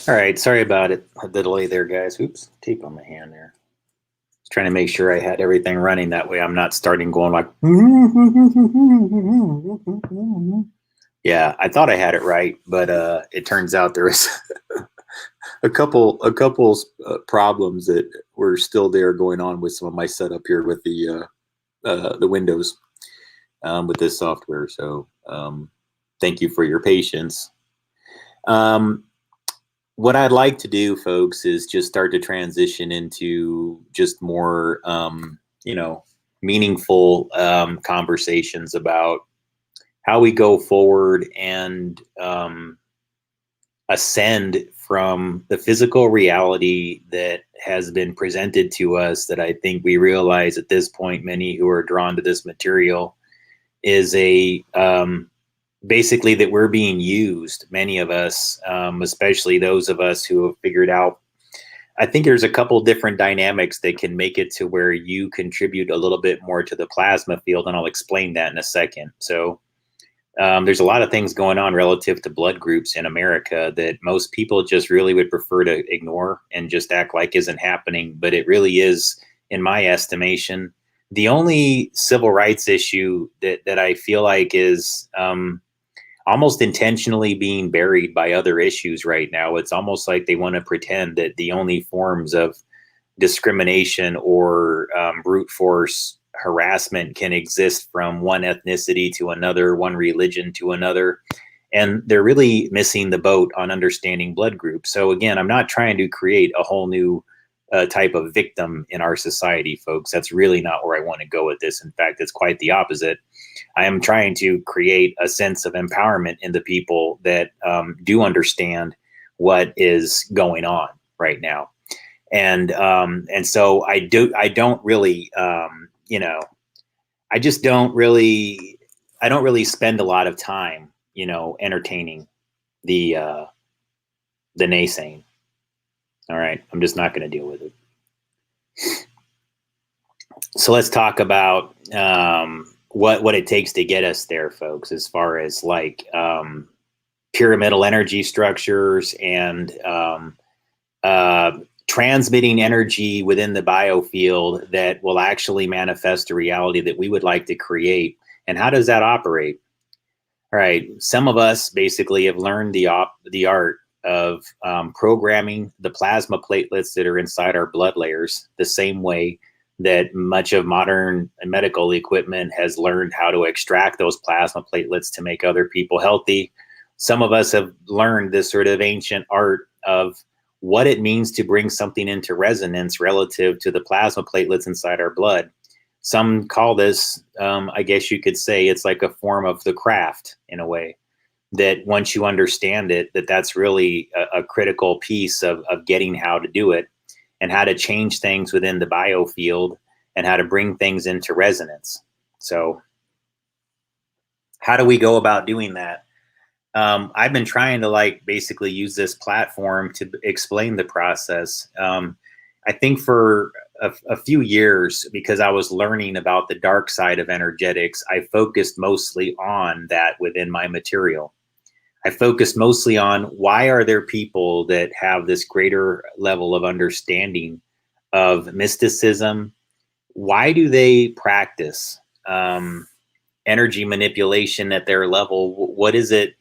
All right, sorry about it. The delay there, guys. Oops, tape on my hand there. Just trying to make sure I had everything running that way. I'm not starting going like. Yeah, I thought I had it right, but it turns out there was a couple problems that were still there going on with some of my setup here with the Windows with this software. So thank you for your patience. Um, what I'd like to do, folks, is just start to transition into just more, meaningful conversations about how we go forward and ascend from the physical reality that has been presented to us. That I think we realize at this point, many who are drawn to this material, is a basically that we're being used, many of us, especially those of us who have figured out. I think there's a couple different dynamics that can make it to where you contribute a little bit more to the plasma field, and I'll explain that in a second. So there's a lot of things going on relative to blood groups in America that most people just really would prefer to ignore and just act like isn't happening, but it really is, in my estimation. The only civil rights issue that I feel like is almost intentionally being buried by other issues right now. It's almost like they want to pretend that the only forms of discrimination or brute force harassment can exist from one ethnicity to another, one religion to another. And they're really missing the boat on understanding blood groups. So again, I'm not trying to create a whole new type of victim in our society, folks. That's really not where I want to go with this. In fact, it's quite the opposite. I am trying to create a sense of empowerment in the people that do understand what is going on right now, and so I don't really, I just don't really, I don't really spend a lot of time, entertaining the naysaying. All right, I'm just not going to deal with it. So let's talk about what it takes to get us there, folks, as far as like pyramidal energy structures and transmitting energy within the biofield that will actually manifest a reality that we would like to create. And how does that operate? All right, some of us basically have learned the art of programming the plasma platelets that are inside our blood layers the same way that much of modern medical equipment has learned how to extract those plasma platelets to make other people healthy. Some of us have learned this sort of ancient art of what it means to bring something into resonance relative to the plasma platelets inside our blood. Some call this, I guess you could say, it's like a form of the craft in a way, that once you understand it, that's really a critical piece of getting how to do it and how to change things within the biofield and how to bring things into resonance. So how do we go about doing that? I've been trying to basically use this platform to explain the process. I think for a few years, because I was learning about the dark side of energetics, I focused mostly on that within my material. I focused mostly on why are there people that have this greater level of understanding of mysticism? Why do they practice energy manipulation at their level? What is it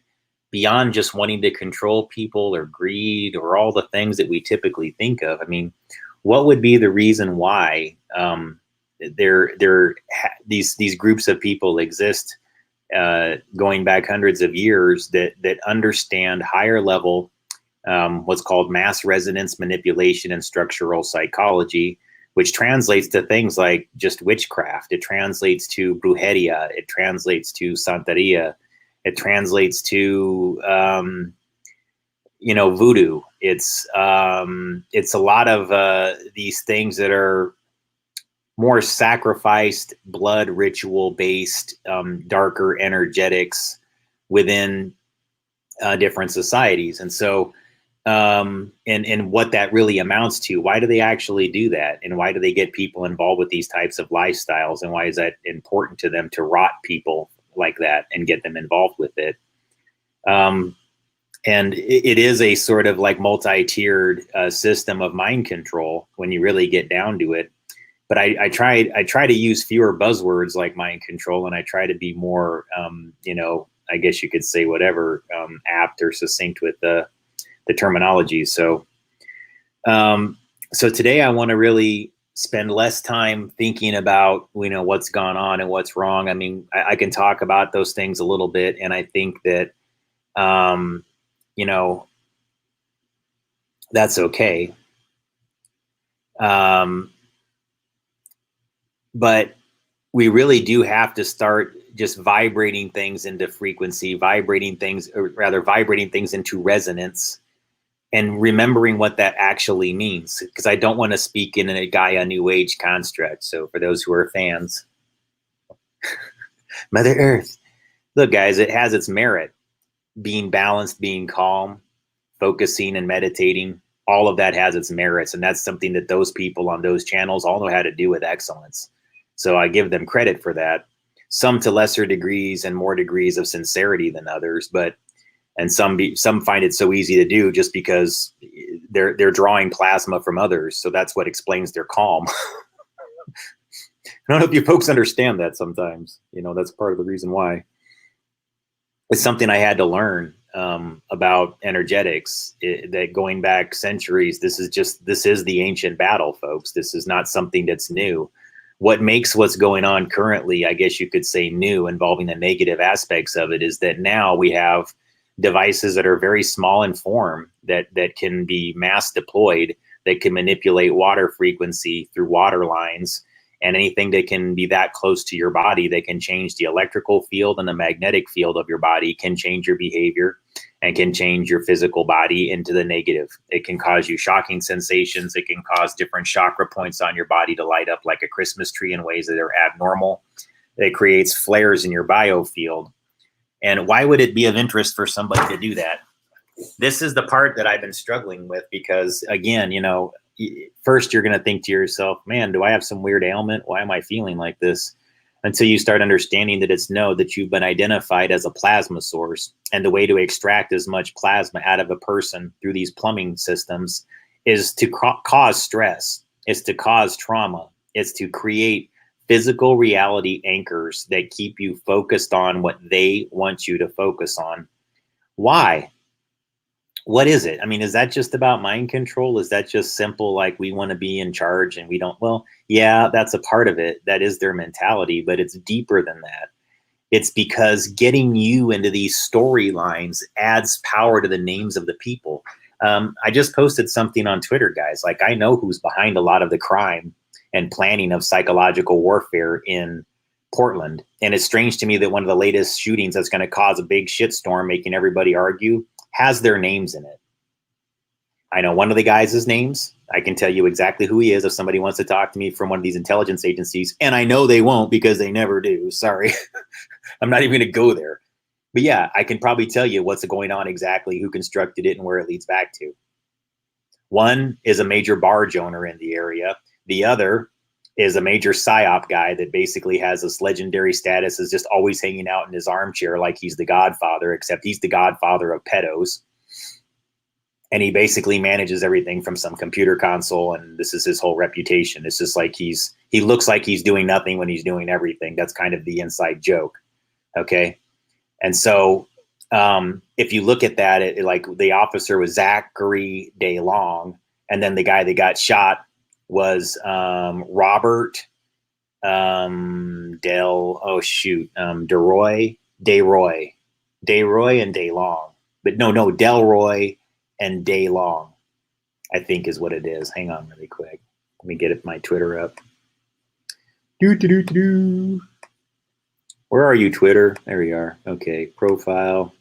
beyond just wanting to control people or greed or all the things that we typically think of? I mean, what would be the reason why these groups of people exist, going back hundreds of years, that understand higher level, what's called mass resonance manipulation and structural psychology, which translates to things like just witchcraft. It translates to brujeria. It translates to santeria. It translates to voodoo. It's a lot of these things that are more sacrificed, blood ritual based, darker energetics within different societies. And so, and what that really amounts to, why do they actually do that? And why do they get people involved with these types of lifestyles? And why is that important to them to rot people like that and get them involved with it? And it is a sort of like multi-tiered system of mind control when you really get down to it. But I try to use fewer buzzwords like mind control, and I try to be more, I guess you could say whatever, apt or succinct with the terminology. So, so today I want to really spend less time thinking about, what's gone on and what's wrong. I mean, I can talk about those things a little bit, and I think that, that's okay. But we really do have to start just vibrating things into frequency, vibrating things into resonance, and remembering what that actually means. Because I don't want to speak in a Gaia New Age construct. So for those who are fans, Mother Earth, look, guys, it has its merit. Being balanced, being calm, focusing and meditating, all of that has its merits. And that's something that those people on those channels all know how to do with excellence. So I give them credit for that. Some to lesser degrees and more degrees of sincerity than others, and some find it so easy to do just because they're drawing plasma from others. So that's what explains their calm. I don't know if you folks understand that sometimes. That's part of the reason why. It's something I had to learn about energetics, that going back centuries, this is the ancient battle, folks. This is not something that's new. What makes what's going on currently, I guess you could say, new, involving the negative aspects of it, is that now we have devices that are very small in form that can be mass deployed, that can manipulate water frequency through water lines. And anything that can be that close to your body, that can change the electrical field and the magnetic field of your body, can change your behavior and can change your physical body into the negative. It can cause you shocking sensations. It can cause different chakra points on your body to light up like a Christmas tree in ways that are abnormal. It creates flares in your biofield. And why would it be of interest for somebody to do that? This is the part that I've been struggling with, because again, first you're going to think to yourself, man, do I have some weird ailment? Why am I feeling like this? Until you start understanding that you've been identified as a plasma source. And the way to extract as much plasma out of a person through these plumbing systems is to cause stress. It's to cause trauma. It's to create physical reality anchors that keep you focused on what they want you to focus on. Why? What is it? I mean, is that just about mind control? Is that just simple, like we want to be in charge and we don't? Well, yeah, that's a part of it. That is their mentality, but it's deeper than that. It's because getting you into these storylines adds power to the names of the people. I just posted something on Twitter, guys. Like, I know who's behind a lot of the crime and planning of psychological warfare in Portland. And it's strange to me that one of the latest shootings that's going to cause a big shitstorm, making everybody argue, has their names in it. I know one of the guys' names. I can tell you exactly who he is if somebody wants to talk to me from one of these intelligence agencies. And I know they won't, because they never do. Sorry. I'm not even going to go there. But yeah, I can probably tell you what's going on exactly, who constructed it and where it leads back to. One is a major barge owner in the area. The other is a major psyop guy that basically has this legendary status, is just always hanging out in his armchair like he's the godfather, except he's the godfather of pedos. And he basically manages everything from some computer console, and this is his whole reputation. It's just like he looks like he's doing nothing when he's doing everything. That's kind of the inside joke. Okay. And so if you look at that, like the officer was Zachary DeLong, and then the guy that got shot was Robert DeRoy and DeLong. But no, Delroy and DeLong, I think is what it is. Hang on really quick. Let me get my Twitter up. Where are you, Twitter? There you are. Okay, profile.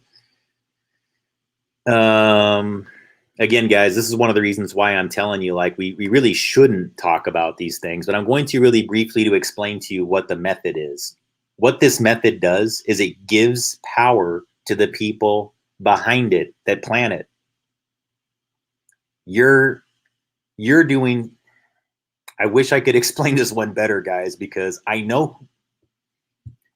Again, guys, this is one of the reasons why I'm telling you, like, we really shouldn't talk about these things, but I'm going to really briefly to explain to you what the method is. What this method does is it gives power to the people behind it that plan it. You're doing, I wish I could explain this one better, guys, because I know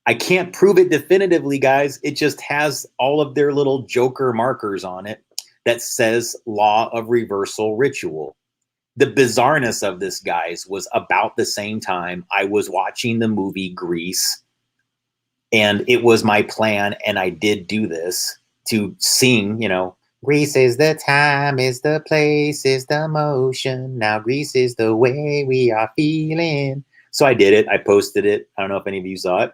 I can't prove it definitively, guys. It just has all of their little joker markers on it that says law of reversal ritual. The bizarreness of this, guys, was about the same time I was watching the movie Grease. And it was my plan, and I did do this, to sing, Greece is the time, is the place, is the motion. Now Greece is the way we are feeling. So I did it. I posted it. I don't know if any of you saw it.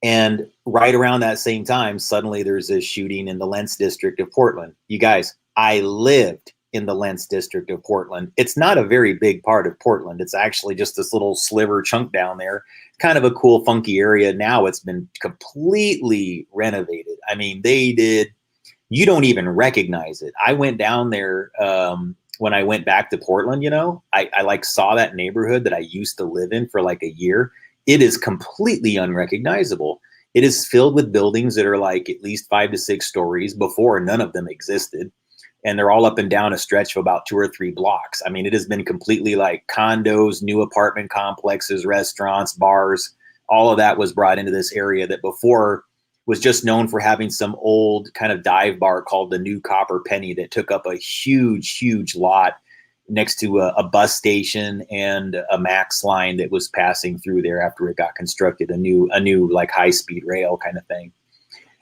And right around that same time, suddenly there's a shooting in the Lents district of Portland. You guys, I lived in the Lents district of Portland. It's not a very big part of Portland. It's actually just this little sliver chunk down there. Kind of a cool, funky area. Now it's been completely renovated. I mean, you don't even recognize it. I went down there when I went back to Portland, I like saw that neighborhood that I used to live in for like a year. It is completely unrecognizable. It is filled with buildings that are like at least 5 to 6 stories. Before, none of them existed. And they're all up and down a stretch of about 2 or 3 blocks. I mean, it has been completely like condos, new apartment complexes, restaurants, bars. All of that was brought into this area that before was just known for having some old kind of dive bar called the New Copper Penny that took up a huge, huge lot next to a bus station and a Max line that was passing through there after it got constructed, a new like high-speed rail kind of thing.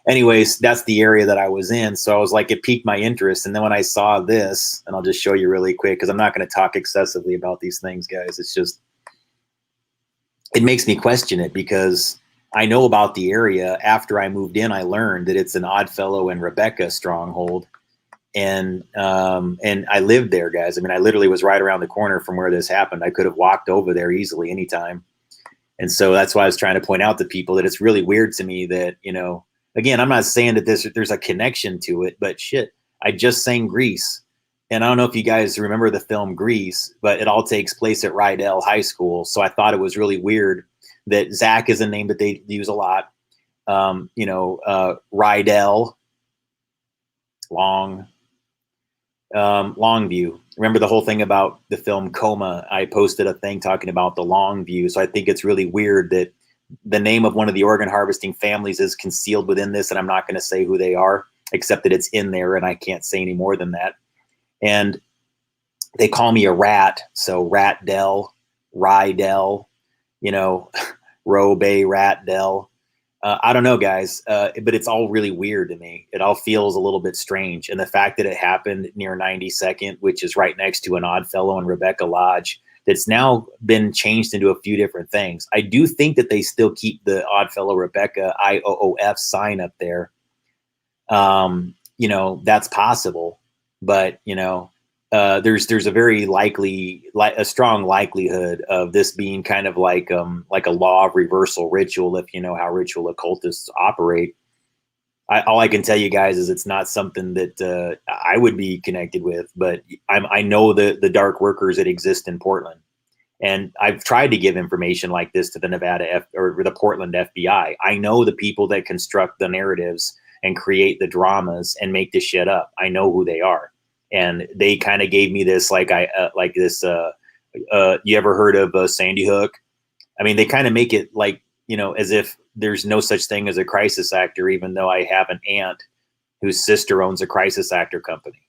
Anyways, that's the area that I was in. So I was like, it piqued my interest. And then when I saw this, and I'll just show you really quick, because I'm not going to talk excessively about these things, guys. It's just, it makes me question it, because I know about the area. After I moved in, I learned that it's an Oddfellow and Rebecca stronghold. And I lived there, guys. I mean, I literally was right around the corner from where this happened. I could have walked over there easily anytime. And so that's why I was trying to point out to people that it's really weird to me that, again, I'm not saying that there's a connection to it, but shit, I just sang Grease. And I don't know if you guys remember the film Grease, but it all takes place at Rydell High School. So I thought it was really weird that Zach is a name that they use a lot. Rydell, Longview. Remember the whole thing about the film Coma? I posted a thing talking about the Longview. So I think it's really weird that the name of one of the organ harvesting families is concealed within this, and I'm not going to say who they are, except that it's in there, and I can't say any more than that. And they call me a rat, so Ratdell, Rydell, Robay, Ratdell. I don't know, guys, but it's all really weird to me. It all feels a little bit strange. And the fact that it happened near 92nd, which is right next to an Oddfellow and Rebecca Lodge, that's now been changed into a few different things. I do think that they still keep the Oddfellow Rebecca IOOF sign up there. That's possible, but there's a very a strong likelihood of this being kind of like a law of reversal ritual, if you know how ritual occultists operate. All I can tell you guys is it's not something that I would be connected with, but I know the dark workers that exist in Portland. And I've tried to give information like this to the the Portland FBI. I know the people that construct the narratives and create the dramas and make this shit up. I know who they are. And they kind of gave me this, you ever heard of Sandy Hook? I mean, they kind of make it like, as if there's no such thing as a crisis actor, even though I have an aunt whose sister owns a crisis actor company.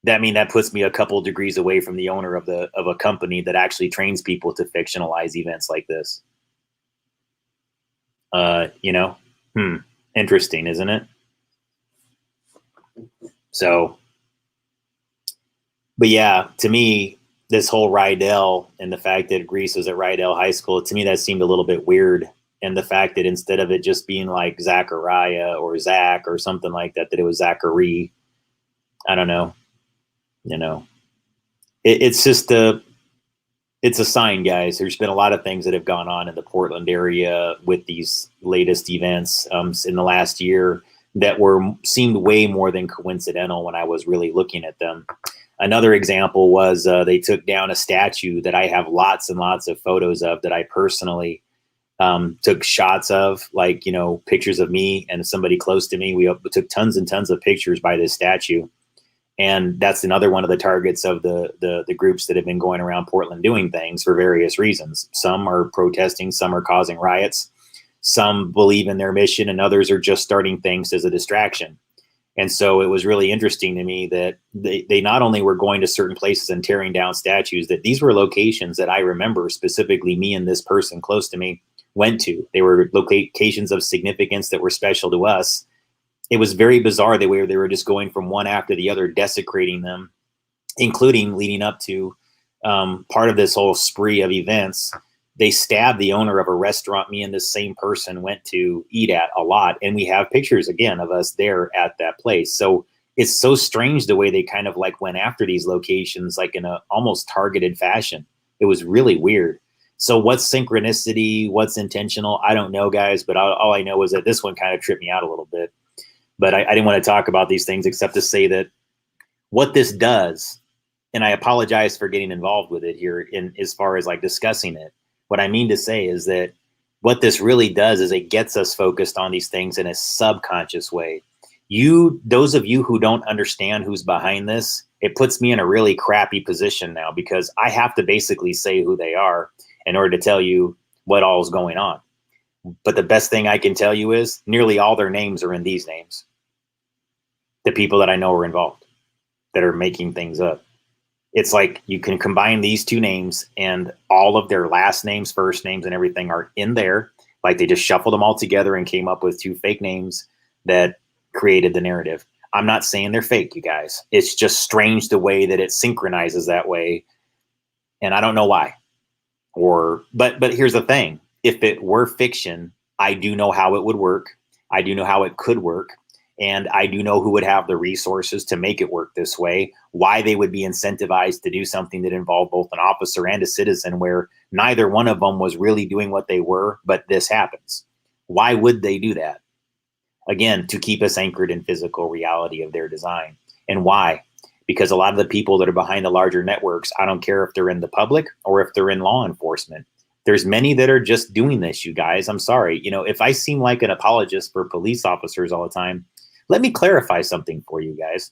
That puts me a couple degrees away from the owner of a company that actually trains people to fictionalize events like this. Interesting, isn't it? So, but yeah, to me, this whole Rydell and the fact that Grease was at Rydell High School, to me, that seemed a little bit weird. And the fact that instead of it just being like Zachariah or Zach or something like that, that it was Zachary. I don't know. It's just it's a sign, guys. There's been a lot of things that have gone on in the Portland area with these latest events in the last year that seemed way more than coincidental when I was really looking at them. Another example was they took down a statue that I have lots and lots of photos of that I personally took shots of, pictures of me and somebody close to me. We took tons and tons of pictures by this statue. And that's another one of the targets of the groups that have been going around Portland doing things for various reasons. Some are protesting, some are causing riots. Some believe in their mission and others are just starting things as a distraction. And so it was really interesting to me that they not only were going to certain places and tearing down statues, that these were locations that I remember specifically me and this person close to me went to. They were locations of significance that were special to us. It was very bizarre the way they were just going from one after the other, desecrating them, including leading up to part of this whole spree of events. They stabbed the owner of a restaurant me and this same person went to eat at a lot. And we have pictures, again, of us there at that place. So it's so strange the way they kind of like went after these locations, like in a almost targeted fashion. It was really weird. So what's synchronicity? What's intentional? I don't know, guys, but all I know is that this one kind of tripped me out a little bit. But I didn't want to talk about these things except to say that what this does, and I apologize for getting involved with it here in as far as like discussing it. What I mean to say is that what this really does is it gets us focused on these things in a subconscious way. Those of you who don't understand who's behind this, it puts me in a really crappy position now because I have to basically say who they are in order to tell you what all is going on. But the best thing I can tell you is nearly all their names are in these names. The people that I know are involved, that are making things up. It's like you can combine these two names and all of their last names, first names, and everything are in there. Like they just shuffled them all together and came up with two fake names that created the narrative. I'm not saying they're fake, you guys. It's just strange the way that it synchronizes that way. And I don't know why. But here's the thing. If it were fiction, I do know how it would work. I do know how it could work. And I do know who would have the resources to make it work this way, why they would be incentivized to do something that involved both an officer and a citizen where neither one of them was really doing what they were, but this happens. Why would they do that? Again, to keep us anchored in physical reality of their design. And why? Because a lot of the people that are behind the larger networks, I don't care if they're in the public or if they're in law enforcement. There's many that are just doing this, you guys. I'm sorry. If I seem like an apologist for police officers all the time, let me clarify something for you guys.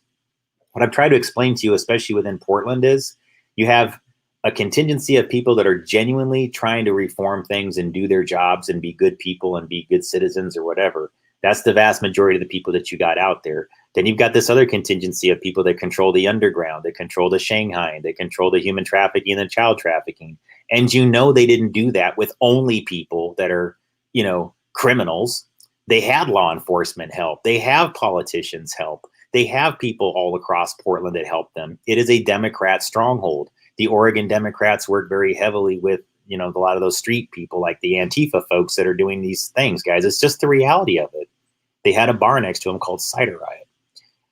What I've tried to explain to you, especially within Portland, is you have a contingency of people that are genuinely trying to reform things and do their jobs and be good people and be good citizens or whatever. That's the vast majority of the people that you got out there. Then you've got this other contingency of people that control the underground, that control the Shanghai, that control the human trafficking and the child trafficking. And they didn't do that with only people that are, criminals. They had law enforcement help. They have politicians help. They have people all across Portland that help them. It is a Democrat stronghold. The Oregon Democrats work very heavily with, a lot of those street people like the Antifa folks that are doing these things, guys. It's just the reality of it. They had a bar next to them called Cider Riot.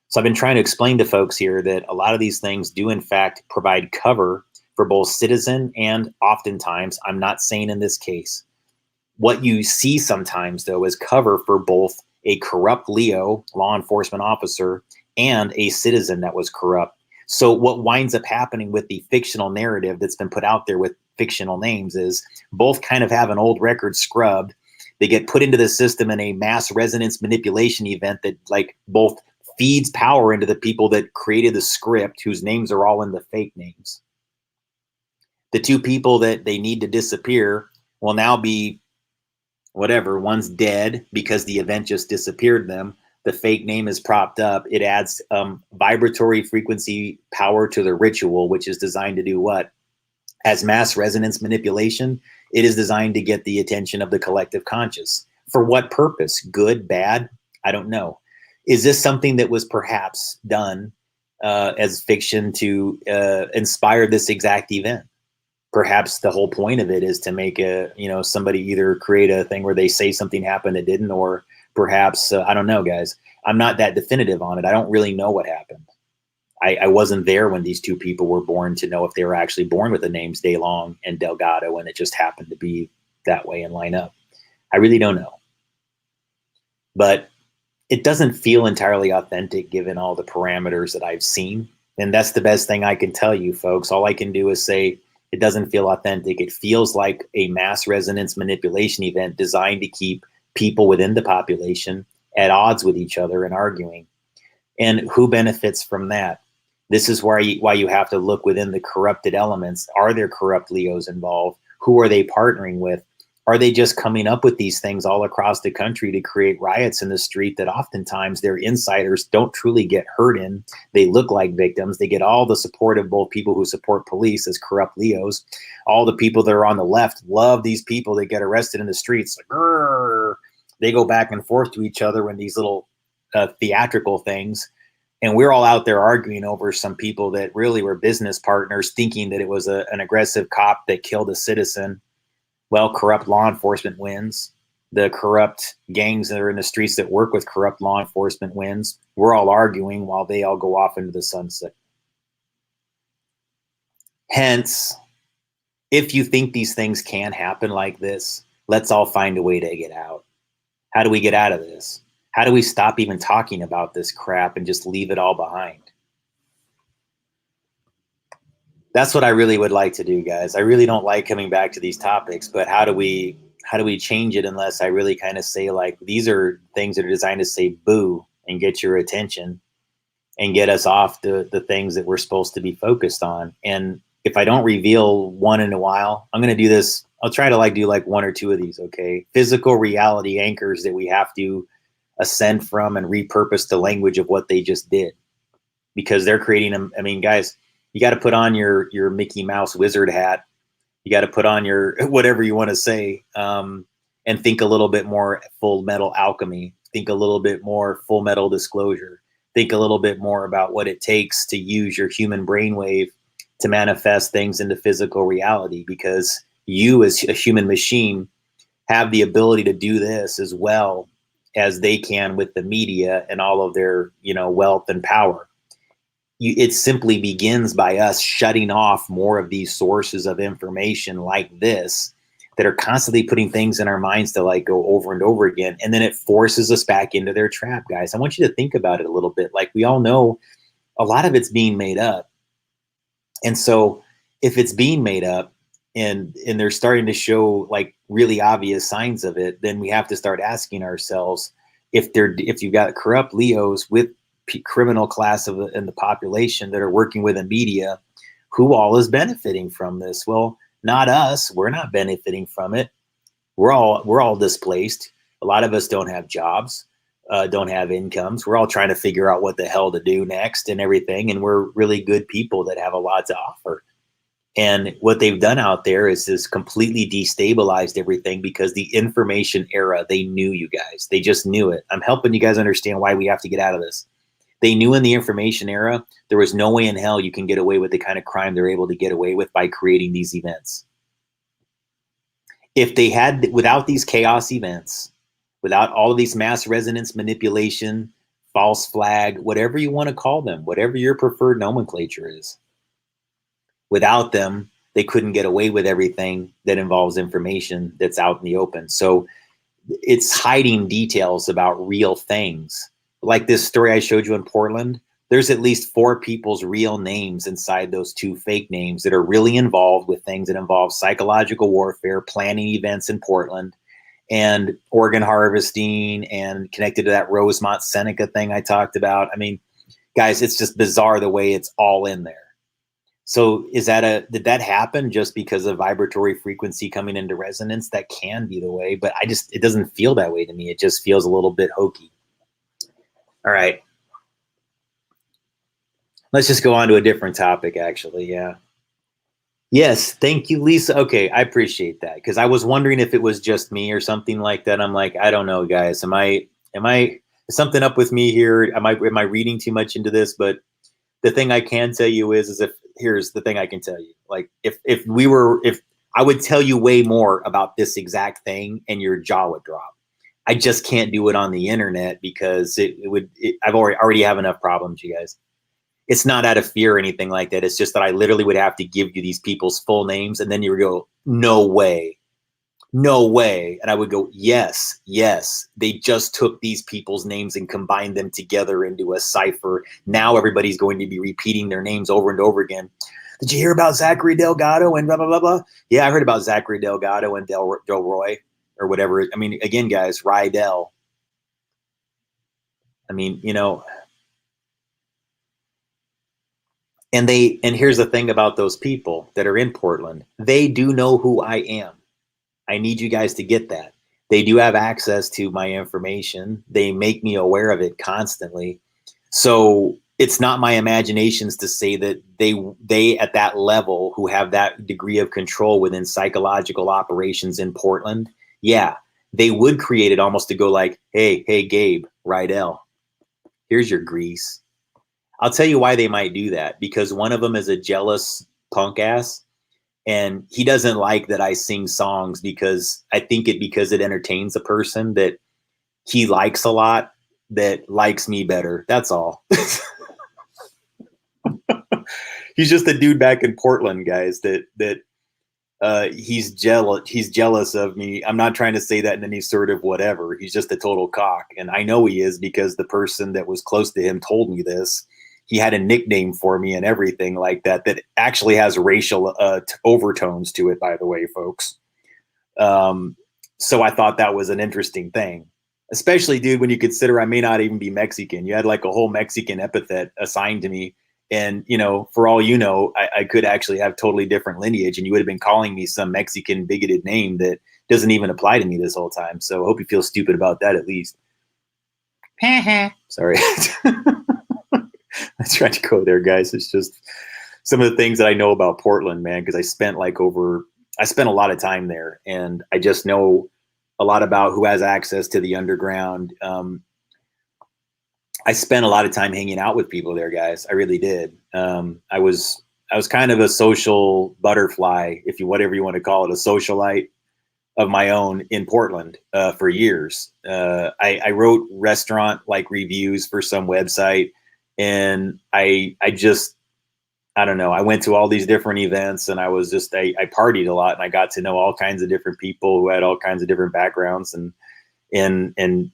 So I've been trying to explain to folks here that a lot of these things do, in fact, provide cover for both citizen and oftentimes, I'm not saying in this case, what you see sometimes, though, is cover for both a corrupt Leo law enforcement officer and a citizen that was corrupt. So what winds up happening with the fictional narrative that's been put out there with fictional names is both kind of have an old record scrubbed. They get put into the system in a mass resonance manipulation event that like both feeds power into the people that created the script, whose names are all in the fake names. The two people that they need to disappear will now be whatever, one's dead because the event just disappeared them. The fake name is propped up. It adds vibratory frequency power to the ritual, which is designed to do what? As mass resonance manipulation, it is designed to get the attention of the collective conscious. For what purpose? Good, bad? I don't know. Is this something that was perhaps done as fiction to inspire this exact event? Perhaps the whole point of it is to make somebody either create a thing where they say something happened that didn't, or perhaps, I don't know, guys. I'm not that definitive on it. I don't really know what happened. I wasn't there when these two people were born to know if they were actually born with the names DeLong and Delgado, and it just happened to be that way and line up. I really don't know. But it doesn't feel entirely authentic given all the parameters that I've seen. And that's the best thing I can tell you, folks. All I can do is say it doesn't feel authentic. It feels like a mass resonance manipulation event designed to keep people within the population at odds with each other and arguing. And who benefits from that? This is why you have to look within the corrupted elements. Are there corrupt Leos involved? Who are they partnering with? Are they just coming up with these things all across the country to create riots in the street that oftentimes their insiders don't truly get hurt in? They look like victims. They get all the support of both people who support police as corrupt Leos. All the people that are on the left love these people that get arrested in the streets. Like, grrr. They go back and forth to each other in these little theatrical things. And we're all out there arguing over some people that really were business partners, thinking that it was an aggressive cop that killed a citizen. Well, corrupt law enforcement wins. The corrupt gangs that are in the streets that work with corrupt law enforcement wins. We're all arguing while they all go off into the sunset. Hence, if you think these things can happen like this, let's all find a way to get out. How do we get out of this? How do we stop even talking about this crap and just leave it all behind? That's what I really would like to do, guys. I really don't like coming back to these topics, but how do we change it unless I really kind of say, like, these are things that are designed to say boo and get your attention and get us off the things that we're supposed to be focused on. And if I don't reveal one in a while, I'm going to do this. I'll try to do one or two of these. Okay. Physical reality anchors that we have to ascend from and repurpose the language of what they just did, because they're creating them. I mean, guys, you got to put on your Mickey Mouse wizard hat. You got to put on your whatever you want to say, and think a little bit more Full Metal Alchemy. Think a little bit more Full Metal Disclosure. Think a little bit more about what it takes to use your human brainwave to manifest things into physical reality, because you as a human machine have the ability to do this as well as they can with the media and all of their, wealth and power. It simply begins by us shutting off more of these sources of information like this that are constantly putting things in our minds to go over and over again. And then it forces us back into their trap, guys. I want you to think about it a little bit. Like, we all know a lot of it's being made up. And so if it's being made up and they're starting to show really obvious signs of it, then we have to start asking ourselves, if you've got corrupt Leos with criminal class in the population that are working with the media, who all is benefiting from this? Well, not us. We're not benefiting from it. We're all displaced. A lot of us don't have jobs, don't have incomes. We're all trying to figure out what the hell to do next and everything. And we're really good people that have a lot to offer. And what they've done out there is completely destabilized everything, because the information era, they knew, you guys. They just knew it. I'm helping you guys understand why we have to get out of this. They knew in the information era, there was no way in hell you can get away with the kind of crime they're able to get away with by creating these events. If they had, without these chaos events, without all of these mass resonance manipulation, false flag, whatever you want to call them, whatever your preferred nomenclature is, without them, they couldn't get away with everything that involves information that's out in the open. So it's hiding details about real things. Like this story I showed you in Portland, there's at least 4 people's real names inside those 2 fake names that are really involved with things that involve psychological warfare, planning events in Portland, and organ harvesting, and connected to that Rosemont Seneca thing I talked about. I mean, guys, it's just bizarre the way it's all in there. So did that happen just because of vibratory frequency coming into resonance? That can be the way, but it doesn't feel that way to me. It just feels a little bit hokey. All right. Let's just go on to a different topic, actually. Yeah. Yes. Thank you, Lisa. Okay. I appreciate that, because I was wondering if it was just me or something like that. I'm like, I don't know, guys. Am I is something up with me here? Am I reading too much into this? But the thing I can tell you is here's the thing I can tell you. Like, if I would tell you way more about this exact thing and your jaw would drop. I just can't do it on the internet, because I've already have enough problems, you guys. It's not out of fear or anything like that. It's just that I literally would have to give you these people's full names, and then you would go, no way. No way. And I would go, yes. They just took these people's names and combined them together into a cipher. Now everybody's going to be repeating their names over and over again. Did you hear about Zachary Delgado and blah, blah, blah, blah? Yeah, I heard about Zachary Delgado and Delroy or whatever. I mean, again, guys, Rydell. I mean, and here's the thing about those people that are in Portland. They do know who I am. I need you guys to get that. They do have access to my information. They make me aware of it constantly. So it's not my imaginations to say that they at that level who have that degree of control within psychological operations in Portland, yeah, they would create it almost to go like, hey, Gabe, Rydell, here's your grease. I'll tell you why they might do that. Because one of them is a jealous punk ass. And he doesn't like that I sing songs because it entertains a person that he likes a lot that likes me better. That's all. He's just a dude back in Portland, guys, that he's jealous of me. I'm not trying to say that in any sort of whatever. He's just a total cock. And I know he is because the person that was close to him told me this. He had a nickname for me and everything like that actually has racial overtones to it, by the way, folks. So I thought that was an interesting thing, especially, dude, when you consider I may not even be Mexican. You had like a whole Mexican epithet assigned to me. And, you know, for all you know, I could actually have totally different lineage, and you would have been calling me some Mexican bigoted name that doesn't even apply to me this whole time. So I hope you feel stupid about that at least. Sorry. I tried to go there, guys. It's just some of the things that I know about Portland, man, because I spent a lot of time there, and I just know a lot about who has access to the underground. I spent a lot of time hanging out with people there, guys. I really did. I was kind of a social butterfly, whatever you want to call it, a socialite of my own in Portland for years. I wrote restaurant like reviews for some website. And I don't know. I went to all these different events, and I partied a lot, and I got to know all kinds of different people who had all kinds of different backgrounds, and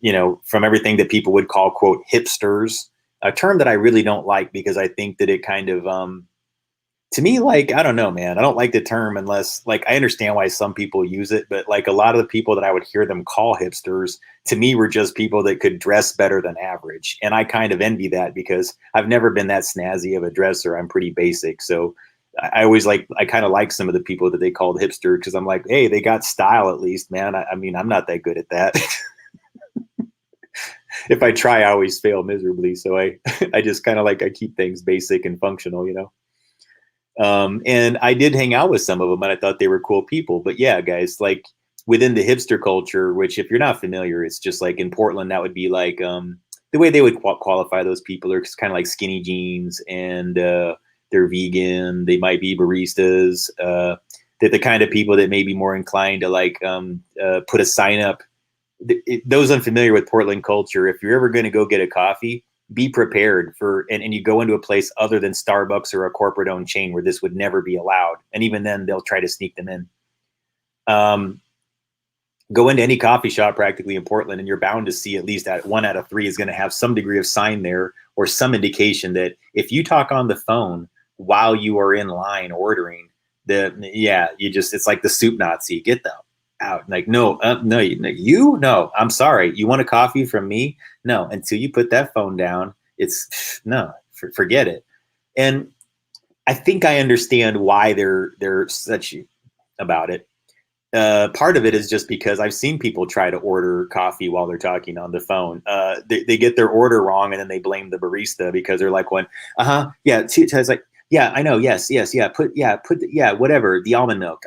you know, from everything that people would call, quote, hipsters, a term that I really don't like because I think that it kind of, to me, like, I don't know, man, I don't like the term unless, like, I understand why some people use it, but like a lot of the people that I would hear them call hipsters to me were just people that could dress better than average. And I kind of envy that because I've never been that snazzy of a dresser. I'm pretty basic. So I kind of like some of the people that they called hipster because I'm like, hey, they got style at least, man. I mean, I'm not that good at that. If I try, I always fail miserably. So I just kind of like, I keep things basic and functional, you know? And I did hang out with some of them, and I thought they were cool people. But yeah, guys, like within the hipster culture, which if you're not familiar, it's just like in Portland, that would be like the way they would qualify those people are kind of like skinny jeans, and they're vegan. They might be baristas. They're the kind of people that may be more inclined to like put a sign up. Those unfamiliar with Portland culture, if you're ever going to go get a coffee, be prepared for, and you go into a place other than Starbucks or a corporate owned chain where this would never be allowed. And even then they'll try to sneak them in. Go into any coffee shop practically in Portland, and you're bound to see at least one out of three is going to have some degree of sign there or some indication that if you talk on the phone while you are in line ordering, it's like the soup Nazi. Get them out. Like, no, I'm sorry. You want a coffee from me? No, until you put that phone down, forget it. And I think I understand why they're such about it. Part of it is just because I've seen people try to order coffee while they're talking on the phone. They get their order wrong, and then they blame the barista because they're like, it's like, yeah, I know, yes, whatever, the almond milk,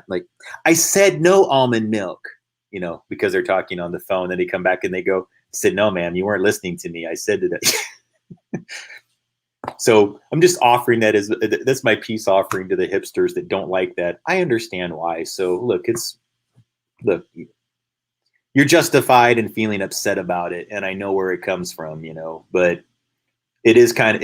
like I said no almond milk, you know, because they're talking on the phone. Then they come back and they go, said, no, ma'am, you weren't listening to me. I said that. So I'm just offering that's my peace offering to the hipsters that don't like that. I understand why. So look, you're justified in feeling upset about it, and I know where it comes from, you know, but it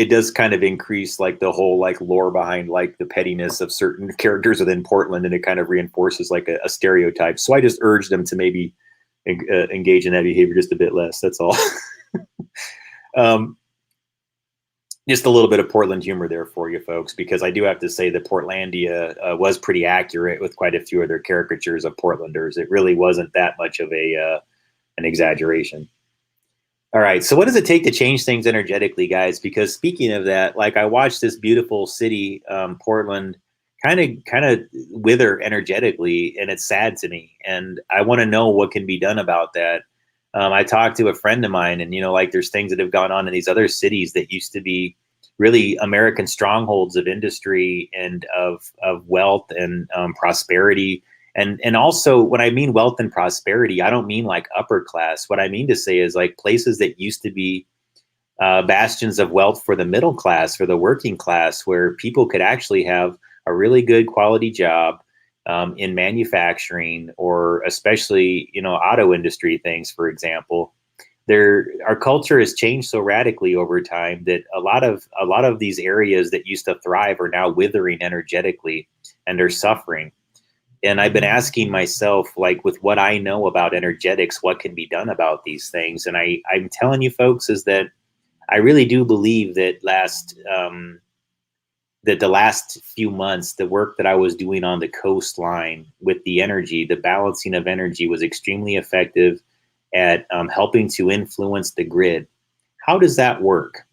does kind of increase like the whole like lore behind like the pettiness of certain characters within Portland, and it kind of reinforces like a stereotype. So I just urge them to maybe engage in that behavior just a bit less. That's all. Just a little bit of Portland humor there for you folks, because I do have to say that Portlandia was pretty accurate with quite a few of their caricatures of Portlanders. It really wasn't that much of an exaggeration. All right, so what does it take to change things energetically, guys? Because speaking of that, like I watched this beautiful city, Portland, kind of wither energetically, and it's sad to me. And I want to know what can be done about that. I talked to a friend of mine, and like there's things that have gone on in these other cities that used to be really American strongholds of industry and of wealth and prosperity. And also, when I mean wealth and prosperity, I don't mean like upper class. What I mean to say is like places that used to be bastions of wealth for the middle class, for the working class, where people could actually have a really good quality job in manufacturing, or especially, auto industry things, for example. Our culture has changed so radically over time that a lot of these areas that used to thrive are now withering energetically, and they're suffering. And I've been asking myself, like, with what I know about energetics, what can be done about these things? And I'm telling you folks is that I really do believe that the last few months, the work that I was doing on the coastline with the energy, the balancing of energy, was extremely effective at helping to influence the grid. How does that work?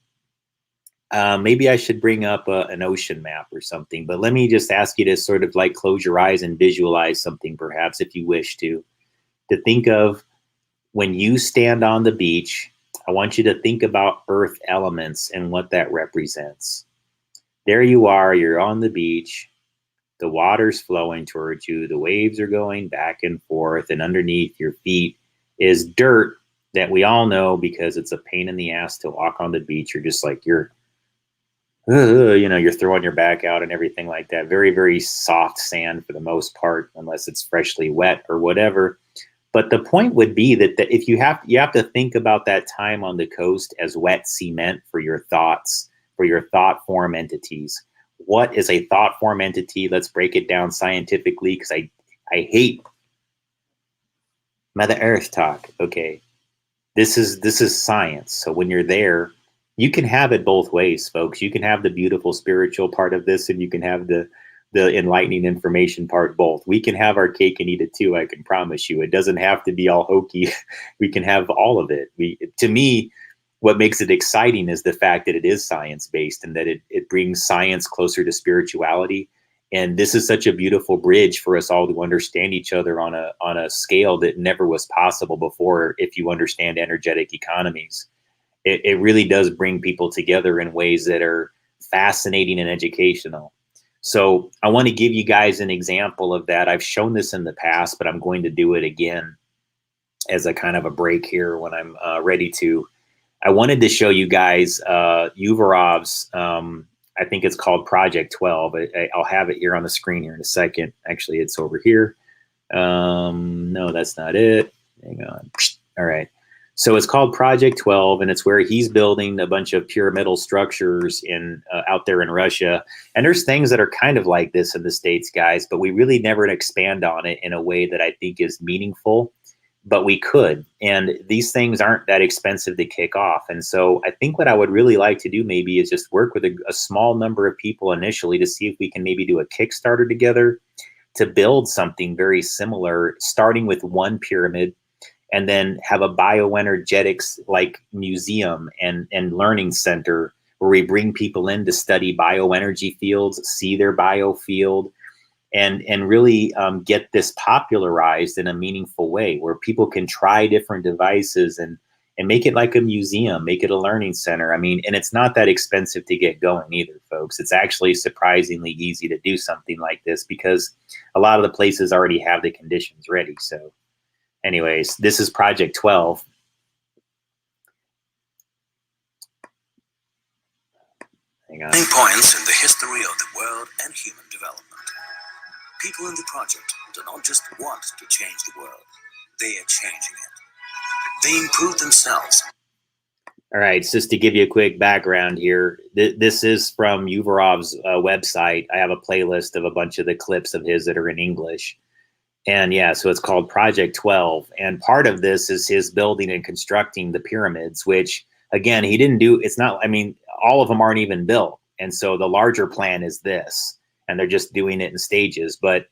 Maybe I should bring up an ocean map or something, but let me just ask you to sort of like close your eyes and visualize something, perhaps, if you wish to think of when you stand on the beach. I want you to think about earth elements and what that represents. There you are, you're on the beach, the water's flowing towards you, the waves are going back and forth, and underneath your feet is dirt that we all know, because it's a pain in the ass to walk on the beach. You're just like, you're throwing your back out and everything like that. Very, very soft sand for the most part, unless it's freshly wet or whatever. But the point would be that if you have to think about that time on the coast as wet cement for your thoughts, for your thought form entities. What is a thought form entity? Let's break it down scientifically, because I hate Mother Earth talk. Okay, this is science. So when you're there, you can have it both ways, folks. You can have the beautiful spiritual part of this, and you can have the enlightening information part both. We can have our cake and eat it too, I can promise you. It doesn't have to be all hokey. We can have all of it. To me, what makes it exciting is the fact that it is science-based, and that it brings science closer to spirituality. And this is such a beautiful bridge for us all to understand each other on a scale that never was possible before, if you understand energetic economies. It really does bring people together in ways that are fascinating and educational. So I want to give you guys an example of that. I've shown this in the past, but I'm going to do it again as a kind of a break here when I'm ready to. I wanted to show you guys Uvarov's, I think it's called Project 12. I'll have it here on the screen here in a second. Actually, it's over here. No, that's not it. Hang on. All right. So it's called Project 12, and it's where he's building a bunch of pyramidal structures out there in Russia. And there's things that are kind of like this in the States, guys, but we really never expand on it in a way that I think is meaningful, but we could. And these things aren't that expensive to kick off. And so I think what I would really like to do maybe is just work with a small number of people initially to see if we can maybe do a Kickstarter together to build something very similar, starting with one pyramid, and then have a bioenergetics like museum and learning center where we bring people in to study bioenergy fields, see their biofield, and really get this popularized in a meaningful way where people can try different devices and make it like a museum, make it a learning center. I mean, and it's not that expensive to get going either, folks. It's actually surprisingly easy to do something like this because a lot of the places already have the conditions ready. So anyways, this is Project 12. Hang on. Points in the history of the world and human development. People in the project do not just want to change the world, they are changing it. They improve themselves. All right, so just to give you a quick background here, this is from Uvarov's website. I have a playlist of a bunch of the clips of his that are in English. And yeah, so it's called Project 12. And part of this is his building and constructing the pyramids, which, again, he didn't do. It's not, I mean, all of them aren't even built. And so the larger plan is this, and they're just doing it in stages. But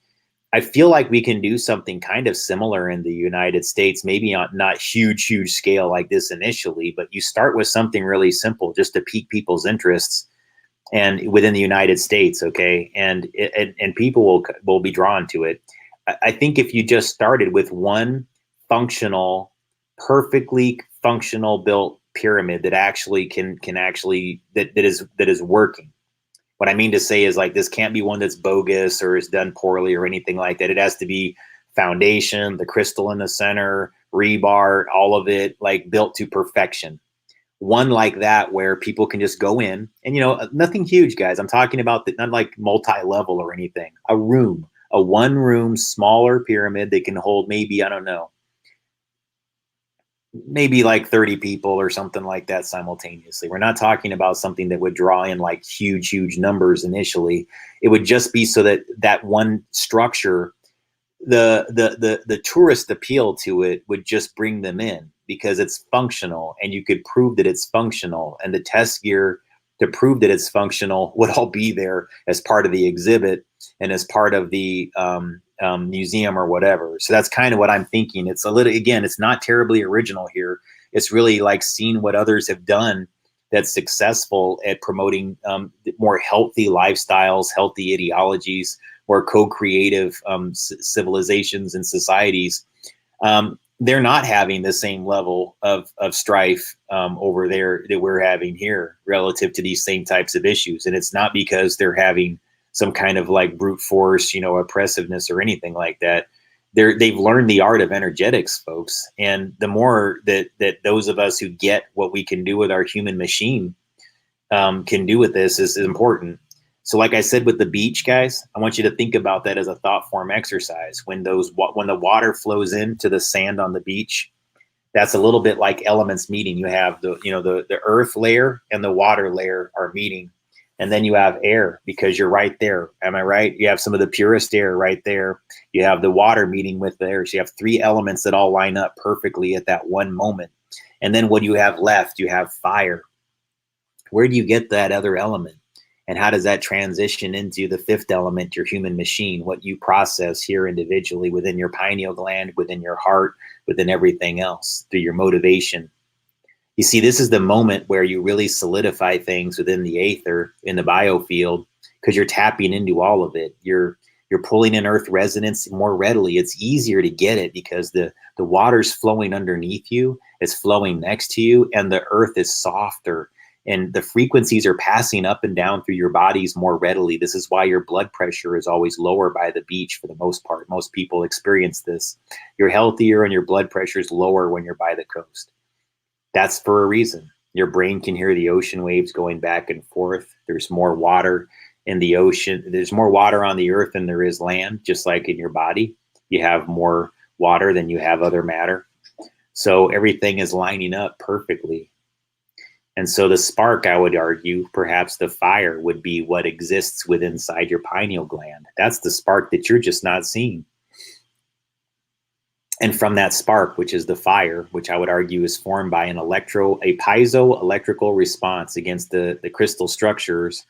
I feel like we can do something kind of similar in the United States, maybe on not huge scale like this initially, but you start with something really simple just to pique people's interests. and within the United States. Okay. And people will be drawn to it. I think if you just started with one functional, perfectly functional built pyramid that actually can actually, that is working. What I mean to say is, like, this can't be one that's bogus or is done poorly or anything like that. It has to be foundation, the crystal in the center, rebar, all of it, like, built to perfection. One like that where people can just go in and, nothing huge, guys. I'm talking about not like multi-level or anything. A room, a one room, smaller pyramid that can hold maybe, I don't know, maybe like 30 people or something like that simultaneously. We're not talking about something that would draw in like huge numbers initially. It would just be so that that one structure, the tourist appeal to it would just bring them in because it's functional, and you could prove that it's functional, and the test gear to prove that it's functional would all be there as part of the exhibit and as part of the museum or whatever. So that's kind of what I'm thinking. It's a little, again, it's not terribly original here. It's really like seeing what others have done that's successful at promoting more healthy lifestyles, healthy ideologies, more co-creative civilizations and societies. They're not having the same level of strife over there that we're having here relative to these same types of issues. And it's not because they're having some kind of like brute force, oppressiveness or anything like that. They've learned the art of energetics, folks. And the more that those of us who get what we can do with our human machine can do with this is important. So like I said, with the beach, guys, I want you to think about that as a thought form exercise. When the water flows into the sand on the beach, that's a little bit like elements meeting. You have the earth layer and the water layer are meeting. And then you have air because you're right there. Am I right? You have some of the purest air right there. You have the water meeting with the air. So you have three elements that all line up perfectly at that one moment. And then what do you have left? You have fire. Where do you get that other element? And how does that transition into the fifth element, your human machine, what you process here individually within your pineal gland, within your heart, within everything else, through your motivation? You see, this is the moment where you really solidify things within the aether, in the biofield, because you're tapping into all of it. You're pulling in earth resonance more readily. It's easier to get it because the water's flowing underneath you, it's flowing next to you, and the earth is softer. And the frequencies are passing up and down through your bodies more readily. This is why your blood pressure is always lower by the beach for the most part. Most people experience this. You're healthier and your blood pressure is lower when you're by the coast. That's for a reason. Your brain can hear the ocean waves going back and forth. There's more water in the ocean. There's more water on the earth than there is land, just like in your body. You have more water than you have other matter. So everything is lining up perfectly. And so the spark, I would argue, perhaps the fire, would be what exists within inside your pineal gland. That's the spark that you're just not seeing. And from that spark, which is the fire, which I would argue is formed by a piezoelectrical response against the crystal structures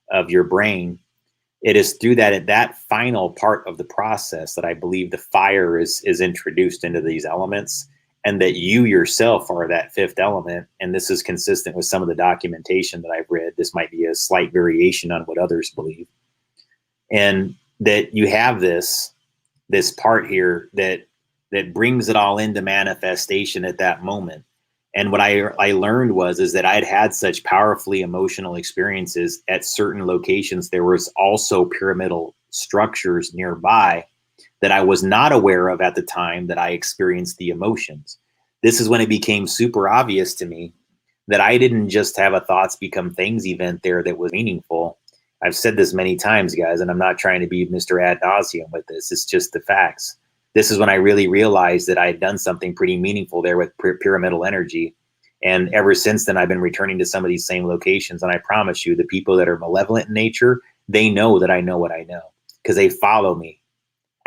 of your brain, it is through that final part of the process that I believe the fire is introduced into these elements, and that you yourself are that fifth element. And this is consistent with some of the documentation that I've read. This might be a slight variation on what others believe. And that you have this part here that brings it all into manifestation at that moment. And what I learned is that I'd had such powerfully emotional experiences at certain locations. There was also pyramidal structures nearby that I was not aware of at the time that I experienced the emotions. This is when it became super obvious to me that I didn't just have a thoughts become things event there that was meaningful. I've said this many times, guys, and I'm not trying to be Mr. Ad nauseum with this. It's just the facts. This is when I really realized that I had done something pretty meaningful there with pyramidal energy. And ever since then, I've been returning to some of these same locations. And I promise you, the people that are malevolent in nature, they know that I know what I know because they follow me.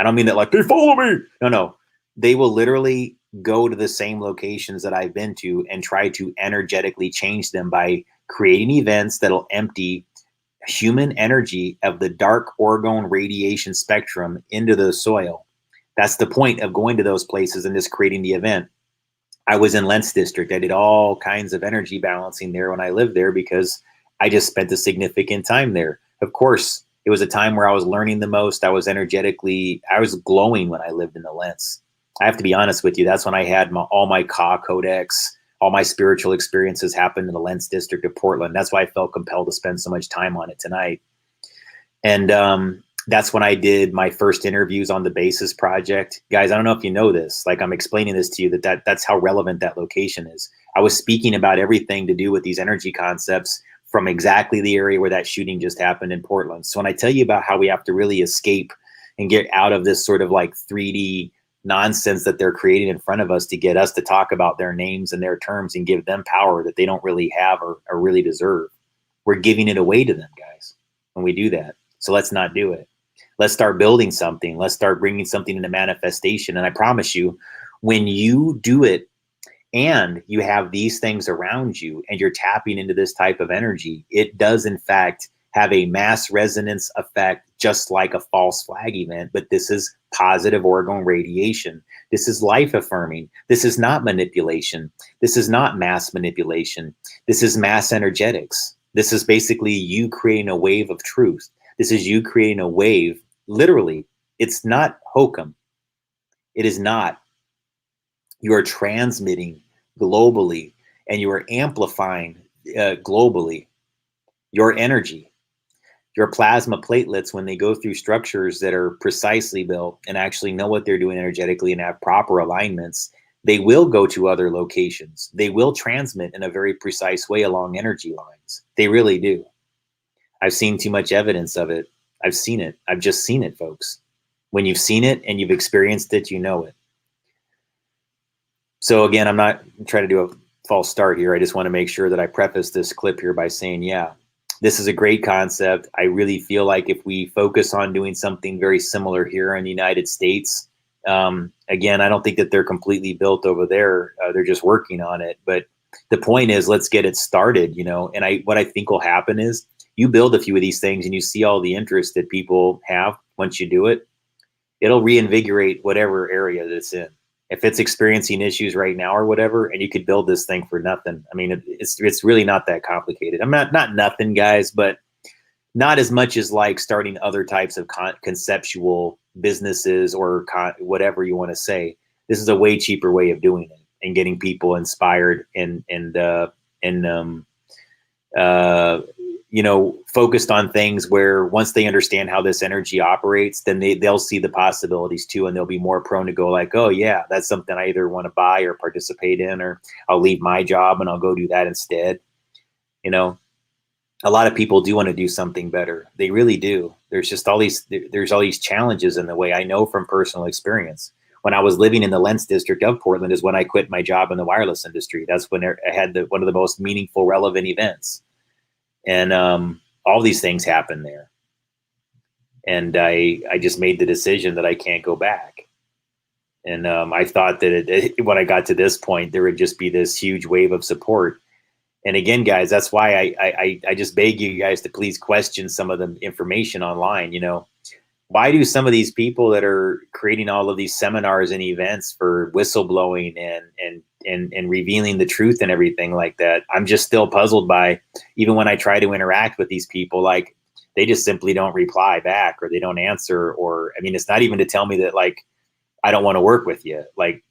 I don't mean that like they follow me. No. They will literally go to the same locations that I've been to and try to energetically change them by creating events that'll empty human energy of the dark orgone radiation spectrum into the soil. That's the point of going to those places and just creating the event. I was in Lentz district. I did all kinds of energy balancing there when I lived there because I just spent a significant time there. Of course, it was a time where I was learning the most. I was glowing when I lived in the lens. I have to be honest with you. That's when I had all my Ka codex, all my spiritual experiences happened in the Lens District of Portland. That's why I felt compelled to spend so much time on it tonight. And that's when I did my first interviews on the Basis Project. Guys, I don't know if you know this. Like, I'm explaining this to you, that's how relevant that location is. I was speaking about everything to do with these energy concepts from exactly the area where that shooting just happened in Portland. So when I tell you about how we have to really escape and get out of this sort of like 3D nonsense that they're creating in front of us to get us to talk about their names and their terms and give them power that they don't really have or really deserve, we're giving it away to them, guys, when we do that. So let's not do it. Let's start building something. Let's start bringing something into manifestation. And I promise you, when you do it and you have these things around you and you're tapping into this type of energy, it does in fact have a mass resonance effect, just like a false flag event. But this is positive orgone radiation. This is life affirming. This is not manipulation. This is not mass manipulation. This is mass energetics. This is basically you creating a wave of truth. This is you creating a wave. Literally, it's not hokum. It is not. You are transmitting globally and you are amplifying globally your energy. Your plasma platelets, when they go through structures that are precisely built and actually know what they're doing energetically and have proper alignments, they will go to other locations. They will transmit in a very precise way along energy lines. They really do. I've seen too much evidence of it. I've seen it. I've just seen it, folks. When you've seen it and you've experienced it, you know it. So again, I'm not trying to do a false start here. I just want to make sure that I preface this clip here by saying, yeah, this is a great concept. I really feel like if we focus on doing something very similar here in the United States, again, I don't think that they're completely built over there. They're just working on it. But the point is, let's get it started, you know. And what I think will happen is you build a few of these things and you see all the interest that people have once you do it. It'll reinvigorate whatever area that it's in. If it's experiencing issues right now or whatever, and you could build this thing for nothing. I mean, it's really not that complicated. I'm not nothing, guys, but not as much as like starting other types of conceptual businesses or whatever you want to say. This is a way cheaper way of doing it and getting people inspired and you know, focused on things where once they understand how this energy operates, then they'll see the possibilities too, and they'll be more prone to go like, oh yeah, that's something I either want to buy or participate in, or I'll leave my job and I'll go do that instead. You know, a lot of people do want to do something better. They really do. There's just all these challenges in the way. I know from personal experience. When I was living in the Lens District of Portland is when I quit my job in the wireless industry. That's when I had one of the most meaningful, relevant events. And all these things happen there. And I just made the decision that I can't go back. And I thought that when I got to this point, there would just be this huge wave of support. And again, guys, that's why I just beg you guys to please question some of the information online. You know, why do some of these people that are creating all of these seminars and events for whistleblowing and revealing the truth and everything like that, I'm just still puzzled by, even when I try to interact with these people, like they just simply don't reply back or they don't answer. Or, I mean, it's not even to tell me that like, I don't want to work with you. Like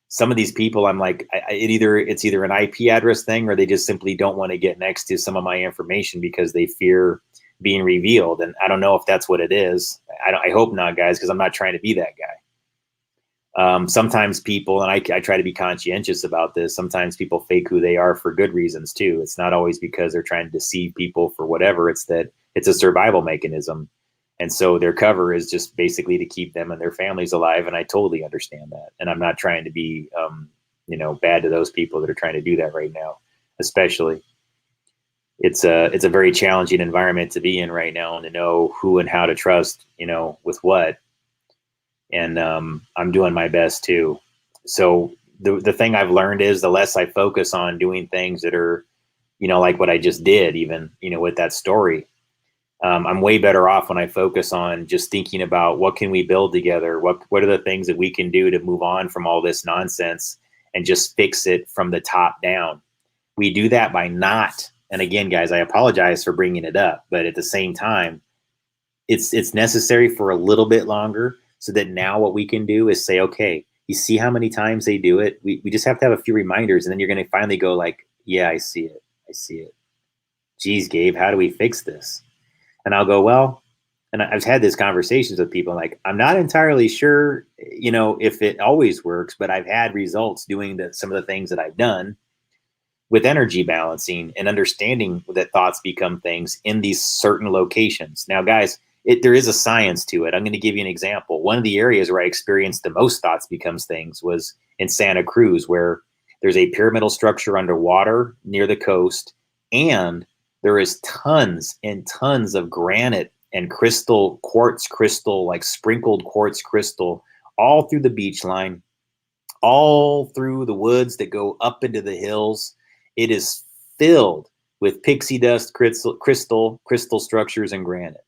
some of these people, I'm like, it's either an IP address thing or they just simply don't want to get next to some of my information because they fear being revealed. And I don't know if that's what it is. I hope not, guys, because I'm not trying to be that guy. Sometimes people, and I try to be conscientious about this, sometimes people fake who they are for good reasons too. It's not always because they're trying to deceive people for whatever. It's that it's a survival mechanism. And so their cover is just basically to keep them and their families alive. And I totally understand that. And I'm not trying to be, you know, bad to those people that are trying to do that right now, especially. It's a very challenging environment to be in right now and to know who and how to trust, you know, with what. And I'm doing my best too. So the thing I've learned is the less I focus on doing things that are, you know, like what I just did, even, you know, with that story, I'm way better off when I focus on just thinking about what can we build together? What are the things that we can do to move on from all this nonsense and just fix it from the top down? We do that by not, And again, guys, I apologize for bringing it up, but at the same time, it's necessary for a little bit longer, so that now what we can do is say, okay, you see how many times they do it? We just have to have a few reminders, and then you're going to finally go like, yeah, I see it. I see it. Geez, Gabe, how do we fix this? And I'll go, well, and I've had these conversations with people like, I'm not entirely sure, if it always works, but I've had results doing some of the things that I've done with energy balancing and understanding that thoughts become things in these certain locations. Now, guys, there is a science to it. I'm going to give you an example. One of the areas where I experienced the most thoughts becomes things was in Santa Cruz, where there's a pyramidal structure underwater near the coast, and there is tons and tons of granite and quartz crystal, like sprinkled quartz crystal, all through the beach line, all through the woods that go up into the hills. It is filled with pixie dust, crystal structures, and granite.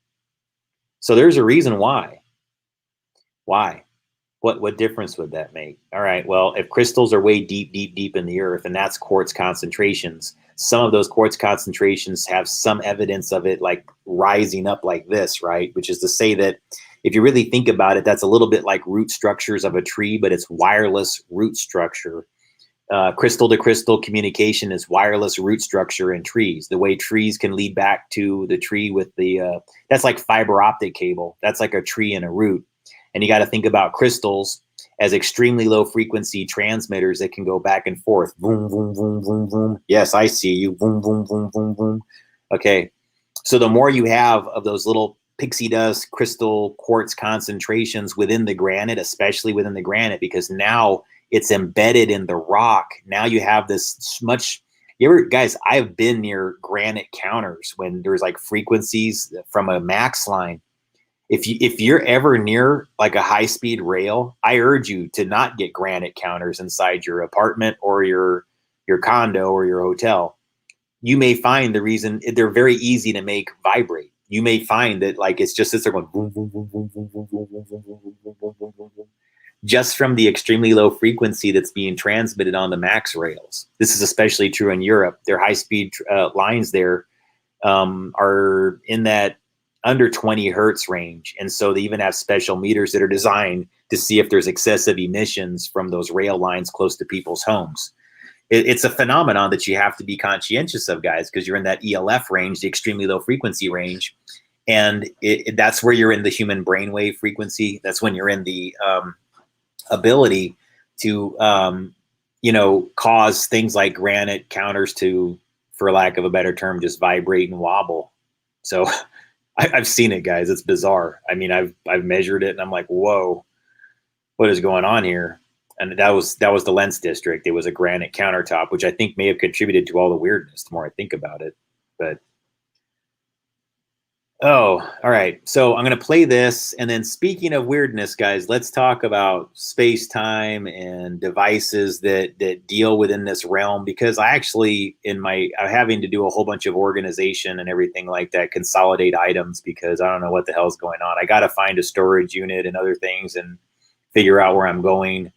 So there's a reason why. Why? What difference would that make? All right, well, if crystals are way deep in the earth, and that's quartz concentrations, some of those quartz concentrations have some evidence of it like rising up like this, right? Which is to say that if you really think about it, that's a little bit like root structures of a tree, but it's wireless root structure. Crystal to crystal communication is wireless root structure in trees. The way trees can lead back to the tree with that's like fiber optic cable. That's like a tree and a root. And you got to think about crystals as extremely low frequency transmitters that can go back and forth. Boom, boom, boom, boom, boom. Yes, I see you. Boom, boom, boom, boom, boom. Okay. So the more you have of those little pixie dust, crystal, quartz concentrations within the granite, especially within the granite, because now it's embedded in the rock. Now you have this much. Guys, I've been near granite counters when there's like frequencies from a max line. If you're ever near like a high-speed rail, I urge you to not get granite counters inside your apartment or your condo or your hotel. You may find the reason they're very easy to make vibrate. You may find that like it's just as they're going boom, boom, boom, boom, boom, boom, boom, boom, boom, boom, boom, boom, boom, boom, boom, boom, just from the extremely low frequency that's being transmitted on the max rails. This is especially true in Europe. Their high-speed lines there are in that under 20 hertz range. And so they even have special meters that are designed to see if there's excessive emissions from those rail lines close to people's homes. It's a phenomenon that you have to be conscientious of, guys, because you're in that ELF range, the extremely low frequency range. And that's where you're in the human brainwave frequency. That's when you're in the ability to, cause things like granite counters to, for lack of a better term, just vibrate and wobble. So I've seen it, guys. It's bizarre. I mean, I've measured it, and I'm like, whoa, what is going on here? And that was the Lens district. It was a granite countertop, which I think may have contributed to all the weirdness the more I think about it. But oh, all right. So I'm going to play this. And then speaking of weirdness, guys, let's talk about space-time and devices that deal within this realm, because I actually, I'm having to do a whole bunch of organization and everything like that, consolidate items, because I don't know what the hell's going on. I got to find a storage unit and other things and figure out where I'm going.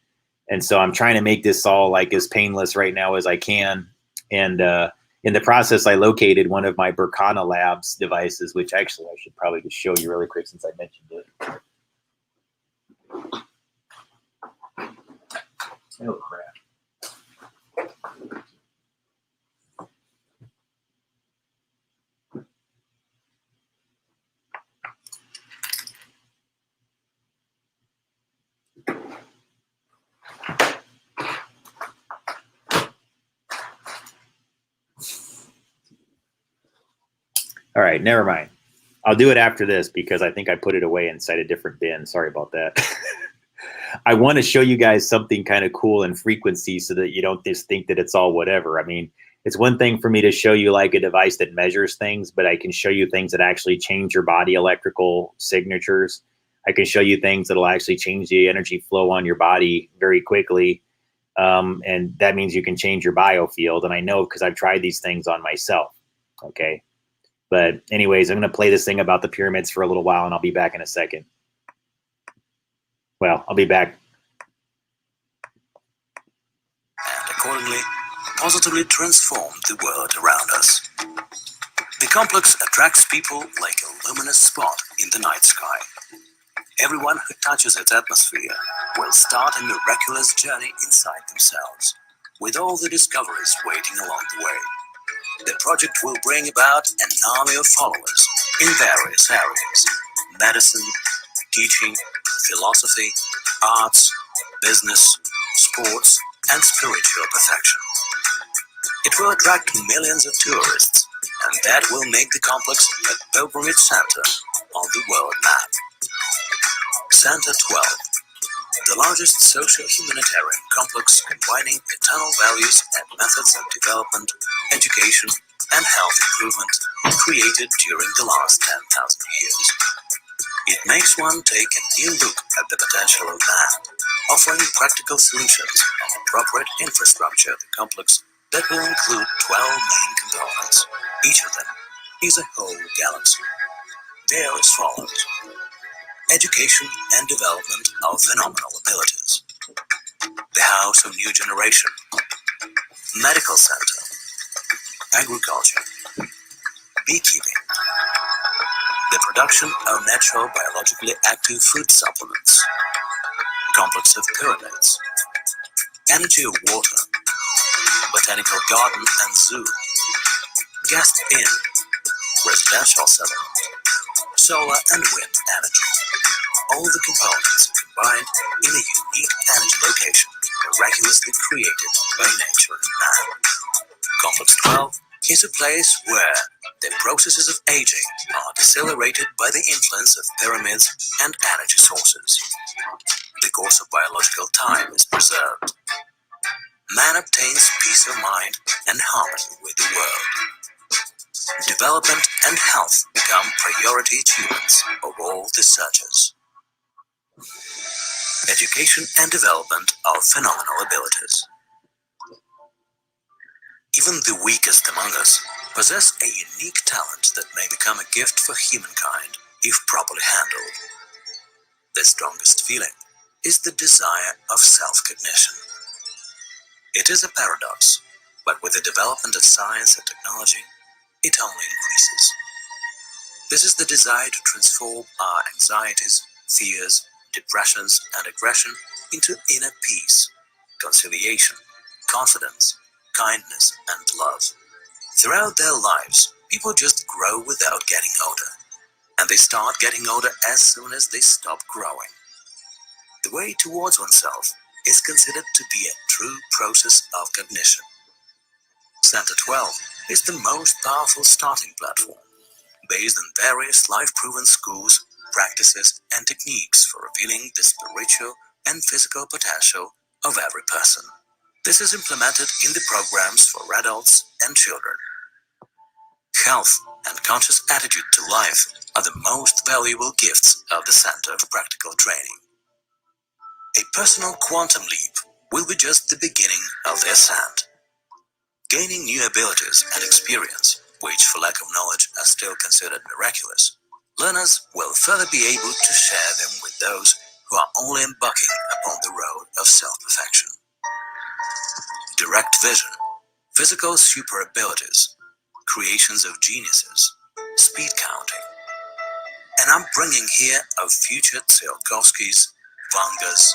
And so I'm trying to make this all like as painless right now as I can. And, in the process, I located one of my Berkana Labs devices, which actually I should probably just show you really quick since I mentioned it. Oh, crap. All right, never mind. I'll do it after this because I think I put it away inside a different bin. Sorry about that. I want to show you guys something kind of cool in frequency so that you don't just think that it's all whatever. I mean, it's one thing for me to show you like a device that measures things, but I can show you things that actually change your body electrical signatures. I can show you things that'll actually change the energy flow on your body very quickly. And that means you can change your biofield. And I know because I've tried these things on myself. Okay. But anyways, I'm going to play this thing about the pyramids for a little while, and I'll be back in a second. Well, I'll be back. And accordingly, positively transform the world around us. complex attracts people like a luminous spot in the night sky. Everyone who touches its atmosphere will start a miraculous journey inside themselves, with all the discoveries waiting along the way. The project will bring about an army of followers in various areas: medicine, teaching, philosophy, arts, business, sports, and spiritual perfection. It will attract millions of tourists, and that will make the complex a pilgrimage center on the world map. Santa 12, the largest social humanitarian complex combining eternal values and methods of development, education, and health improvement created during the last 10,000 years. It makes one take a new look at the potential of man, offering practical solutions and appropriate infrastructure. The complex that will include 12 main components. Each of them is a whole galaxy. They are as follows: education and development of phenomenal abilities, the house of new generation, medical center, agriculture, beekeeping, the production of natural biologically active food supplements, complex of pyramids, energy of water, botanical garden and zoo, guest inn, residential settlement, solar and wind energy. All the components are combined in a unique energy location miraculously created by nature and man. Complex 12 is a place where the processes of aging are decelerated by the influence of pyramids and energy sources. The course of biological time is preserved. Man obtains peace of mind and harmony with the world. Development and health become priority achievements of all the searchers. Education and development of phenomenal abilities. Even the weakest among us possess a unique talent that may become a gift for humankind if properly handled. The strongest feeling is the desire of self-cognition. It is a paradox, but with the development of science and technology, it only increases. This is the desire to transform our anxieties, fears, depressions, and aggression into inner peace, conciliation, confidence, kindness, and love. Throughout their lives, people just grow without getting older, and they start getting older as soon as they stop growing. The way towards oneself is considered to be a true process of cognition. Santa 12 is the most powerful starting platform, based on various life-proven schools, practices, and techniques for revealing the spiritual and physical potential of every person. This is implemented in the programs for adults and children. Health and conscious attitude to life are the most valuable gifts of the Center for Practical Training. A personal quantum leap will be just the beginning of the ascent. Gaining new abilities and experience, which for lack of knowledge are still considered miraculous, learners will further be able to share them with those who are only embarking upon the road of self-perfection. Direct vision, physical super abilities, creations of geniuses, speed counting. And I'm bringing here of future Tsiolkovskys, Vangas,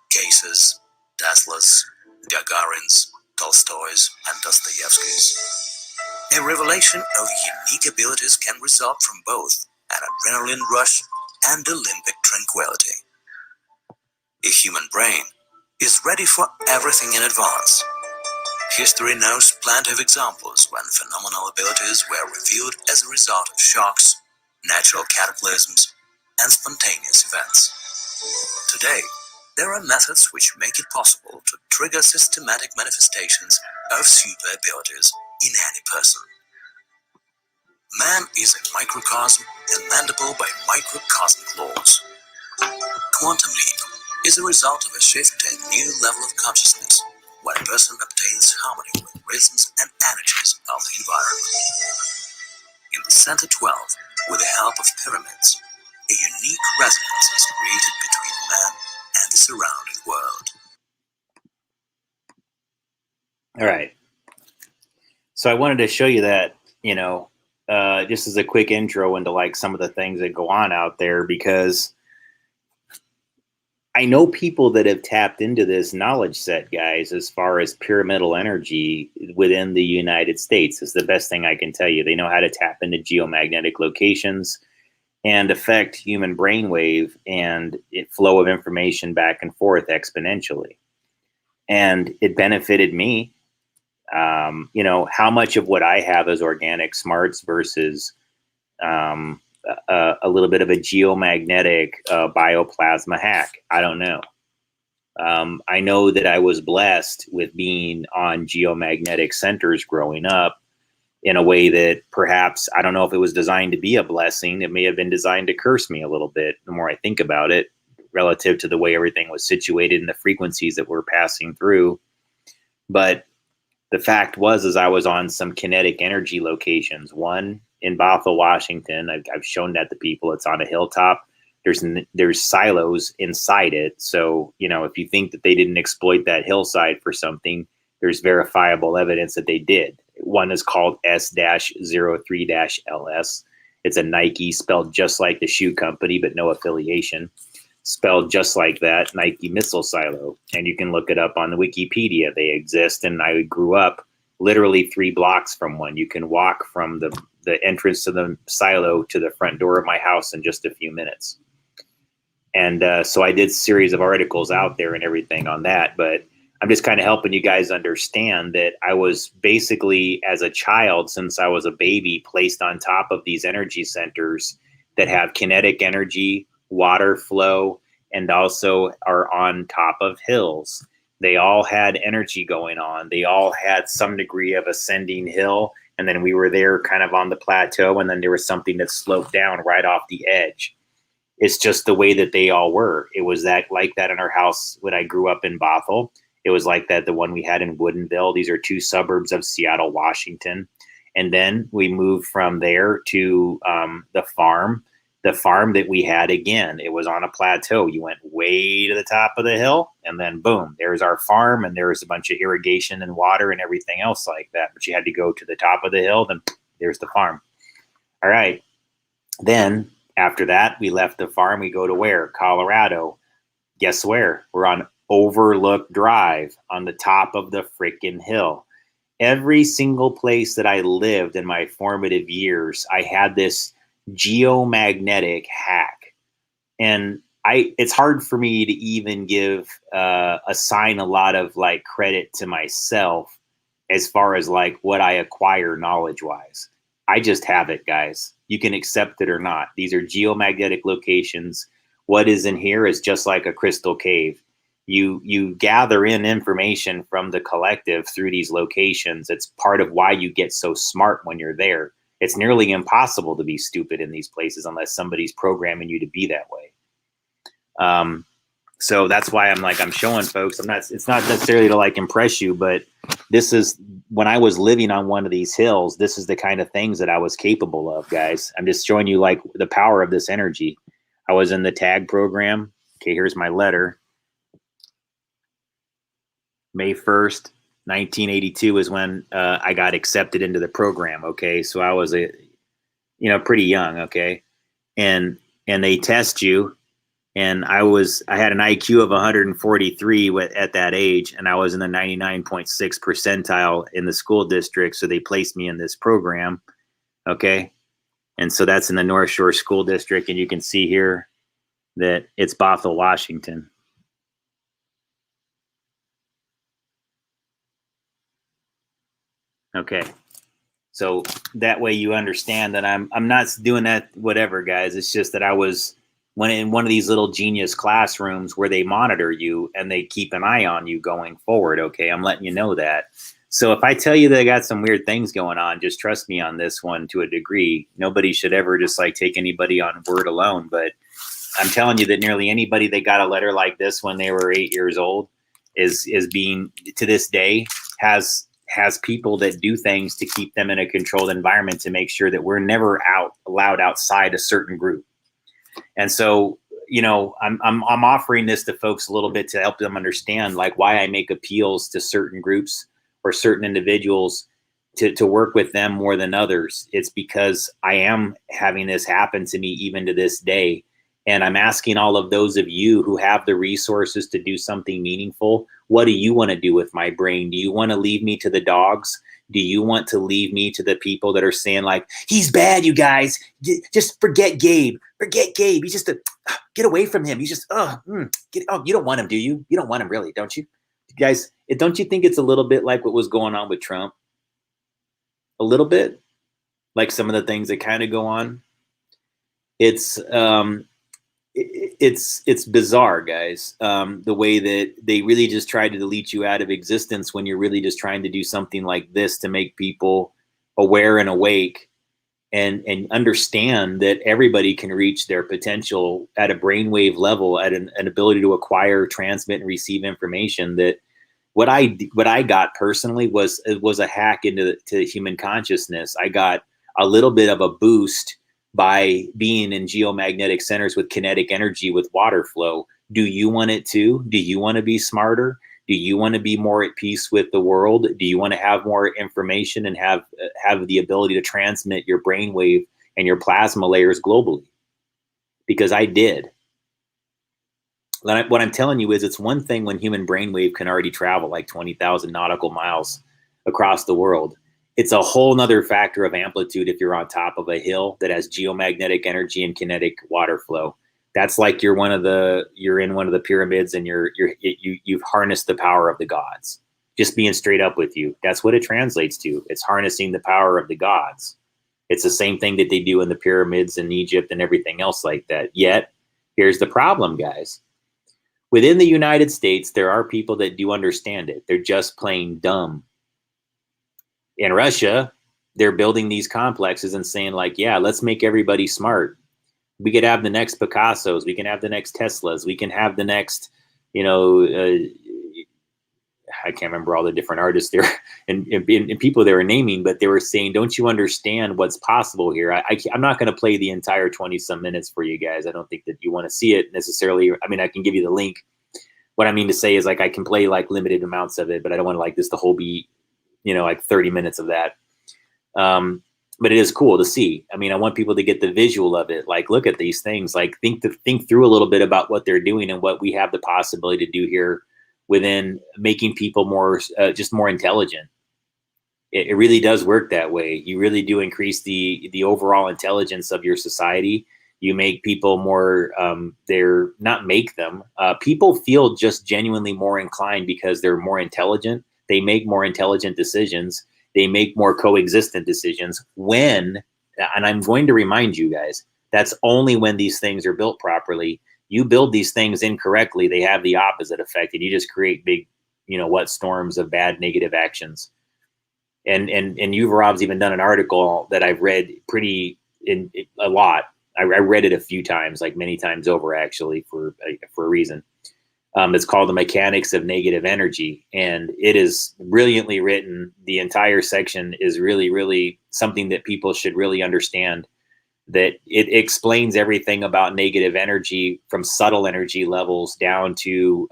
Cases, Teslas, Gagarins, Tolstoys, and Dostoevskys. A revelation of unique abilities can result from both an adrenaline rush and limbic tranquility. A human brain is ready for everything in advance. History knows plenty of examples when phenomenal abilities were revealed as a result of shocks, natural cataclysms, and spontaneous events. Today, there are methods which make it possible to trigger systematic manifestations of super abilities in any person. Man is a microcosm amendable by microcosmic laws. Quantum leap is a result of a shift to a new level of consciousness when a person obtains harmony with rhythms and energies of the environment. In the Center 12, with the help of pyramids, a unique resonance is created between man and the surrounding world. All right. So I wanted to show you that, just as a quick intro into like some of the things that go on out there, because I know people that have tapped into this knowledge set, guys, as far as pyramidal energy within the United States is the best thing I can tell you. They know how to tap into geomagnetic locations and affect human brainwave and flow of information back and forth exponentially. And it benefited me. You know, how much of what I have is organic smarts versus a little bit of a geomagnetic bioplasma hack. I don't know. I know that I was blessed with being on geomagnetic centers growing up in a way that perhaps, I don't know if it was designed to be a blessing. It may have been designed to curse me a little bit the more I think about it, relative to the way everything was situated and the frequencies that we're passing through. But the fact was I was on some kinetic energy locations. One in Bothell, Washington. I've shown that to people. It's on a hilltop. There's silos inside it. So, you know, if you think that they didn't exploit that hillside for something, there's verifiable evidence that they did. One is called S-03-LS. It's a Nike, spelled just like the shoe company, but no affiliation. Spelled just like that, Nike missile silo. And you can look it up on the Wikipedia. They exist, and I grew up literally 3 blocks from one. You can walk from the entrance to the silo to the front door of my house in just a few minutes. And so I did a series of articles out there and everything on that, but I'm just kind of helping you guys understand that I was basically, as a child, since I was a baby, placed on top of these energy centers that have kinetic energy, water flow, and also are on top of hills. They all had energy going on. They all had some degree of ascending hill. And then we were there kind of on the plateau. And then there was something that sloped down right off the edge. It's just the way that they all were. It was that like that in our house when I grew up in Bothell. It was like that, the one we had in Woodinville. These are 2 suburbs of Seattle, Washington. And then we moved from there to the farm that we had. Again, it was on a plateau. You went way to the top of the hill, and then boom, there's our farm, and there was a bunch of irrigation and water and everything else like that. But you had to go to the top of the hill, then there's the farm. All right. Then after that, we left the farm. We go to where? Colorado. Guess where? We're on Overlook Drive on the top of the freaking hill. Every single place that I lived in my formative years, I had this geomagnetic hack. And it's hard for me to even assign a lot of like credit to myself as far as like what I acquire knowledge wise. I just have it, guys. You can accept it or not. These are geomagnetic locations. What is in here is just like a crystal cave. You gather in information from the collective through these locations. It's part of why you get so smart when you're there. It's nearly impossible to be stupid in these places unless somebody's programming you to be that way. So that's why I'm showing folks. It's not necessarily to like impress you, but this is when I was living on one of these hills. This is the kind of things that I was capable of, guys. I'm just showing you like the power of this energy. I was in the tag program. Okay, here's my letter. May 1st, 1982 is when I got accepted into the program. Okay. So I was pretty young. Okay. And they test you, and I had an IQ of 143 at that age. And I was in the 99.6 percentile in the school district. So they placed me in this program. Okay. And so that's in the North Shore School District. And you can see here that it's Bothell, Washington. Okay. So that way you understand that I'm not doing that, whatever, guys. It's just that I was in one of these little genius classrooms where they monitor you and they keep an eye on you going forward. Okay. I'm letting you know that. So if I tell you that I got some weird things going on, just trust me on this one to a degree. Nobody should ever just like take anybody on word alone. But I'm telling you that nearly anybody that got a letter like this when they were 8 years old is being, to this day, has people that do things to keep them in a controlled environment to make sure that we're never allowed outside a certain group. And so, I'm offering this to folks a little bit to help them understand like why I make appeals to certain groups or certain individuals to work with them more than others. It's because I am having this happen to me even to this day. And I'm asking all of those of you who have the resources to do something meaningful, what do you want to do with my brain? Do you want to leave me to the dogs? Do you want to leave me to the people that are saying like, he's bad, you guys, just forget Gabe, He's just get away from him. He's just, you don't want him, do you? You don't want him really, don't you? Guys, don't you think it's a little bit like what was going on with Trump? A little bit like some of the things that kind of go on. It's bizarre, guys. The way that they really just try to delete you out of existence when you're really just trying to do something like this to make people aware and awake and understand that everybody can reach their potential at a brainwave level, at an ability to acquire, transmit, and receive information. That what I got personally was a hack into human consciousness. I got a little bit of a boost by being in geomagnetic centers with kinetic energy, with water flow. Do you want it too? Do you want to be smarter? Do you want to be more at peace with the world? Do you want to have more information and have the ability to transmit your brainwave and your plasma layers globally? Because I did. What I'm telling you is, it's one thing when human brainwave can already travel like 20,000 nautical miles across the world. It's a whole nother factor of amplitude if you're on top of a hill that has geomagnetic energy and kinetic water flow. That's like you're in one of the pyramids and you've harnessed the power of the gods. Just being straight up with you. That's what it translates to. It's harnessing the power of the gods. It's the same thing that they do in the pyramids in Egypt and everything else like that. Yet, here's the problem, guys. Within the United States, there are people that do understand it. They're just plain dumb. In Russia, they're building these complexes and saying like, yeah, let's make everybody smart. We could have the next Picassos. We can have the next Teslas. We can have the next, I can't remember all the different artists there and people they were naming, but they were saying, don't you understand what's possible here? I'm not going to play the entire 20 some minutes for you guys. I don't think that you want to see it necessarily. I mean, I can give you the link. What I mean to say is like, I can play like limited amounts of it, but I don't want to like this the whole be, like 30 minutes of that. But it is cool to see. I mean, I want people to get the visual of it. Like, look at these things, like think through a little bit about what they're doing and what we have the possibility to do here within making people more, just more intelligent. It really does work that way. You really do increase the overall intelligence of your society. You make people more, people feel just genuinely more inclined because they're more intelligent. They make more intelligent decisions. They make more coexistent decisions and I'm going to remind you guys, that's only when these things are built properly. You build these things incorrectly, they have the opposite effect, and you just create big, storms of bad negative actions. And Yuvarov's even done an article that I've read a lot. I read it a few times, like many times over, actually, for a reason. It's called The Mechanics of Negative Energy, and it is brilliantly written. The entire section is really, really something that people should really understand, that it explains everything about negative energy from subtle energy levels down to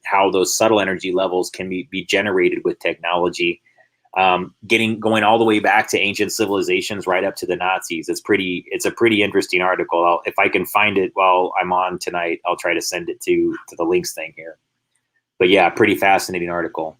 how those subtle energy levels can be generated with technology, going all the way back to ancient civilizations right up to the Nazis. It's a pretty interesting article. If I can find it while I'm on tonight, I'll try to send it to the links thing here. But yeah, pretty fascinating article.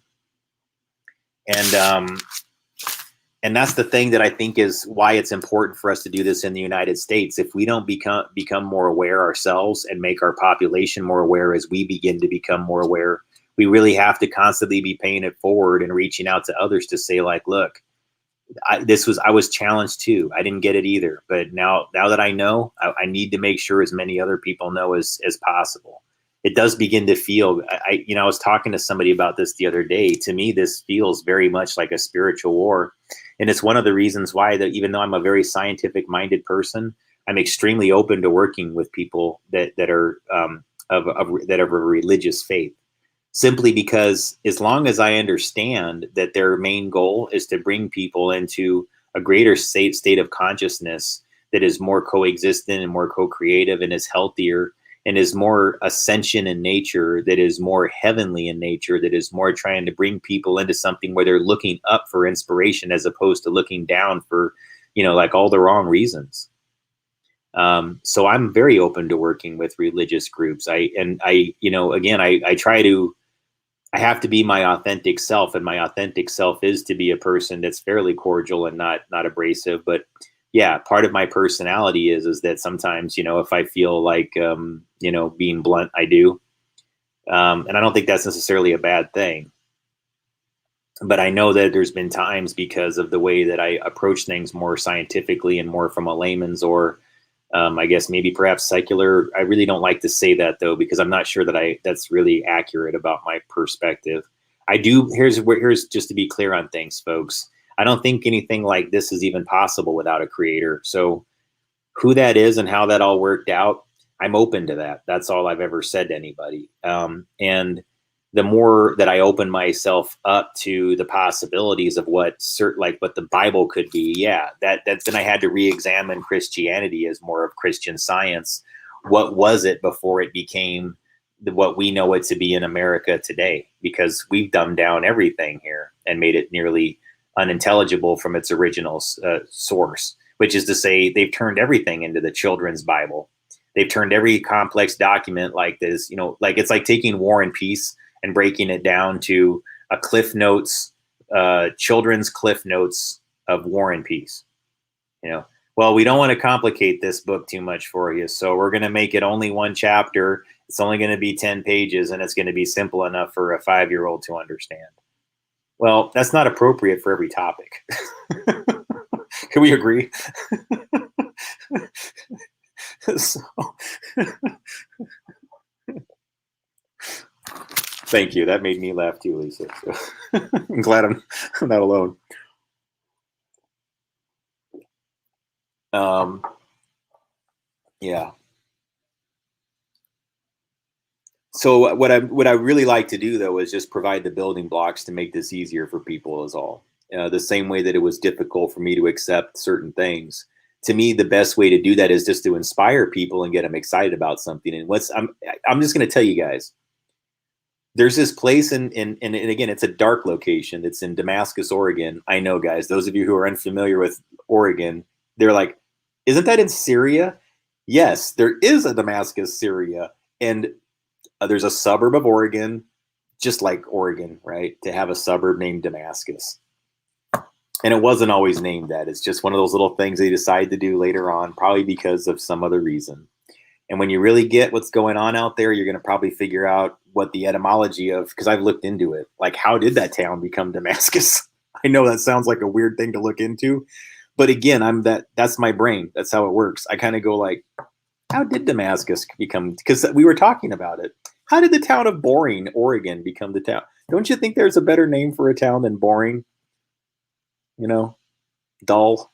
And that's the thing that I think is why it's important for us to do this in the United States. If we don't become more aware ourselves and make our population more aware as we begin to become more aware, we really have to constantly be paying it forward and reaching out to others to say like, look, I was challenged too. I didn't get it either. But now that I know, I need to make sure as many other people know as possible. It does begin to feel, I was talking to somebody about this the other day. To me, this feels very much like a spiritual war. And it's one of the reasons why that even though I'm a very scientific minded person, I'm extremely open to working with people that are of a religious faith. Simply because as long as I understand that their main goal is to bring people into a greater state of consciousness that is more coexistent and more co-creative and is healthier and is more ascension in nature, that is more heavenly in nature, that is more trying to bring people into something where they're looking up for inspiration as opposed to looking down for, like all the wrong reasons. So I'm very open to working with religious groups. I have to be my authentic self, and my authentic self is to be a person that's fairly cordial and not abrasive. But yeah, part of my personality is that sometimes, if I feel like, being blunt, I do. And I don't think that's necessarily a bad thing. But I know that there's been times, because of the way that I approach things more scientifically and more from a layman's, or I guess maybe perhaps secular. I really don't like to say that, though, because I'm not sure that that's really accurate about my perspective. I do. Here's just to be clear on things, folks. I don't think anything like this is even possible without a creator. So who that is and how that all worked out, I'm open to that. That's all I've ever said to anybody. And the more that I open myself up to the possibilities of what the Bible could be, then I had to re-examine Christianity as more of Christian Science. What was it before it became what we know it to be in America today? Because we've dumbed down everything here and made it nearly unintelligible from its original source, which is to say they've turned everything into the children's Bible. They've turned every complex document like this, like it's like taking War and Peace and breaking it down to a Cliff Notes, children's Cliff Notes of War and Peace. Well, we don't want to complicate this book too much for you, so we're going to make it only one chapter. It's only going to be 10 pages, and it's going to be simple enough for a 5-year-old to understand. Well, that's not appropriate for every topic. Can we agree? So, thank you. That made me laugh too, Lisa. So, I'm glad I'm not alone. Yeah. So what I really like to do, though, is just provide the building blocks to make this easier for people is all. The same way that it was difficult for me to accept certain things. To me, the best way to do that is just to inspire people and get them excited about something. And I'm just going to tell you guys, there's this place and again, it's a dark location. It's in Damascus, Oregon. I know, guys, those of you who are unfamiliar with Oregon, they're like, isn't that in Syria? Yes, there is a Damascus, Syria. And there's a suburb of Oregon, just like Oregon, right? To have a suburb named Damascus. And it wasn't always named that. It's just one of those little things they decide to do later on, probably because of some other reason. And when you really get what's going on out there, you're going to probably figure out what the etymology of, because I've looked into it. Like, how did that town become Damascus? I know that sounds like a weird thing to look into, but again, that's my brain. That's how it works. I kind of go like, how did Damascus become? Because we were talking about it. How did the town of Boring, Oregon, become the town? Don't you think there's a better name for a town than Boring? Dull.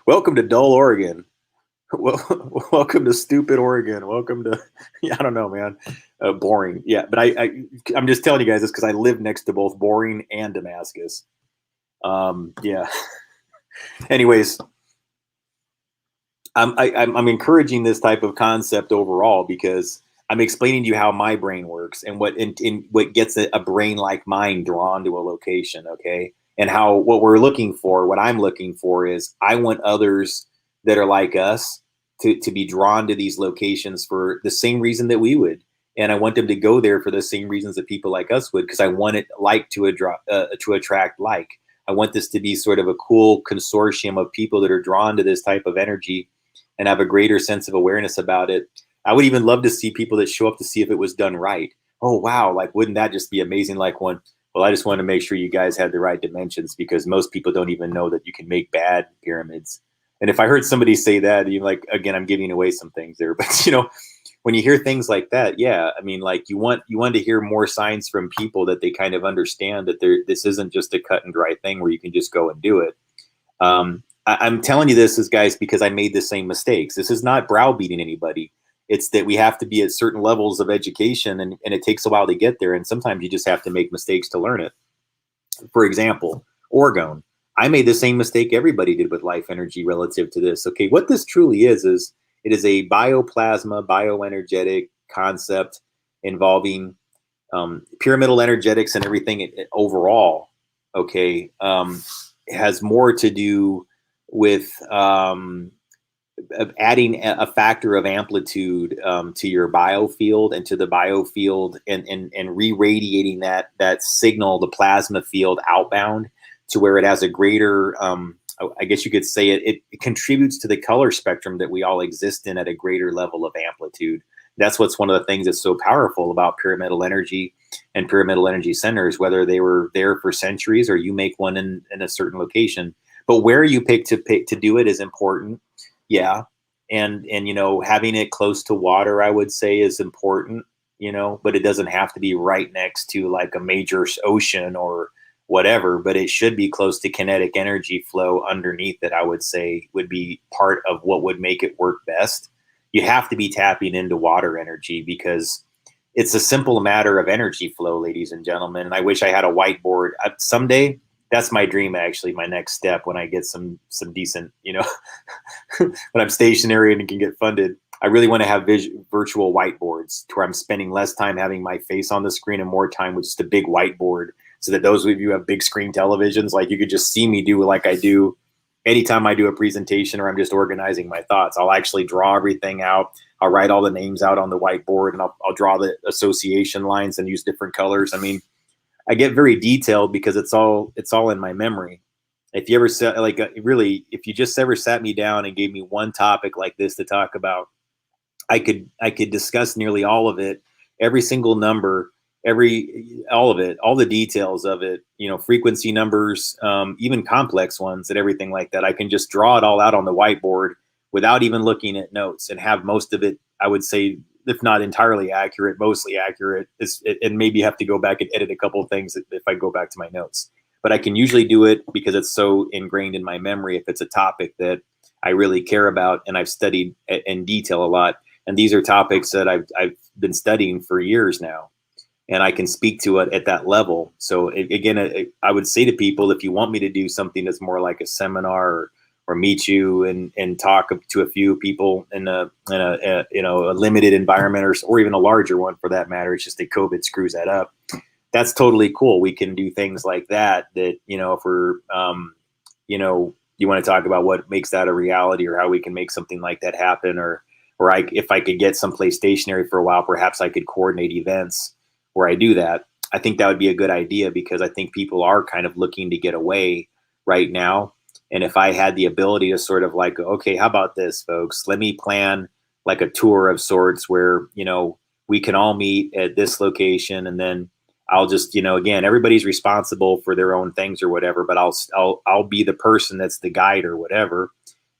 Welcome to dull Oregon. Welcome to stupid Oregon. Welcome to, I don't know, man. Boring. Yeah, but I'm just telling you guys this because I live next to both Boring and Damascus. Yeah. Anyways, I'm encouraging this type of concept overall because I'm explaining to you how my brain works and what gets a brain like mine drawn to a location, okay? And how what I'm looking for is I want others that are like us to be drawn to these locations for the same reason that we would. And I want them to go there for the same reasons that people like us would, because I want it to attract like. I want this to be sort of a cool consortium of people that are drawn to this type of energy and have a greater sense of awareness about it. I would even love to see people that show up to see if it was done right. Oh, wow. Like, wouldn't that just be amazing? Like well, I just want to make sure you guys had the right dimensions because most people don't even know that you can make bad pyramids. And if I heard somebody say that, you like, again, I'm giving away some things there, but when you hear things like that, yeah, I mean, like you want to hear more signs from people that they kind of understand that this isn't just a cut and dry thing where you can just go and do it. I'm telling you this, guys, because I made the same mistakes. This is not browbeating anybody. It's that we have to be at certain levels of education and it takes a while to get there. And sometimes you just have to make mistakes to learn it. For example, orgone. I made the same mistake everybody did with life energy relative to this. Okay, what this truly is it is a bioplasma, bioenergetic concept involving pyramidal energetics and everything overall. Okay, it has more to do with adding a factor of amplitude to your biofield and to the biofield, and re-radiating that signal, the plasma field outbound, to where it has a greater, I guess you could say it contributes to the color spectrum that we all exist in at a greater level of amplitude. That's what's one of the things that's so powerful about pyramidal energy and pyramidal energy centers, whether they were there for centuries or you make one in a certain location. But where you pick to do it is important. Yeah. And having it close to water, I would say, is important, but it doesn't have to be right next to like a major ocean or whatever, but it should be close to kinetic energy flow underneath it, I would say, would be part of what would make it work best. You have to be tapping into water energy because it's a simple matter of energy flow, ladies and gentlemen. And I wish I had a whiteboard someday. That's my dream, actually. My next step when I get some decent, when I'm stationary and can get funded, I really want to have virtual whiteboards to where I'm spending less time having my face on the screen and more time with just a big whiteboard, so that those of you who have big screen televisions, like, you could just see me do like I do anytime I do a presentation or I'm just organizing my thoughts. I'll actually draw everything out. I'll write all the names out on the whiteboard, and I'll draw the association lines and use different colors. I mean, I get very detailed because it's all in my memory. If you ever if you just ever sat me down and gave me one topic like this to talk about, I could discuss nearly all of it, every single number, all of it, all the details of it, frequency numbers, even complex ones and everything like that. I can just draw it all out on the whiteboard without even looking at notes, and have most of it, I would say, if not entirely accurate, mostly accurate, and maybe have to go back and edit a couple of things if I go back to my notes. But I can usually do it because it's so ingrained in my memory if it's a topic that I really care about and I've studied in detail a lot. And these are topics that I've been studying for years now, and I can speak to it at that level. So again, I would say to people, if you want me to do something that's more like a seminar or meet you and talk to a few people in a limited environment, or even a larger one for that matter, it's just that COVID screws that up. That's totally cool. We can do things like that, if we're, you want to talk about what makes that a reality, or how we can make something like that happen, or if I could get someplace stationary for a while, perhaps I could coordinate events where I do that. I think that would be a good idea, because I think people are kind of looking to get away right now. And if I had the ability to sort of like, okay, how about this, folks? Let me plan like a tour of sorts where, we can all meet at this location, and then I'll just, again, everybody's responsible for their own things or whatever, but I'll be the person that's the guide or whatever.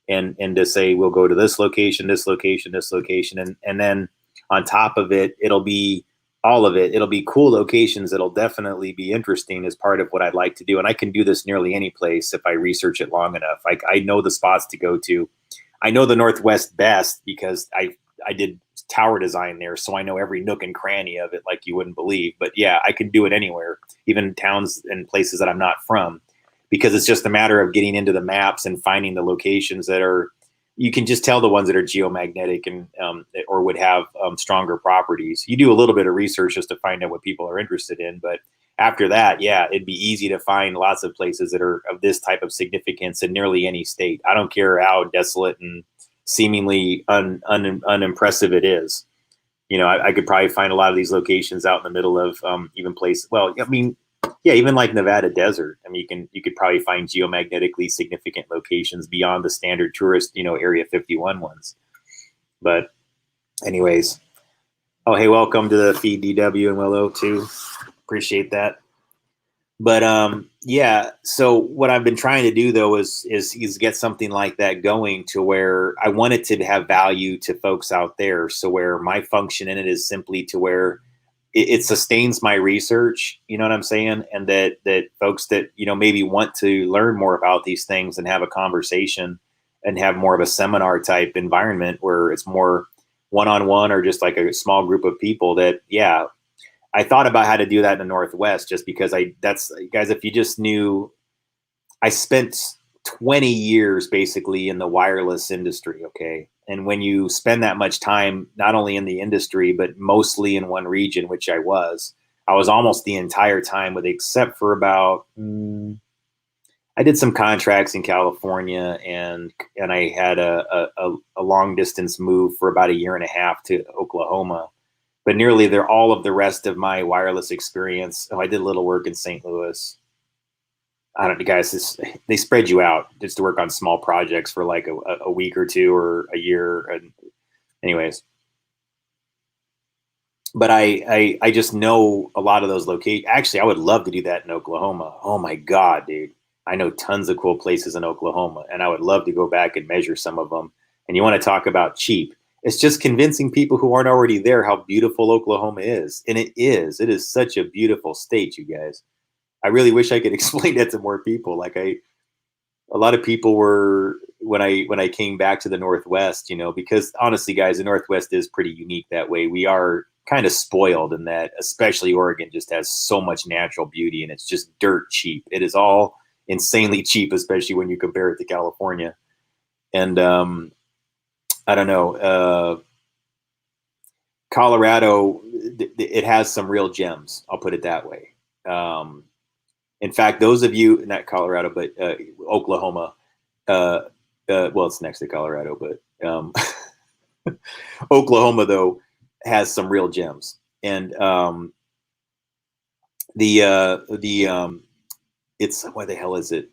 And to say, we'll go to this location, this location, this location. And then on top of it, it'll be all of it. It'll be cool locations that'll definitely be interesting as part of what I'd like to do. And I can do this nearly any place if I research it long enough. I know the spots to go to. I know the Northwest best because I did tower design there. So I know every nook and cranny of it like you wouldn't believe. But yeah, I can do it anywhere, even towns and places that I'm not from, because it's just a matter of getting into the maps and finding the locations that are, you can just tell the ones that are geomagnetic and or would have stronger properties. You do a little bit of research just to find out what people are interested in, but after that, yeah, it'd be easy to find lots of places that are of this type of significance in nearly any state. I don't care how desolate and seemingly unimpressive it is. I could probably find a lot of these locations out in the middle of even places. Well, I mean, yeah, even like Nevada desert. I mean, you could probably find geomagnetically significant locations beyond the standard tourist, Area 51 ones. But anyways, oh, hey, welcome to the feed, DW and Willow too. Appreciate that. But yeah, so what I've been trying to do though is get something like that going to where I want it to have value to folks out there. So where my function in it is simply to where it sustains my research, you know what I'm saying? And that folks that, maybe want to learn more about these things and have a conversation and have more of a seminar type environment where it's more one-on-one or just like a small group of people that, yeah, I thought about how to do that in the Northwest just because guys, if you just knew I spent 20 years basically in the wireless industry. Okay. And when you spend that much time, not only in the industry, but mostly in one region, which I was almost the entire time with, except for about, I did some contracts in California, and I had a long distance move for about a year and a half to Oklahoma. But nearly all of the rest of my wireless experience, I did a little work in St. Louis. I don't know, guys, they spread you out just to work on small projects for like a week or two or a year. And anyways, but I just know a lot of those locations. Actually, I would love to do that in Oklahoma. Oh my God, dude. I know tons of cool places in Oklahoma, and I would love to go back and measure some of them. And you want to talk about cheap. It's just convincing people who aren't already there how beautiful Oklahoma is. And it is such a beautiful state, you guys. I really wish I could explain that to more people. Like a lot of people were, when I came back to the Northwest, because honestly, guys, the Northwest is pretty unique that way. We are kind of spoiled in that, especially Oregon just has so much natural beauty, and it's just dirt cheap. It is all insanely cheap, especially when you compare it to California. And I don't know, Colorado, it has some real gems. I'll put it that way. In fact, those of you, not Colorado, but Oklahoma, well, it's next to Colorado, but Oklahoma, though, has some real gems. And it's, what the hell is it?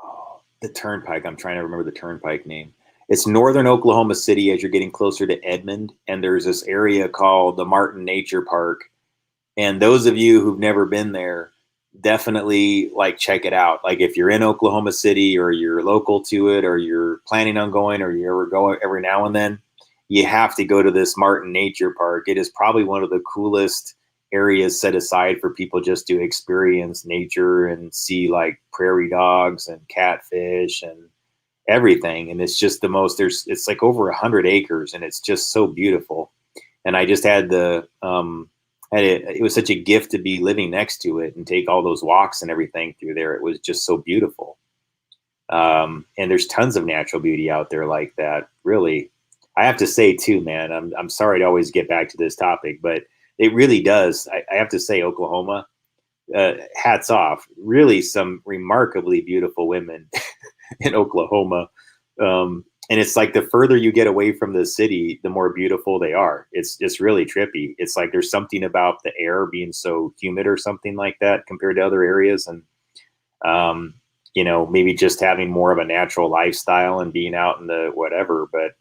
Oh, the Turnpike. I'm trying to remember the Turnpike name. It's northern Oklahoma City as you're getting closer to Edmond. And there's this area called the Martin Nature Park. And those of you who've never been there, definitely check it out. Like if you're in Oklahoma City or you're local to it, or you're planning on going, or you ever go every now and then, you have to go to this Martin Nature Park. It is probably one of the coolest areas set aside for people just to experience nature and see like prairie dogs and catfish and everything. And it's just it's like over 100 acres, and it's just so beautiful. And I just had it was such a gift to be living next to it and take all those walks and everything through there. It was just so beautiful. And there's tons of natural beauty out there like that. Really, I have to say too, man, I'm sorry to always get back to this topic, but it really does. I have to say, Oklahoma, hats off. Really, some remarkably beautiful women in Oklahoma. And it's like the further you get away from the city, the more beautiful they are. It's just really trippy. It's like there's something about the air being so humid or something like that compared to other areas. And, maybe just having more of a natural lifestyle and being out in the whatever. But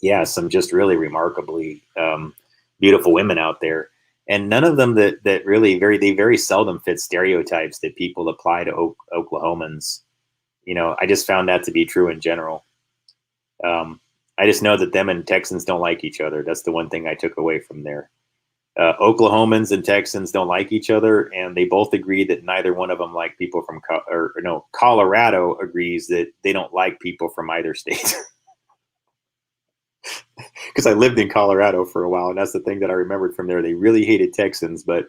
yeah, some just really remarkably beautiful women out there. And none of them that really they very seldom fit stereotypes that people apply to Oklahomans. I just found that to be true in general. I just know that them and Texans don't like each other. That's the one thing I took away from there. Oklahomans and Texans don't like each other, and they both agree that neither one of them like people from Colorado agrees that they don't like people from either state. Because I lived in Colorado for a while, and that's the thing that I remembered from there. They really hated Texans, but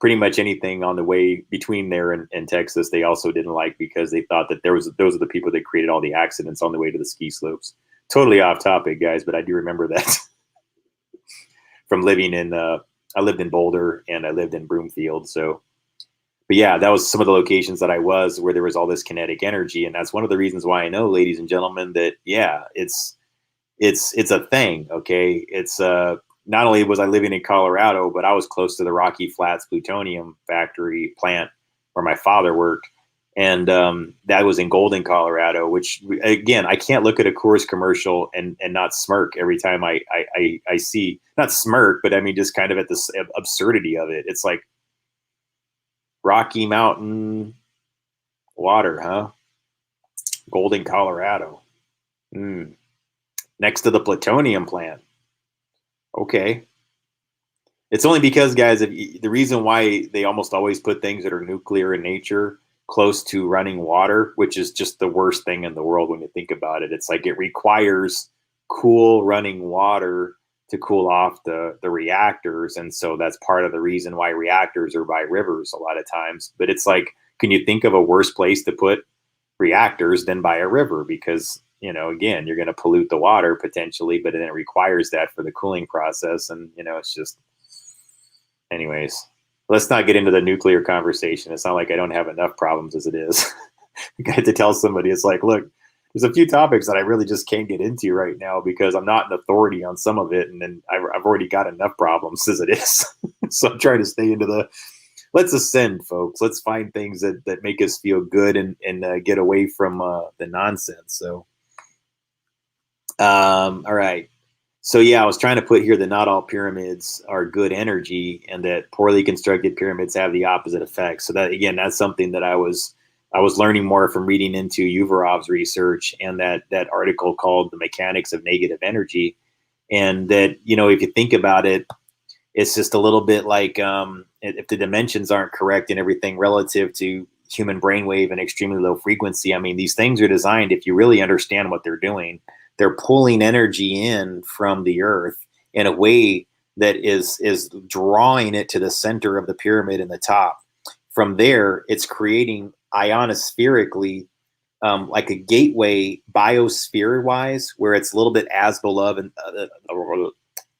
pretty much anything on the way between there and Texas, they also didn't like, because they thought that those are the people that created all the accidents on the way to the ski slopes. Totally off topic, guys, but I do remember that from living in, I lived in Boulder and I lived in Broomfield. So, but yeah, that was some of the locations that I was where there was all this kinetic energy. And that's one of the reasons why I know, ladies and gentlemen, that yeah, it's a thing. Okay. It's, not only was I living in Colorado, but I was close to the Rocky Flats plutonium factory plant where my father worked. And that was in Golden, Colorado, which, again, I can't look at a Coors commercial and not smirk every time I see, not smirk, but I mean, just kind of at the absurdity of it. It's like Rocky Mountain water, huh? Golden, Colorado. Next to the plutonium plant. Okay. It's only because, guys, the reason why they almost always put things that are nuclear in nature close to running water, which is just the worst thing in the world when you think about it. It's like it requires cool running water to cool off the reactors. And so that's part of the reason why reactors are by rivers a lot of times. But it's like can you think of a worse place to put reactors than by a river? Because, you know, again, you're going to pollute the water potentially, but then it requires that for the cooling process. And, you know, it's just, anyways, let's not get into the nuclear conversation. It's not like I don't have enough problems as it is. I had to tell somebody, it's like, look, there's a few topics that I really just can't get into right now because I'm not an authority on some of it. And then I've already got enough problems as it is. So I'm trying to stay into the, let's ascend, folks. Let's find things that make us feel good and get away from the nonsense. So, all right. So yeah, I was trying to put here that not all pyramids are good energy and that poorly constructed pyramids have the opposite effect. So that, again, that's something that I was learning more from reading into Uvarov's research and that article called The Mechanics of Negative Energy. And that, you know, if you think about it, it's just a little bit like if the dimensions aren't correct and everything relative to human brainwave and extremely low frequency. I mean, these things are designed, if you really understand what they're doing, they're pulling energy in from the earth in a way that is drawing it to the center of the pyramid in the top. From there, it's creating ionospherically like a gateway biosphere wise, where it's a little bit as below and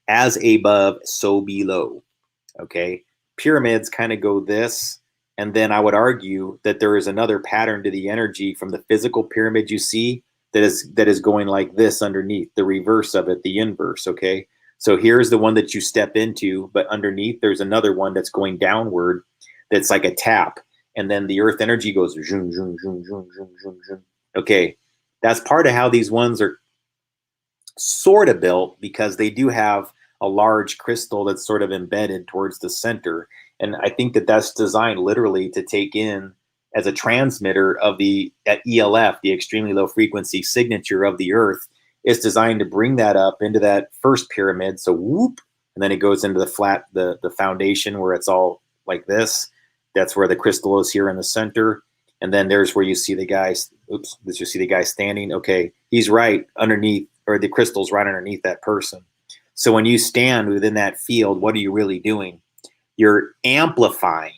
as above, so below. Okay. Pyramids kind of go this. And then I would argue that there is another pattern to the energy from the physical pyramid you see that is going like this underneath, the reverse of it, the inverse. Okay. So here's the one that you step into, but underneath there's another one that's going downward. That's like a tap. And then the earth energy goes, zoom, zoom, zoom, zoom, zoom, zoom, zoom. Okay. That's part of how these ones are sort of built, because they do have a large crystal that's sort of embedded towards the center. And I think that that's designed literally to take in as a transmitter of the ELF, the extremely low frequency signature of the earth. It's designed to bring that up into that first pyramid. So whoop, and then it goes into the flat, the foundation where it's all like this. That's where the crystal is here in the center. And then there's where you see the guy, oops, you see the guy standing. Okay, he's right underneath, or the crystal's right underneath that person. So when you stand within that field, what are you really doing? You're amplifying.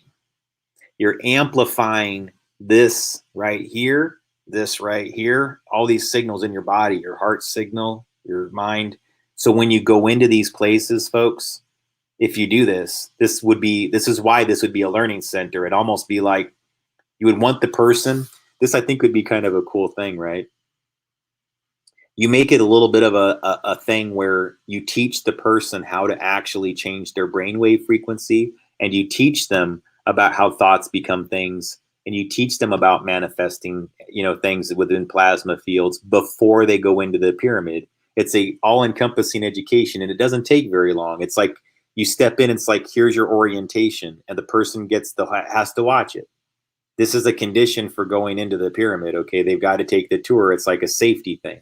You're amplifying this right here, all these signals in your body, your heart signal, your mind. So when you go into these places, folks, if you do this, this is why this would be a learning center. It'd almost be like you would want the person, this I think would be kind of a cool thing, right? You make it a little bit of a thing where you teach the person how to actually change their brainwave frequency, and you teach them about how thoughts become things, and you teach them about manifesting, you know, things within plasma fields before they go into the pyramid. It's a all-encompassing education, and it doesn't take very long. It's like you step in, it's like, here's your orientation, and the person has to watch it. This is a condition for going into the pyramid. Okay, they've got to take the tour. It's like a safety thing,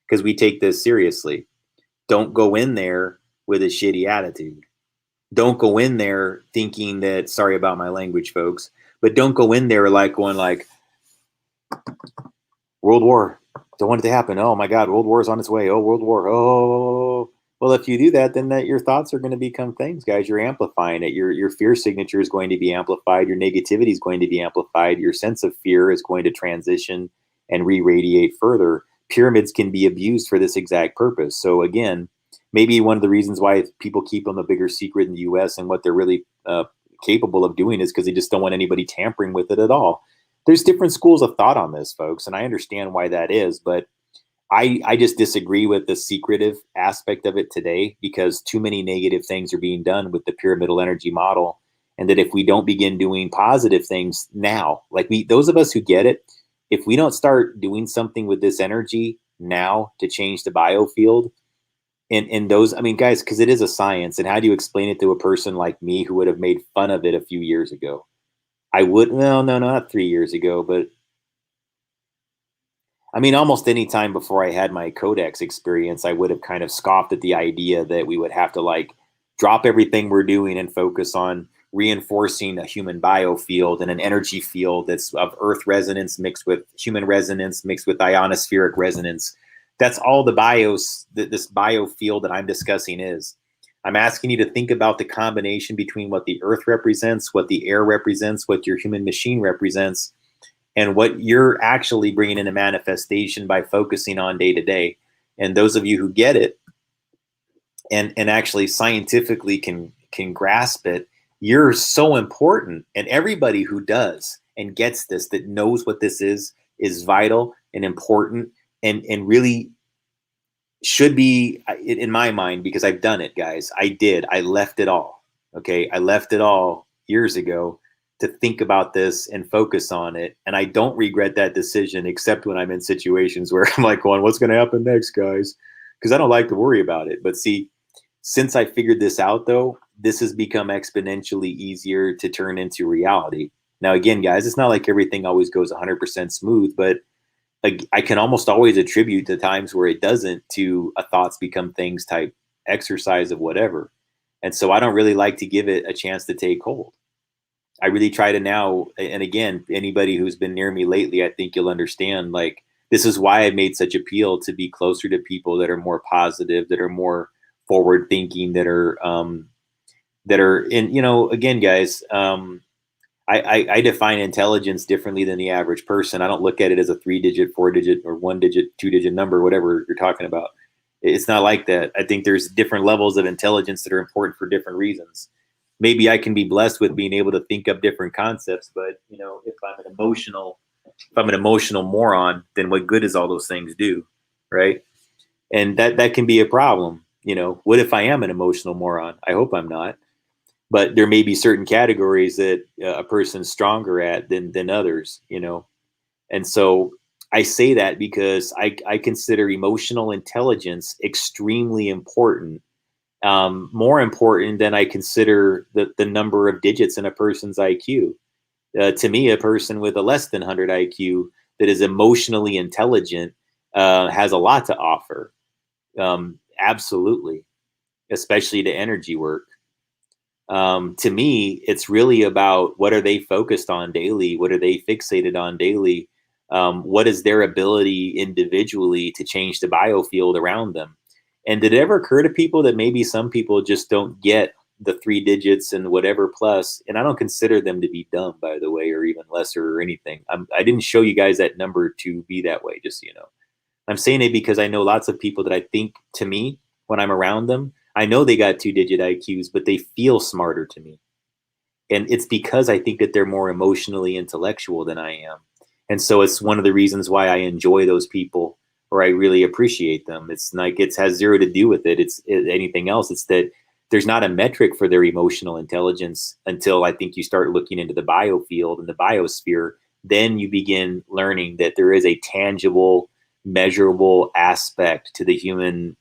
because we take this seriously. Don't go in there with a shitty attitude. Don't go in there thinking that, sorry about my language, folks, but don't go in there like going like, World War, don't want it to happen. Oh my God, World War is on its way. Oh, World War. Oh, well, if you do that, then your thoughts are going to become things, guys. You're amplifying it. Your fear signature is going to be amplified. Your negativity is going to be amplified. Your sense of fear is going to transition and re-radiate further. Pyramids can be abused for this exact purpose. So again, maybe one of the reasons why people keep them a bigger secret in the US and what they're really capable of doing is because they just don't want anybody tampering with it at all. There's different schools of thought on this, folks, and I understand why that is, but I just disagree with the secretive aspect of it today, because too many negative things are being done with the pyramidal energy model. And that if we don't begin doing positive things now, like those of us who get it, if we don't start doing something with this energy now to change the biofield, and those, I mean, guys, because it is a science, and how do you explain it to a person like me who would have made fun of it a few years ago? I would, no, not 3 years ago, but I mean, almost any time before I had my Codex experience, I would have kind of scoffed at the idea that we would have to like drop everything we're doing and focus on reinforcing a human biofield and an energy field that's of earth resonance mixed with human resonance mixed with ionospheric resonance. That's all this biofield that I'm discussing is. I'm asking you to think about the combination between what the earth represents, what the air represents, what your human machine represents, and what you're actually bringing into manifestation by focusing on day to day. And those of you who get it and actually scientifically can grasp it, you're so important. And everybody who does and gets this, that knows what this is vital and important, and really should be, in my mind, because I've done it, guys. I left it all. Okay. I left it all years ago to think about this and focus on it. And I don't regret that decision, except when I'm in situations where I'm like going, what's going to happen next, guys? Because I don't like to worry about it. But see, since I figured this out, though, this has become exponentially easier to turn into reality. Now, again, guys, it's not like everything always goes 100% smooth, but I can almost always attribute the times where it doesn't to a thoughts become things type exercise of whatever. And so I don't really like to give it a chance to take hold. I really try to now, and again, anybody who's been near me lately, I think you'll understand, like, this is why I made such appeal to be closer to people that are more positive, that are more forward thinking, that are in, again, guys, I define intelligence differently than the average person. I don't look at it as a 3-digit, 4-digit, or 1-digit, 2-digit number, whatever you're talking about. It's not like that. I think there's different levels of intelligence that are important for different reasons. Maybe I can be blessed with being able to think up different concepts, but if I'm an emotional moron, then what good does all those things do, right? And that can be a problem. What if I am an emotional moron? I hope I'm not. But there may be certain categories that a person's stronger at than others, And so I say that because I consider emotional intelligence extremely important, more important than I consider the number of digits in a person's IQ. To me, a person with a less than 100 IQ that is emotionally intelligent has a lot to offer. Absolutely, especially to energy work. To me, it's really about what are they focused on daily? What are they fixated on daily? What is their ability individually to change the biofield around them? And did it ever occur to people that maybe some people just don't get the 3 digits and whatever plus? And I don't consider them to be dumb, by the way, or even lesser or anything. I didn't show you guys that number to be that way, just so you know. I'm saying it because I know lots of people that I think, to me, when I'm around them, I know they got 2-digit IQs, but they feel smarter to me. And it's because I think that they're more emotionally intellectual than I am. And so it's one of the reasons why I enjoy those people, or I really appreciate them. It's like, it has zero to do with it. It's anything else. It's that there's not a metric for their emotional intelligence until I think you start looking into the biofield and the biosphere. Then you begin learning that there is a tangible, measurable aspect to the human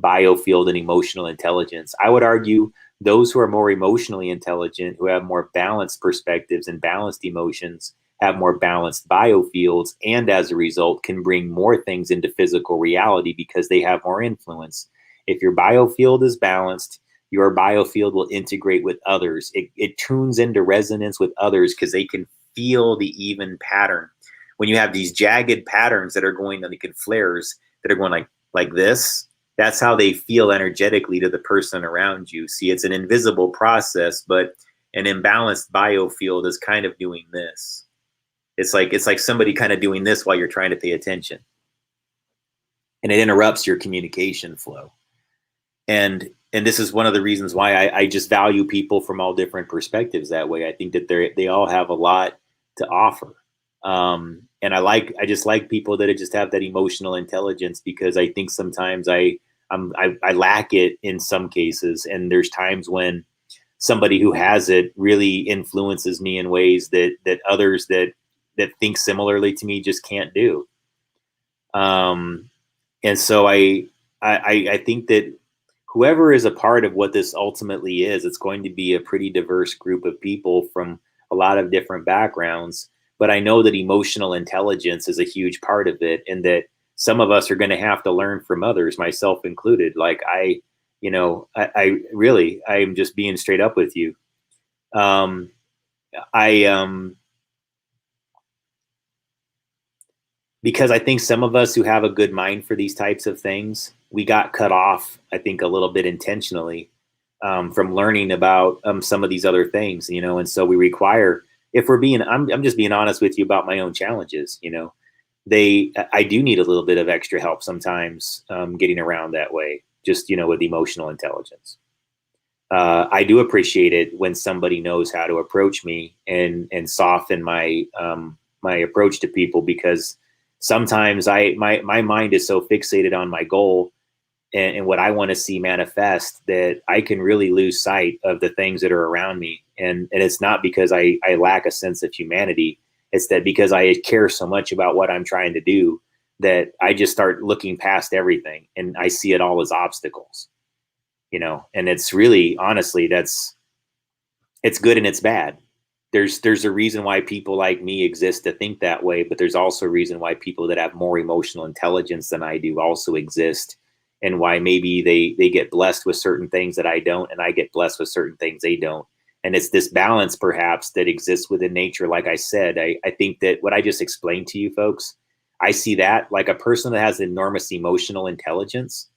biofield and emotional intelligence. I would argue those who are more emotionally intelligent, who have more balanced perspectives and balanced emotions, have more balanced biofields, and as a result can bring more things into physical reality because they have more influence. If your biofield is balanced, your biofield will integrate with others. It tunes into resonance with others because they can feel the even pattern. When you have these jagged patterns that are going like in flares that are going like this, that's how they feel energetically to the person around you. See, it's an invisible process, but an imbalanced biofield is kind of doing this. It's like somebody kind of doing this while you're trying to pay attention. And it interrupts your communication flow. And this is one of the reasons why I just value people from all different perspectives that way. I think that they all have a lot to offer. And I just like people that just have that emotional intelligence, because I think sometimes I lack it in some cases. And there's times when somebody who has it really influences me in ways that others that think similarly to me just can't do. And so I think that whoever is a part of what this ultimately is, it's going to be a pretty diverse group of people from a lot of different backgrounds. But I know that emotional intelligence is a huge part of it, and that some of us are going to have to learn from others, myself included. Like I am just being straight up with you. Because I think some of us who have a good mind for these types of things, we got cut off, I think, a little bit intentionally, from learning about some of these other things, you know. And so we require, if we're being, I'm just being honest with you about my own challenges, you know. I do need a little bit of extra help sometimes getting around that way, just, you know, with emotional intelligence. I do appreciate it when somebody knows how to approach me and soften my my approach to people, because sometimes my mind is so fixated on my goal and what I want to see manifest that I can really lose sight of the things that are around me. And it's not because I lack a sense of humanity. It's that because I care so much about what I'm trying to do that I just start looking past everything and I see it all as obstacles, you know. And it's really, honestly, it's good and it's bad. There's a reason why people like me exist to think that way, but there's also a reason why people that have more emotional intelligence than I do also exist, and why maybe they get blessed with certain things that I don't, and I get blessed with certain things they don't. And it's this balance perhaps that exists within nature. Like I said, I think that what I just explained to you folks, I see that like a person that has enormous emotional intelligence,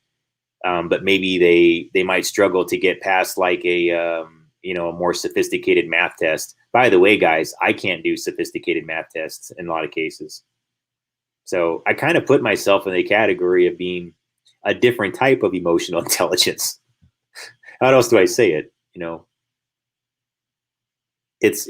but maybe they might struggle to get past like a you know, a more sophisticated math test. By the way, guys, I can't do sophisticated math tests in a lot of cases. So I kind of put myself in the category of being a different type of emotional intelligence. How else do I say it? You know, it's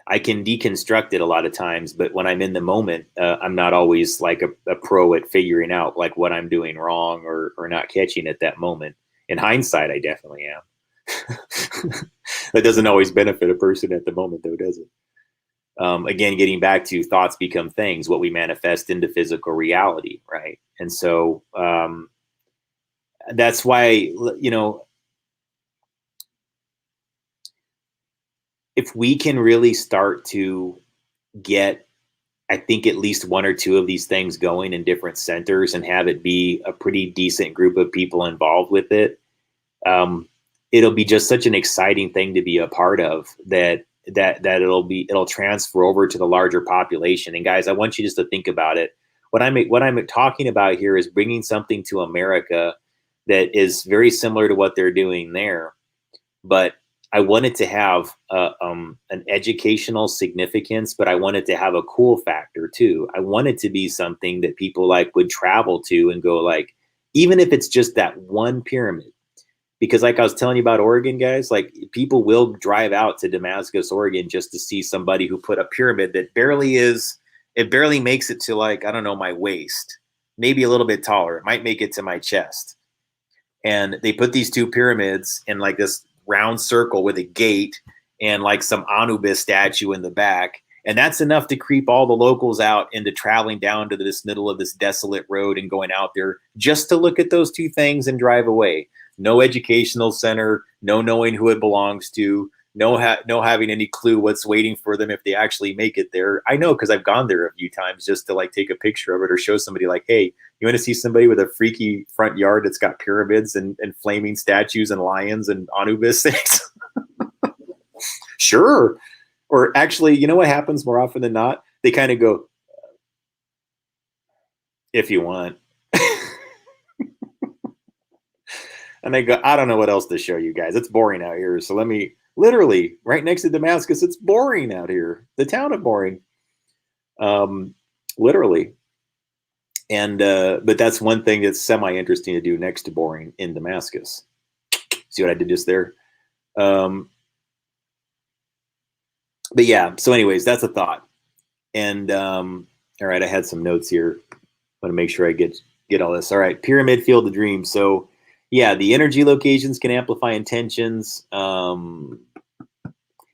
I can deconstruct it a lot of times, but when I'm in the moment, I'm not always like a pro at figuring out like what I'm doing wrong or not catching at that moment. In hindsight, I definitely am. That doesn't always benefit a person at the moment, though, does it? Again, getting back to thoughts become things, what we manifest into physical reality, right? And so that's why, you know, if we can really start to get, I think, at least one or two of these things going in different centers and have it be a pretty decent group of people involved with it, it'll be just such an exciting thing to be a part of that it'll transfer over to the larger population. And guys, I want you just to think about it. What I'm talking about here is bringing something to America that is very similar to what they're doing there, but I want it to have an educational significance, but I want it to have a cool factor too. I want it to be something that people like would travel to and go like, even if it's just that one pyramid. Because like I was telling you about Oregon, guys, like people will drive out to Damascus, Oregon, just to see somebody who put a pyramid that it barely makes it to, like, I don't know, my waist, maybe a little bit taller. It might make it to my chest. And they put these two pyramids in like this round circle with a gate and like some Anubis statue in the back. And that's enough to creep all the locals out into traveling down to this middle of this desolate road and going out there just to look at those two things and drive away. No educational center, no knowing who it belongs to, no having any clue what's waiting for them if they actually make it there. I know, because I've gone there a few times just to like take a picture of it or show somebody like, hey, you want to see somebody with a freaky front yard that's got pyramids and flaming statues and lions and Anubis things? Sure. Or actually, you know what happens more often than not? They kind of go, if you want. And they go, I don't know what else to show you guys. It's boring out here. So let me, literally, right next to Damascus, it's boring out here. The town of Boring. Literally. And but that's one thing that's semi-interesting to do next to Boring in Damascus. See what I did just there? But yeah, so anyways, that's a thought. And all right, I had some notes here. I want to make sure I get all this. All right, Pyramid Field of Dreams. So yeah, the energy locations can amplify intentions. Yeah,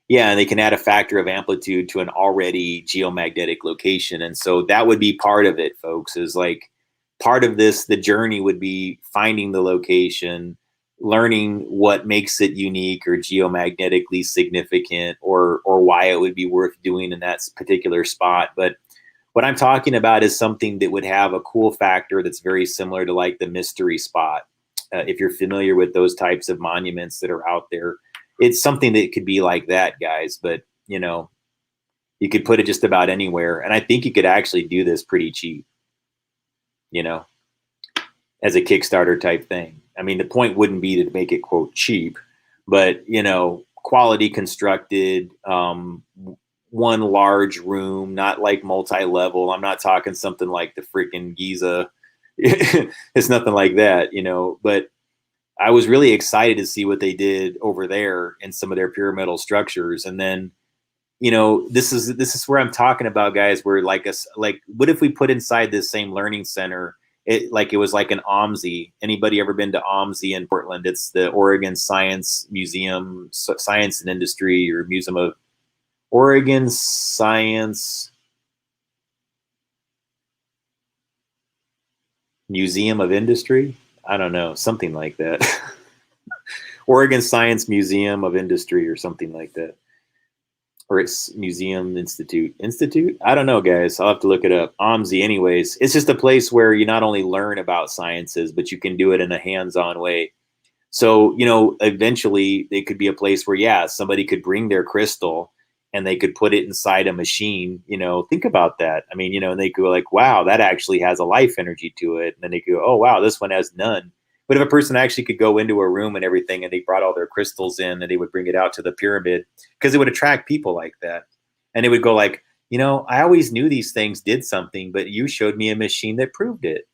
and they can add a factor of amplitude to an already geomagnetic location. And so that would be part of it, folks, is like part of this, the journey would be finding the location, learning what makes it unique or geomagnetically significant, or why it would be worth doing in that particular spot. But what I'm talking about is something that would have a cool factor that's very similar to like the mystery spot. If you're familiar with those types of monuments that are out there, it's something that could be like that, guys. But, you know, you could put it just about anywhere. And I think you could actually do this pretty cheap, you know, as a Kickstarter type thing. I mean, the point wouldn't be to make it, quote, cheap, but, you know, quality constructed, one large room, not like multi-level. I'm not talking something like the freaking Giza. It's nothing like that, you know, but I was really excited to see what they did over there in some of their pyramidal structures. And then, you know, this is where I'm talking about, guys, where like us, like, what if we put inside this same learning center, it was like an OMSI. Anybody ever been to OMSI in Portland? It's the Oregon Science Museum, Science and Industry, or Museum of Oregon Science Museum of Industry. I don't know, something like that. Oregon Science Museum of Industry or something like that. Or it's Museum Institute. I don't know, guys. I'll have to look it up. OMSI, anyways. It's just a place where you not only learn about sciences, but you can do it in a hands-on way. So, you know, eventually they could be a place where, yeah, somebody could bring their crystal and they could put it inside a machine. You know, think about that. I mean, you know, and they go like, wow, that actually has a life energy to it. And then they go, oh, wow, this one has none. But if a person actually could go into a room and everything, and they brought all their crystals in, and they would bring it out to the pyramid, because it would attract people like that. And they would go like, you know, I always knew these things did something, but you showed me a machine that proved it.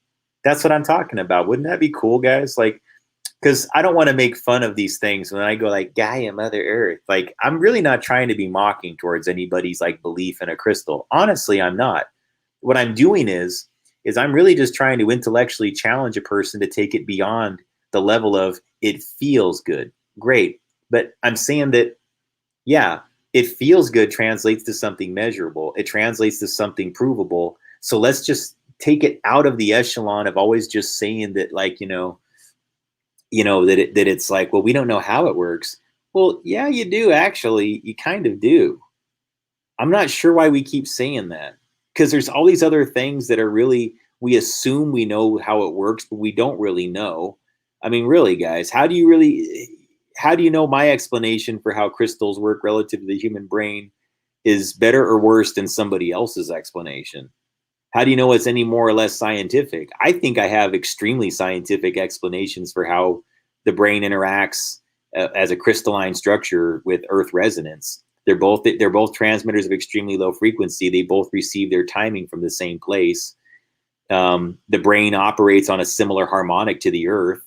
That's what I'm talking about. Wouldn't that be cool, guys? Like, because I don't want to make fun of these things when I go like Gaia, Mother Earth. Like, I'm really not trying to be mocking towards anybody's like belief in a crystal. Honestly, I'm not. What I'm doing is I'm really just trying to intellectually challenge a person to take it beyond the level of it feels good. Great. But I'm saying that, yeah, it feels good translates to something measurable. It translates to something provable. So let's just take it out of the echelon of always just saying that, like, that it's like, well, we don't know how it works. Well, yeah, you do. Actually, you kind of do. I'm not sure why we keep saying that, because there's all these other things that are really, we assume we know how it works, but we don't really know. I mean, really, guys, how do you know my explanation for how crystals work relative to the human brain is better or worse than somebody else's explanation? How do you know it's any more or less scientific? I think I have extremely scientific explanations for how the brain interacts as a crystalline structure with earth resonance. They're both transmitters of extremely low frequency. They both receive their timing from the same place. The brain operates on a similar harmonic to the earth.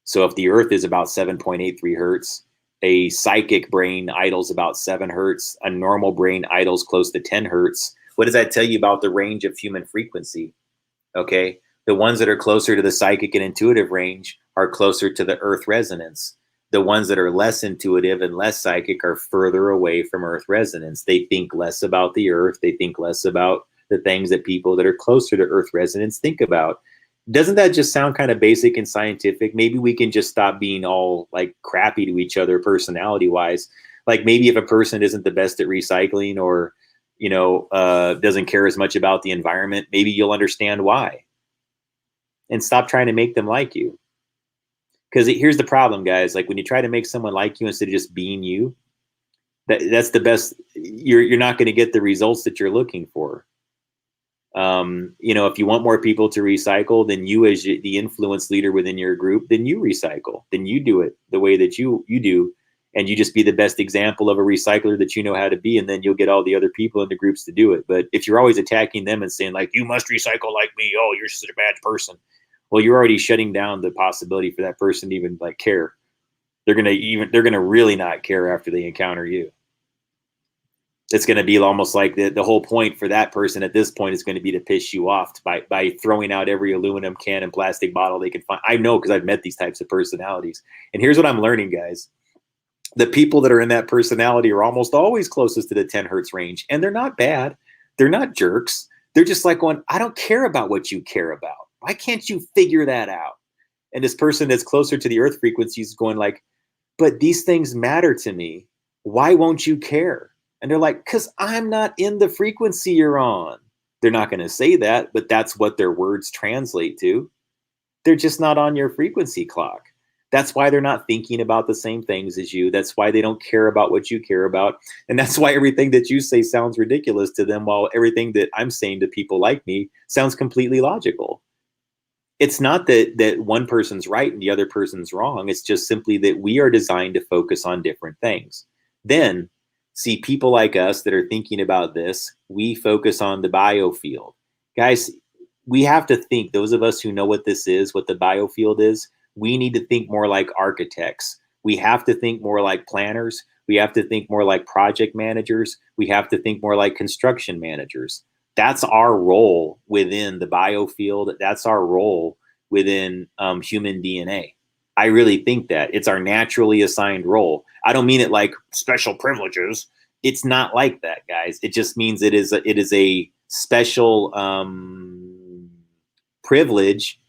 So if the earth is about 7.83 hertz, a psychic brain idles about 7 hertz. A normal brain idles close to 10 hertz. What does that tell you about the range of human frequency? Okay. The ones that are closer to the psychic and intuitive range are closer to the earth resonance. The ones that are less intuitive and less psychic are further away from earth resonance. They think less about the earth. They think less about the things that people that are closer to earth resonance think about. Doesn't that just sound kind of basic and scientific? Maybe we can just stop being all like crappy to each other personality wise. Like, maybe if a person isn't the best at recycling, or doesn't care as much about the environment, maybe you'll understand why, and stop trying to make them like you. Because here's the problem, guys. Like, when you try to make someone like you instead of just being you, that's the best. You're not going to get the results that you're looking for. If you want more people to recycle, then you, as the influence leader within your group, then you recycle. Then you do it the way that you do. And you just be the best example of a recycler that you know how to be, and then you'll get all the other people in the groups to do it. But if you're always attacking them and saying like, you must recycle like me, oh, you're such a bad person, well, you're already shutting down the possibility for that person to even like care. They're gonna really not care after they encounter you. It's going to be almost like the whole point for that person at this point is going to be to piss you off by throwing out every aluminum can and plastic bottle they can find. I know, because I've met these types of personalities. And here's what I'm learning, guys. The people that are in that personality are almost always closest to the 10 hertz range. And they're not bad. They're not jerks. They're just like going, I don't care about what you care about. Why can't you figure that out? And this person that's closer to the earth frequency is going like, but these things matter to me. Why won't you care? And they're like, because I'm not in the frequency you're on. They're not going to say that, but that's what their words translate to. They're just not on your frequency clock. That's why they're not thinking about the same things as you. That's why they don't care about what you care about. And that's why everything that you say sounds ridiculous to them, while everything that I'm saying to people like me sounds completely logical. It's not that one person's right and the other person's wrong. It's just simply that we are designed to focus on different things. Then see people like us that are thinking about this, we focus on the biofield. Guys, we have to think, those of us who know what this is, what the biofield is, we need to think more like architects. We have to think more like planners. We have to think more like project managers. We have to think more like construction managers. That's our role within the biofield. That's our role within human DNA. I really think that it's our naturally assigned role. I don't mean it like special privileges. It's not like that, guys. It just means it is a special privilege,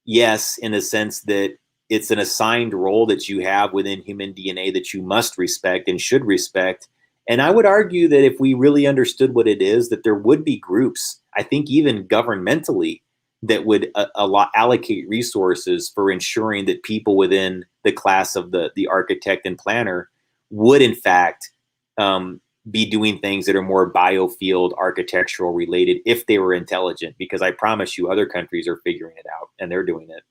yes, in a sense that it's an assigned role that you have within human DNA that you must respect and should respect. And I would argue that if we really understood what it is, that there would be groups, I think even governmentally, that would allocate resources for ensuring that people within the class of the architect and planner would in fact be doing things that are more biofield architectural related if they were intelligent, because I promise you other countries are figuring it out and they're doing it.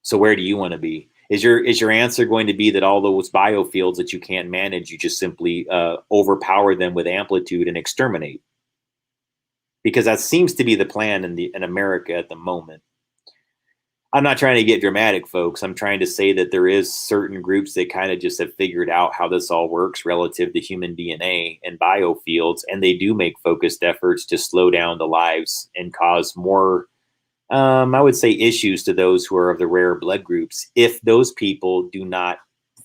So where do you want to be? Is your answer going to be that all those biofields that you can't manage, you just simply overpower them with amplitude and exterminate? Because that seems to be the plan in America at the moment. I'm not trying to get dramatic, folks. I'm trying to say that there is certain groups that kind of just have figured out how this all works relative to human DNA and biofields, and they do make focused efforts to slow down the lives and cause more, I would say, issues to those who are of the rare blood groups, if those people do not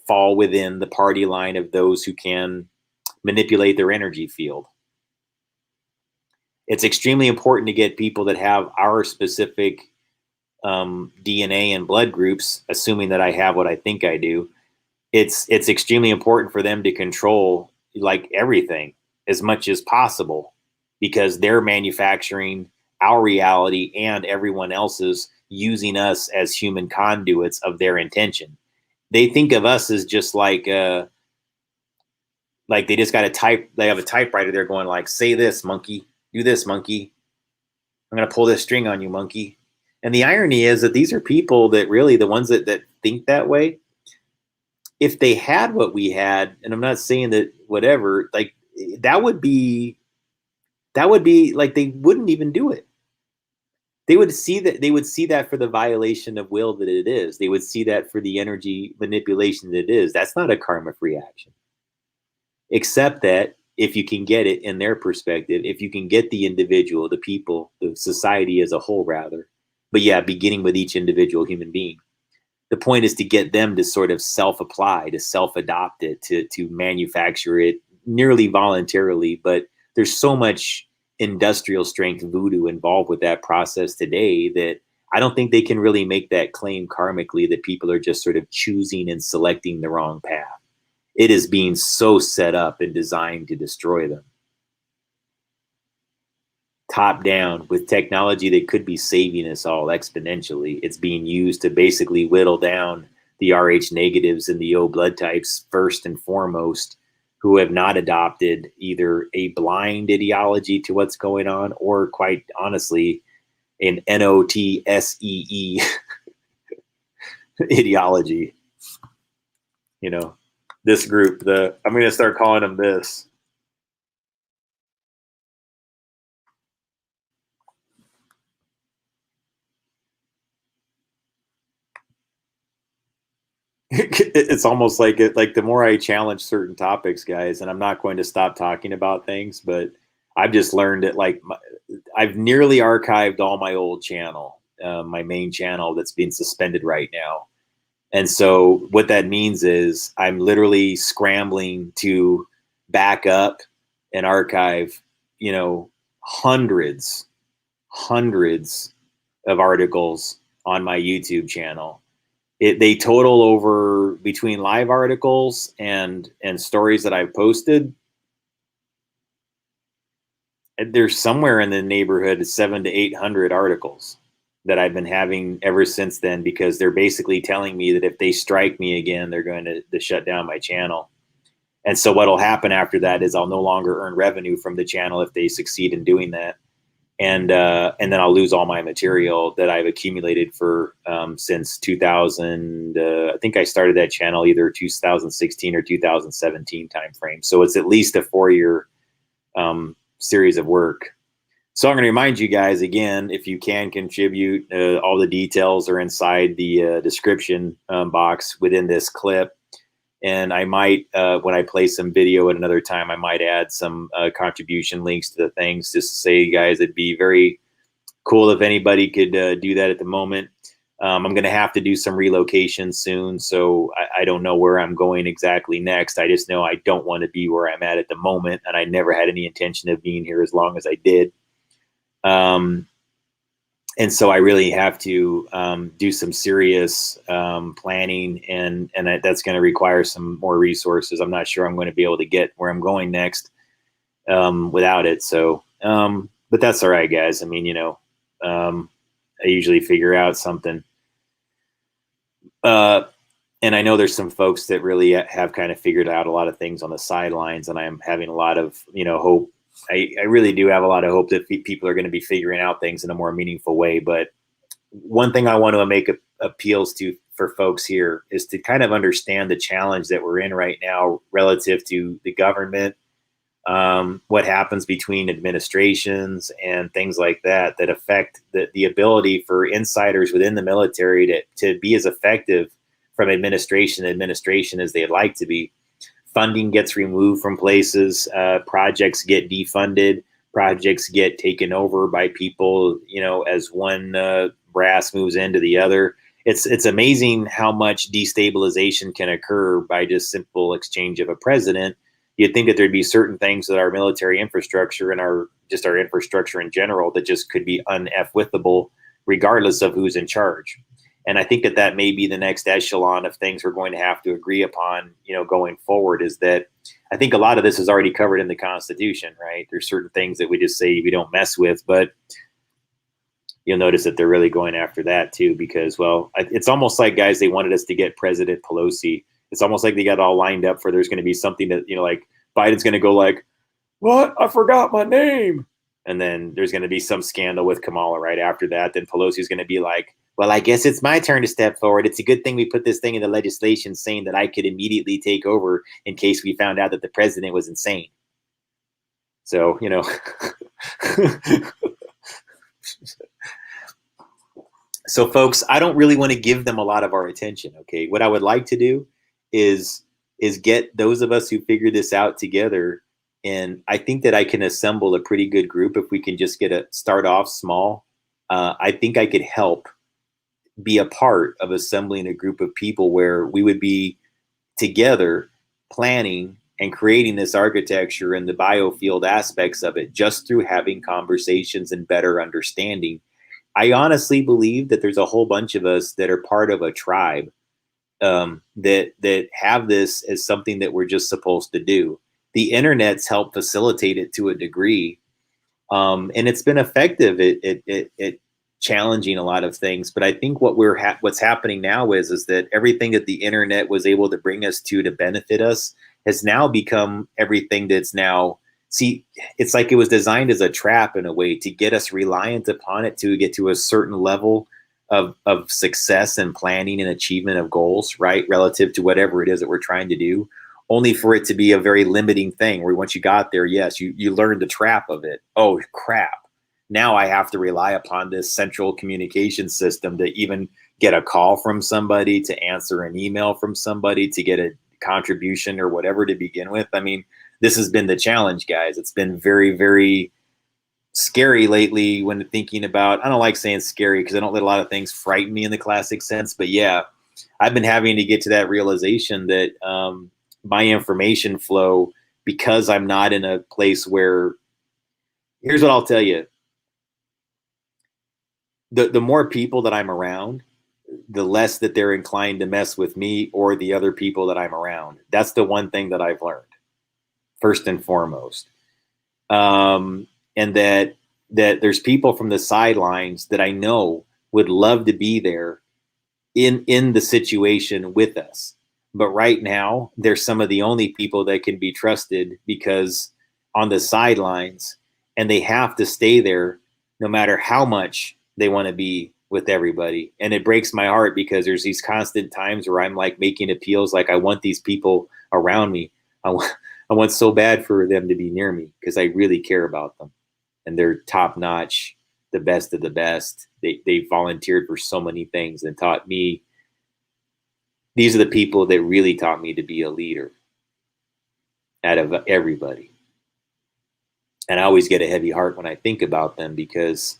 fall within the party line of those who can manipulate their energy field. It's extremely important to get people that have our specific DNA and blood groups, assuming that I have what I think I do. It's extremely important for them to control like everything as much as possible, because they're manufacturing our reality and everyone else's, using us as human conduits of their intention. They think of us as just like they just got a type. They have a typewriter. They're going like, say this, monkey. Do this, monkey. I'm going to pull this string on you, monkey. And the irony is that these are people that really, the ones that think that way, if they had what we had, and I'm not saying that whatever, like that would be like they wouldn't even do it. They would see that for the violation of will that it is. They would see that for the energy manipulation that it is. That's not a karma-free action. Except that if you can get it in their perspective, if you can get the individual, the people, the society as a whole, rather, but yeah, beginning with each individual human being, the point is to get them to sort of self-apply, to self-adopt it, to manufacture it nearly voluntarily. But there's so much industrial strength voodoo involved with that process today that I don't think they can really make that claim karmically that people are just sort of choosing and selecting the wrong path. It is being so set up and designed to destroy them. Top down, with technology that could be saving us all exponentially, it's being used to basically whittle down the Rh negatives and the O blood types first and foremost, who have not adopted either a blind ideology to what's going on or, quite honestly, an NOTSEE ideology. You know, this group, I'm going to start calling them this. It's almost like the more I challenge certain topics, guys, and I'm not going to stop talking about things, but I've just learned that I've nearly archived all my old channel, my main channel that's being suspended right now. And so what that means is I'm literally scrambling to back up and archive, hundreds of articles on my YouTube channel. They total over, between live articles and stories that I've posted, there's somewhere in the neighborhood of 700 to 800 articles that I've been having ever since then, because they're basically telling me that if they strike me again, they're going to shut down my channel. And so what'll happen after that is I'll no longer earn revenue from the channel if they succeed in doing that. and then I'll lose all my material that I've accumulated for since 2000. I think I started that channel either 2016 or 2017 timeframe. So it's at least a 4-year series of work. So I'm going to remind you guys again, if you can contribute, all the details are inside the description box within this clip. And I might, when I play some video at another time, I might add some contribution links to the things, just to say, guys, it'd be very cool if anybody could do that at the moment. I'm going to have to do some relocation soon, so I don't know where I'm going exactly next. I just know I don't want to be where I'm at the moment, and I never had any intention of being here as long as I did. And so I really have to do some serious planning, and that's going to require some more resources. I'm not sure I'm going to be able to get where I'm going next without it. So, but that's all right, guys. I mean, I usually figure out something. And I know there's some folks that really have kind of figured out a lot of things on the sidelines, and I'm having a lot of, hope. I really do have a lot of hope that people are going to be figuring out things in a more meaningful way. But one thing I want to make appeals to for folks here is to kind of understand the challenge that we're in right now relative to the government, what happens between administrations and things like that affect the ability for insiders within the military to be as effective from administration to administration as they'd like to be. Funding gets removed from places, projects get defunded, projects get taken over by people, as one brass moves into the other. It's amazing how much destabilization can occur by just simple exchange of a president. You'd think that there'd be certain things that our military infrastructure and our infrastructure in general that just could be un-F-withable regardless of who's in charge. And I think that may be the next echelon of things we're going to have to agree upon, going forward, is that I think a lot of this is already covered in the Constitution, right? There's certain things that we just say we don't mess with, but you'll notice that they're really going after that too, because, well, it's almost like, guys, they wanted us to get President Pelosi. It's almost like they got all lined up for there's going to be something that, like Biden's going to go like, what? I forgot my name. And then there's going to be some scandal with Kamala right after that. Then Pelosi's going to be like, well, I guess it's my turn to step forward. It's a good thing we put this thing in the legislation saying that I could immediately take over in case we found out that the president was insane. So, So, folks, I don't really want to give them a lot of our attention, okay? What I would like to do is get those of us who figure this out together, and I think that I can assemble a pretty good group if we can just start off small. I think I could help be a part of assembling a group of people where we would be together planning and creating this architecture and the biofield aspects of it just through having conversations and better understanding. I honestly believe that there's a whole bunch of us that are part of a tribe that have this as something that we're just supposed to do. The internet's helped facilitate it to a degree, and it's been effective at challenging a lot of things. But I think what's happening now is that everything that the internet was able to bring us to benefit us has now become everything that's now. See, it's like it was designed as a trap in a way to get us reliant upon it to get to a certain level of success and planning and achievement of goals, right? Relative to whatever it is that we're trying to do, only for it to be a very limiting thing where once you got there, yes, you learned the trap of it. Oh, crap. Now I have to rely upon this central communication system to even get a call from somebody, to answer an email from somebody, to get a contribution or whatever to begin with. I mean, this has been the challenge, guys. It's been very, very scary lately when thinking about, I don't like saying scary because I don't let a lot of things frighten me in the classic sense. But yeah, I've been having to get to that realization that my information flow, because I'm not in a place where, here's what I'll tell you. The more people that I'm around, the less that they're inclined to mess with me or the other people that I'm around. That's the one thing that I've learned, first and foremost. And that there's people from the sidelines that I know would love to be there in the situation with us. But right now, they're some of the only people that can be trusted because on the sidelines, and they have to stay there no matter how much they want to be with everybody. And it breaks my heart because there's these constant times where I'm like making appeals, like I want these people around me. I want so bad for them to be near me because I really care about them. And they're top notch, the best of the best. They volunteered for so many things and taught me. These are the people that really taught me to be a leader out of everybody. And I always get a heavy heart when I think about them because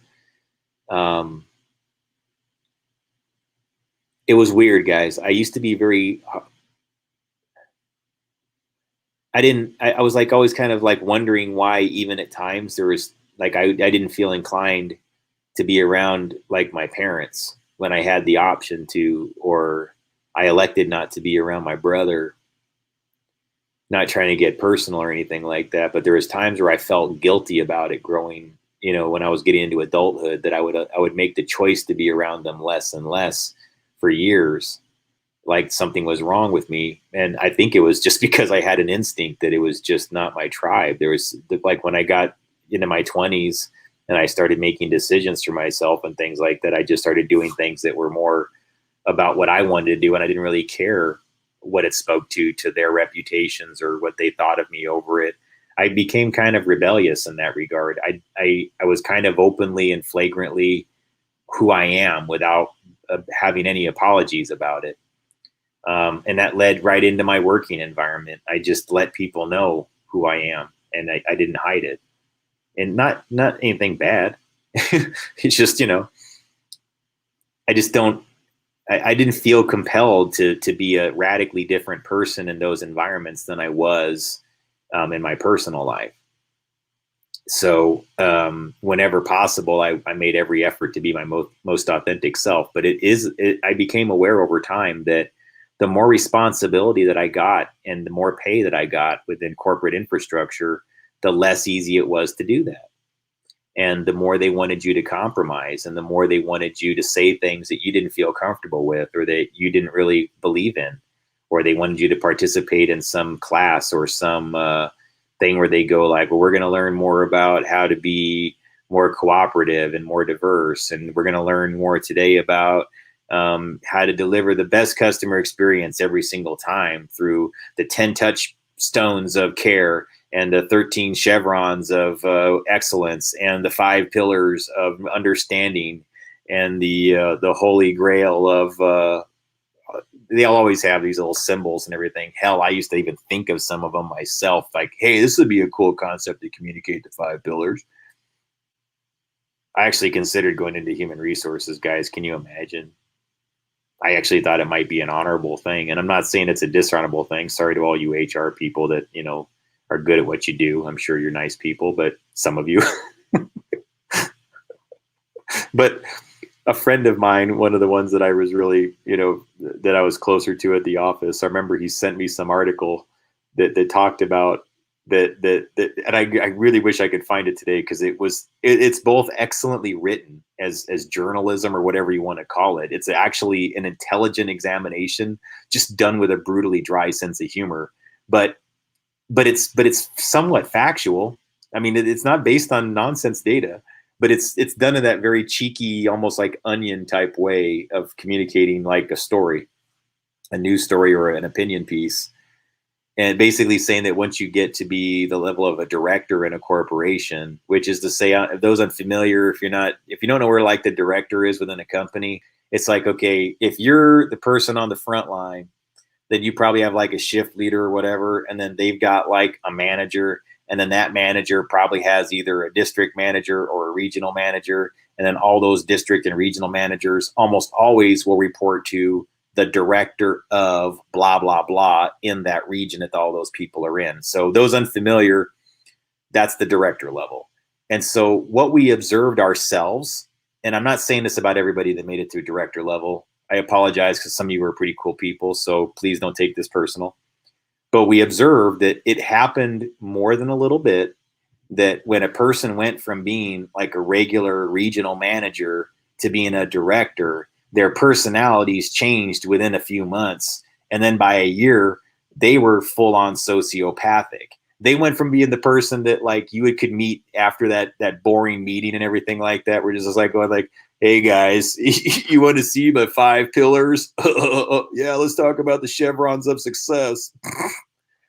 it was weird, guys. I used to be very, I was like always kind of like wondering why even at times there was like, I didn't feel inclined to be around like my parents when I had the option to, or I elected not to be around my brother. Not trying to get personal or anything like that, but there was times where I felt guilty about it growing, when I was getting into adulthood, that I would make the choice to be around them less and less for years, like something was wrong with me. And I think it was just because I had an instinct that it was just not my tribe. There was like when I got into my 20s and I started making decisions for myself and things like that, I just started doing things that were more about what I wanted to do. And I didn't really care what it spoke to their reputations or what they thought of me over it. I became kind of rebellious in that regard. I was kind of openly and flagrantly who I am without having any apologies about it. And that led right into my working environment. I just let people know who I am, and I didn't hide it. And not anything bad. It's just, I just don't, I didn't feel compelled to be a radically different person in those environments than I was in my personal life. So whenever possible, I made every effort to be my most authentic self. But I became aware over time that the more responsibility that I got and the more pay that I got within corporate infrastructure, the less easy it was to do that. And the more they wanted you to compromise, and the more they wanted you to say things that you didn't feel comfortable with, or that you didn't really believe in, or they wanted you to participate in some class or some thing where they go like, well, we're going to learn more about how to be more cooperative and more diverse. And we're going to learn more today about how to deliver the best customer experience every single time through the 10 touchstones of care and the 13 chevrons of excellence and the 5 pillars of understanding and the holy grail of, they'll always have these little symbols and everything. Hell, I used to even think of some of them myself, like, hey, this would be a cool concept to communicate the 5 pillars. I actually considered going into human resources, guys. Can you imagine? I actually thought it might be an honorable thing. And I'm not saying it's a dishonorable thing. Sorry to all you HR people that, are good at what you do. I'm sure you're nice people, but some of you. But a friend of mine, one of the ones that I was really, that I was closer to at the office, I remember he sent me some article that talked about that, and I really wish I could find it today, because it's both excellently written as journalism or whatever you want to call it. It's actually an intelligent examination, just done with a brutally dry sense of humor, but it's somewhat factual. I mean, it's not based on nonsense data, but it's done in that very cheeky, almost like onion type way of communicating like a story, a news story or an opinion piece. And basically saying that once you get to be the level of a director in a corporation, which is to say, those unfamiliar, if you don't know where like the director is within a company, it's like, okay, if you're the person on the front line, then you probably have like a shift leader or whatever. And then they've got like a manager. And then that manager probably has either a district manager or a regional manager. And then all those district and regional managers almost always will report to the director of blah, blah, blah in that region that all those people are in. So those unfamiliar, that's the director level. And so what we observed ourselves, and I'm not saying this about everybody that made it to director level, I apologize because some of you were pretty cool people, so please don't take this personal. But we observed that it happened more than a little bit, that when a person went from being like a regular regional manager to being a director, their personalities changed within a few months. And then by a year, they were full on sociopathic. they went from being the person that like you could meet after that boring meeting and everything like that. We're just like going like, hey guys, you want to see my 5 pillars? Yeah, let's talk about the chevrons of success.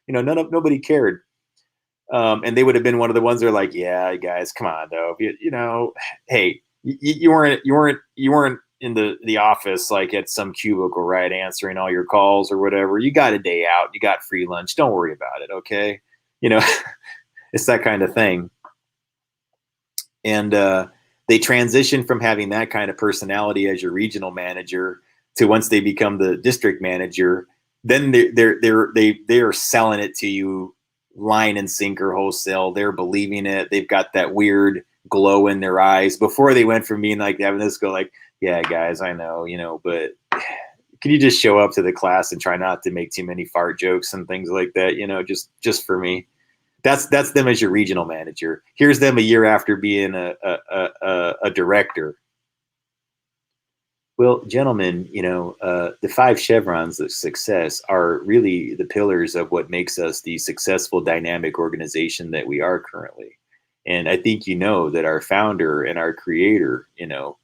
Nobody cared. And they would have been one of the ones that are like, yeah, guys, come on though. Hey, you weren't in the office like at some cubicle, right, answering all your calls or whatever. You got a day out, you got free lunch. Don't worry about it, okay? It's that kind of thing. And they transition from having that kind of personality as your regional manager to once they become the district manager, then they are selling it to you line and sinker wholesale. They're believing it. They've got that weird glow in their eyes. Before they went from being like having this go like, yeah, guys, I know, but can you just show up to the class and try not to make too many fart jokes and things like that, just for me. That's them as your regional manager. Here's them a year after being a director. Well, gentlemen, the 5 chevrons of success are really the pillars of what makes us the successful dynamic organization that we are currently. And I think that our founder and our creator, the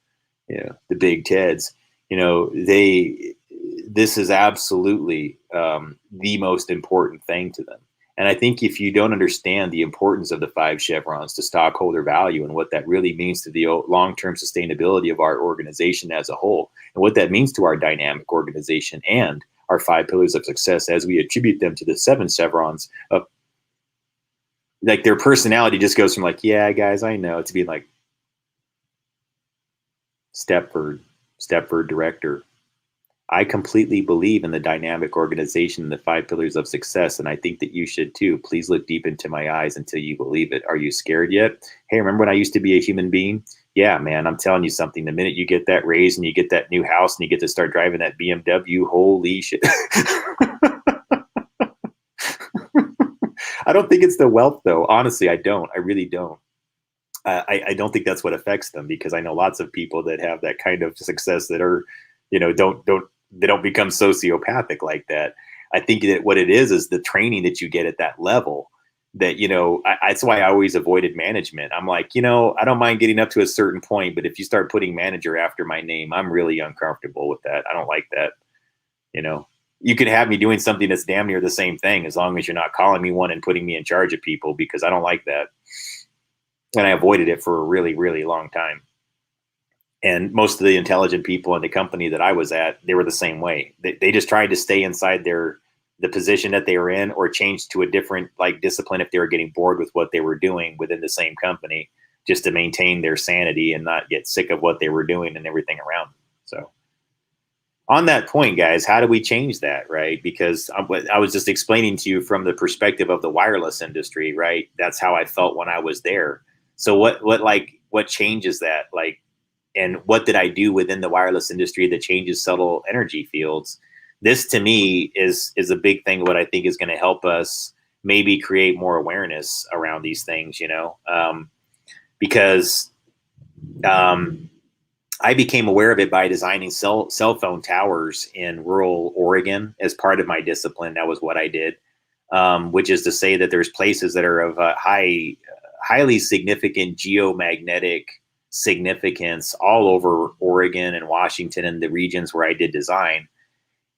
Big Teds, this is absolutely the most important thing to them. And I think if you don't understand the importance of the 5 chevrons to stockholder value and what that really means to the long-term sustainability of our organization as a whole, and what that means to our dynamic organization and our 5 pillars of success as we attribute them to the 7 chevrons of, like, their personality just goes from like, yeah, guys, I know, to being like, Stepford director. I completely believe in the dynamic organization and the 5 pillars of success, and I think that you should too. Please look deep into my eyes until you believe it. Are you scared yet? Hey, remember when I used to be a human being? Yeah, man, I'm telling you something. The minute you get that raise and you get that new house and you get to start driving that BMW, holy shit. I don't think it's the wealth, though. Honestly, I don't. I really don't. I don't think that's what affects them, because I know lots of people that have that kind of success that are, they don't become sociopathic like that. I think that what it is the training that you get at that level that, that's why I always avoided management. I'm like, I don't mind getting up to a certain point, but if you start putting manager after my name, I'm really uncomfortable with that. I don't like that. You could have me doing something that's damn near the same thing, as long as you're not calling me one and putting me in charge of people, because I don't like that. And I avoided it for a really, really long time. And most of the intelligent people in the company that I was at, they were the same way. They just tried to stay inside the position that they were in, or change to a different discipline if they were getting bored with what they were doing within the same company, just to maintain their sanity and not get sick of what they were doing and everything around them. So on that point, guys, how do we change that, right? Because I was just explaining to you from the perspective of the wireless industry, right? That's how I felt when I was there. So what changes that? And what did I do within the wireless industry that changes subtle energy fields? This to me is a big thing. What I think is going to help us maybe create more awareness around these things, because I became aware of it by designing cell phone towers in rural Oregon as part of my discipline. That was what I did, which is to say that there's places that are of highly significant geomagnetic significance all over Oregon and Washington and the regions where I did design.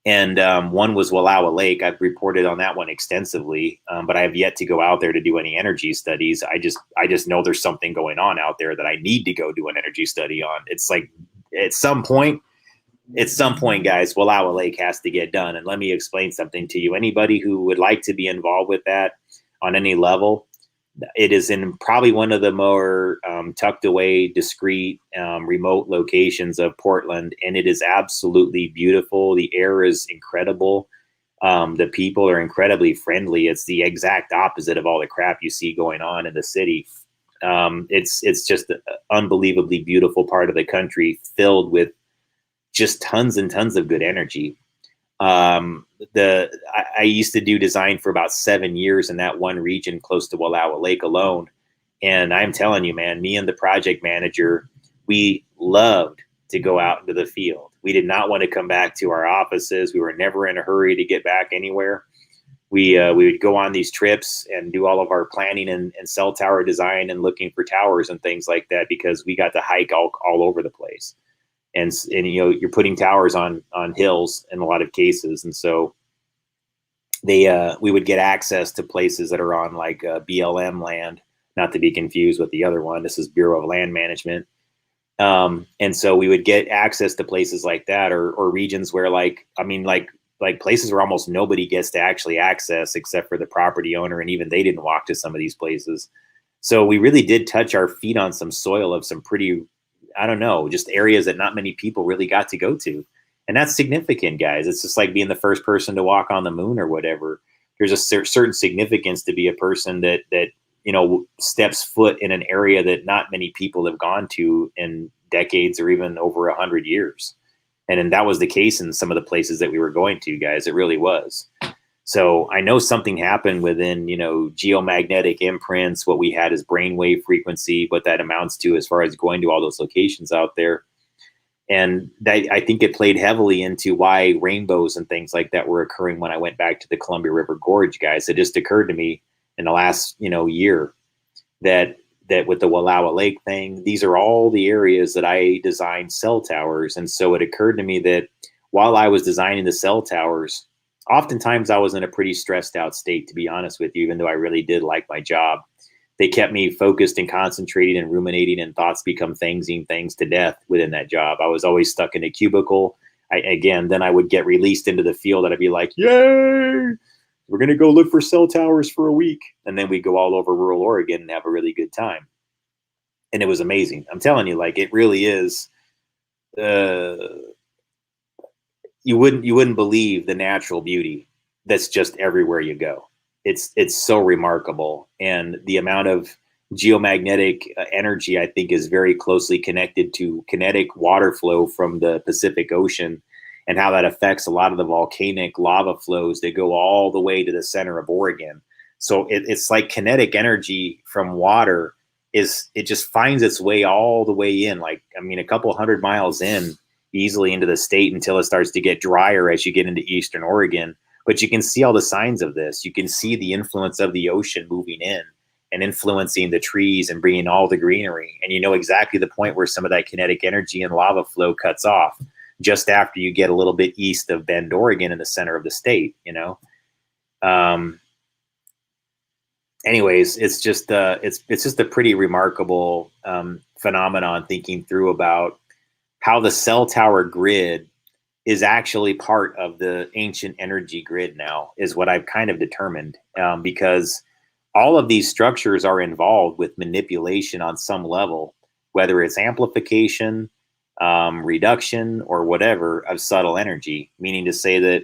And one was Wallowa Lake. I've reported on that one extensively, but I have yet to go out there to do any energy studies. I just know there's something going on out there that I need to go do an energy study on. It's like at some point, guys, Wallowa Lake has to get done. And let me explain something to you. Anybody who would like to be involved with that on any level, it is in probably one of the more tucked away, discreet, remote locations of Portland, and it is absolutely beautiful. The air is incredible. The people are incredibly friendly. It's the exact opposite of all the crap you see going on in the city. It's just an unbelievably beautiful part of the country, filled with just tons and tons of good energy. I used to do design for about 7 years in that one region close to Wallowa Lake alone. And I'm telling you, man, me and the project manager, we loved to go out into the field. We did not want to come back to our offices. We were never in a hurry to get back anywhere. we would go on these trips and do all of our planning and cell tower design and looking for towers and things like that, because we got to hike all over the place. And you know, you're putting towers on hills in a lot of cases. And so we would get access to places that are on like BLM land, not to be confused with the other one. This is Bureau of Land Management. And so we would get access to places like that, or regions where like places where almost nobody gets to actually access except for the property owner. And even they didn't walk to some of these places. So we really did touch our feet on some soil of some pretty, I don't know, just areas that not many people really got to go to. And that's significant, guys. It's just like being the first person to walk on the moon or whatever. There's a certain significance to be a person that you know, steps foot in an area that not many people have gone to in decades or even over 100 years. And that was the case in some of the places that we were going to, guys. It really was. So I know something happened within, you know, geomagnetic imprints, what we had is brainwave frequency, what that amounts to as far as going to all those locations out there. And I think it played heavily into why rainbows and things like that were occurring when I went back to the Columbia River Gorge, guys. It just occurred to me in the last, you know, year that with the Wallowa Lake thing, these are all the areas that I designed cell towers. And so it occurred to me that while I was designing the cell towers, oftentimes I was in a pretty stressed out state, to be honest with you, even though I really did like my job. They kept me focused and concentrated and ruminating, and thoughts become thingsing things to death within that job. I was always stuck in a cubicle. Then I would get released into the field and I'd be like, yay, we're going to go look for cell towers for a week. And then we'd go all over rural Oregon and have a really good time. And it was amazing. I'm telling you, like, it really is. You wouldn't believe the natural beauty that's just everywhere you go. It's so remarkable. And the amount of geomagnetic energy, I think, is very closely connected to kinetic water flow from the Pacific Ocean, and how that affects a lot of the volcanic lava flows that go all the way to the center of Oregon. So it's like kinetic energy from water it just finds its way all the way in, like, I mean, a couple 100 miles in easily into the state, until it starts to get drier as you get into Eastern Oregon. But you can see all the signs of this. You can see the influence of the ocean moving in and influencing the trees and bringing all the greenery. And you know exactly the point where some of that kinetic energy and lava flow cuts off, just after you get a little bit east of Bend, Oregon, in the center of the state, you know? Anyways, it's just a pretty remarkable phenomenon, thinking through about how the cell tower grid is actually part of the ancient energy grid now, is what I've kind of determined, because all of these structures are involved with manipulation on some level, whether it's amplification, reduction, or whatever, of subtle energy, meaning to say that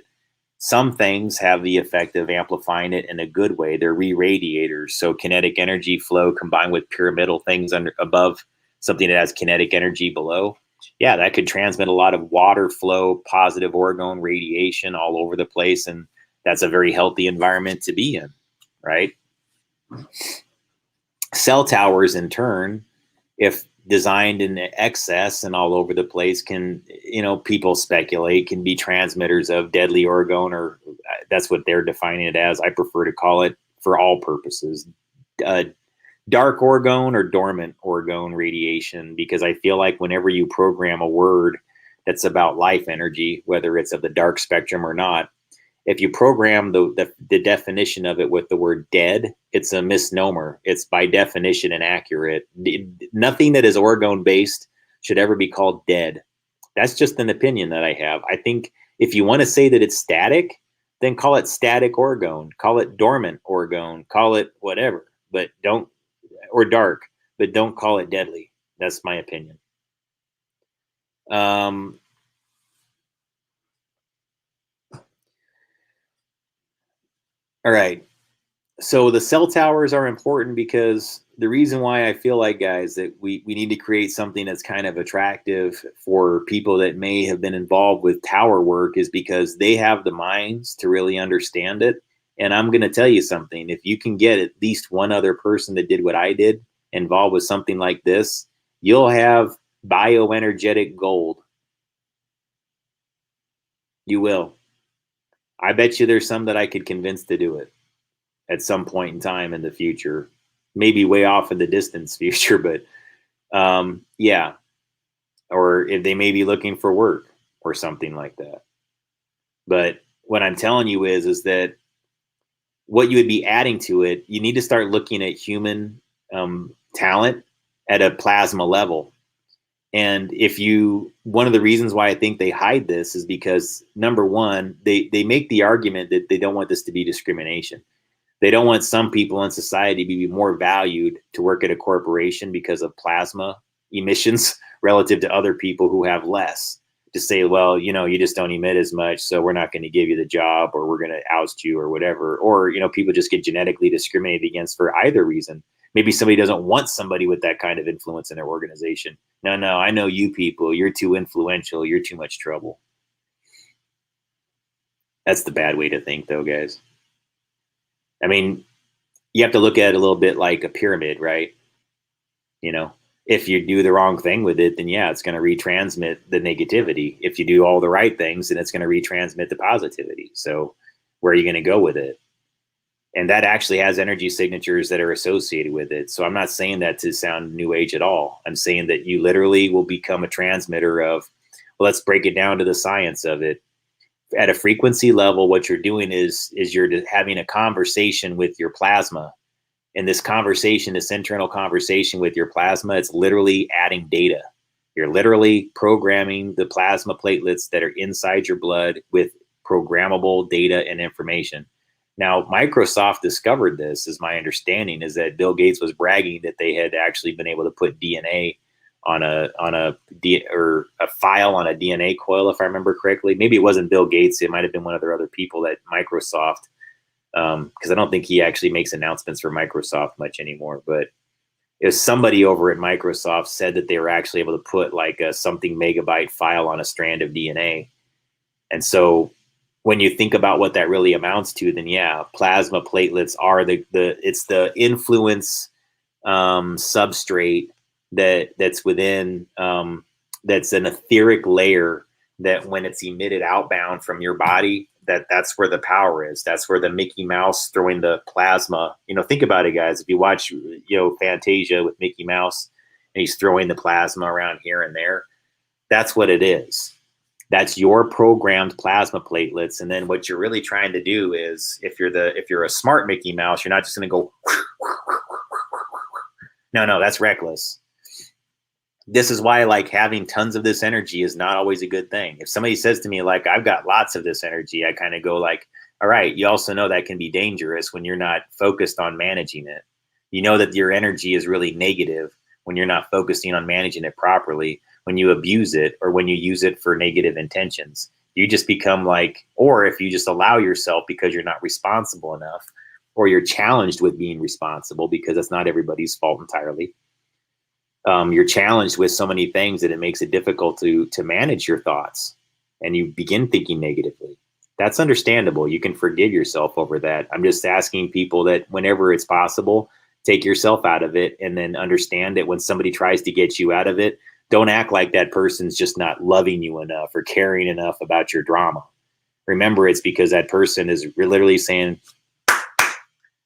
some things have the effect of amplifying it in a good way. They're re-radiators. So kinetic energy flow combined with pyramidal things above something that has kinetic energy below, yeah, that could transmit a lot of water flow, positive orgone radiation all over the place. And that's a very healthy environment to be in, right? Cell towers, in turn, if designed in excess and all over the place, can, you know, people speculate, can be transmitters of deadly orgone, or that's what they're defining it as. I prefer to call it, for all purposes, dark orgone or dormant orgone radiation, because I feel like whenever you program a word that's about life energy, whether it's of the dark spectrum or not, if you program the definition of it with the word dead, it's a misnomer. It's by definition inaccurate. Nothing that is orgone based should ever be called dead. That's just an opinion that I have. I think if you want to say that it's static, then call it static orgone, call it dormant orgone, call it whatever, but don't, or dark, but don't call it deadly. That's my opinion. All right. So the cell towers are important because the reason why I feel like, guys, that we need to create something that's kind of attractive for people that may have been involved with tower work is because they have the minds to really understand it. And I'm going to tell you something. If you can get at least one other person that did what I did involved with something like this, you'll have bioenergetic gold. You will. I bet you there's some that I could convince to do it at some point in time in the future, maybe way off in the distance future, but yeah. Or if they may be looking for work or something like that. But what I'm telling you is that what you would be adding to it, you need to start looking at human talent at a plasma level. And one of the reasons why I think they hide this is because, number one, they make the argument that they don't want this to be discrimination. They don't want some people in society to be more valued to work at a corporation because of plasma emissions relative to other people who have less. To say, well, you just don't emit as much, so we're not going to give you the job, or we're going to oust you, or whatever. Or, people just get genetically discriminated against for either reason. Maybe somebody doesn't want somebody with that kind of influence in their organization. No, I know you people. You're too influential. You're too much trouble. That's the bad way to think, though, guys. I mean, you have to look at it a little bit like a pyramid, right? If you do the wrong thing with it, then yeah, it's going to retransmit the negativity. If you do all the right things, then it's going to retransmit the positivity. So where are you going to go with it? And that actually has energy signatures that are associated with it. So I'm not saying that to sound new age at all. I'm saying that you literally will become a transmitter of, well, let's break it down to the science of it. At a frequency level, what you're doing is you're having a conversation with your plasma. And this conversation, this internal conversation with your plasma, it's literally adding data. You're literally programming the plasma platelets that are inside your blood with programmable data and information. Now, Microsoft discovered this, is my understanding, is that Bill Gates was bragging that they had actually been able to put DNA on a file on a DNA coil, if I remember correctly. Maybe it wasn't Bill Gates. It might have been one of their other people at Microsoft. Because I don't think he actually makes announcements for Microsoft much anymore. But if somebody over at Microsoft said that they were actually able to put like a something megabyte file on a strand of DNA. And so when you think about what that really amounts to, then yeah, plasma platelets are it's the influence substrate that's within that's an etheric layer that when it's emitted outbound from your body, that's where the power is. That's where the Mickey Mouse throwing the plasma, think about it, guys. If you watch, Fantasia with Mickey Mouse and he's throwing the plasma around here and there, that's what it is. That's your programmed plasma platelets. And then what you're really trying to do is, if you're a smart Mickey Mouse, you're not just going to go, no, that's reckless. This is why, like, having tons of this energy is not always a good thing. If somebody says to me, like, I've got lots of this energy, I kind of go like, all right, you also know that can be dangerous when you're not focused on managing it. You know that your energy is really negative when you're not focusing on managing it properly, when you abuse it or when you use it for negative intentions. You just become like, or if you just allow yourself because you're not responsible enough, or you're challenged with being responsible because it's not everybody's fault entirely. You're challenged with so many things that it makes it difficult to manage your thoughts, and you begin thinking negatively. That's understandable. You can forgive yourself over that. I'm just asking people that whenever it's possible, take yourself out of it, and then understand that when somebody tries to get you out of it, don't act like that person's just not loving you enough or caring enough about your drama. Remember, it's because that person is literally saying,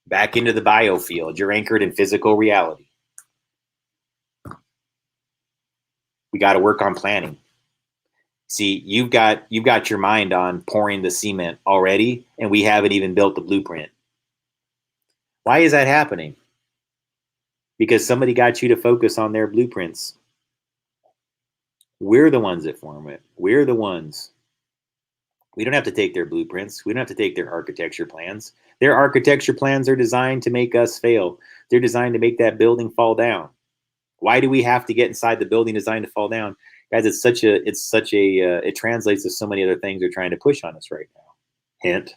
back into the biofield. You're anchored in physical reality. We got to work on planning. See, you've got your mind on pouring the cement already, and we haven't even built the blueprint. Why is that happening? Because somebody got you to focus on their blueprints. We're the ones that form it. We're the ones. We don't have to take their blueprints. We don't have to take their architecture plans. Their architecture plans are designed to make us fail. They're designed to make that building fall down. Why do we have to get inside the building designed to fall down? Guys, it translates to so many other things they're trying to push on us right now. Hint.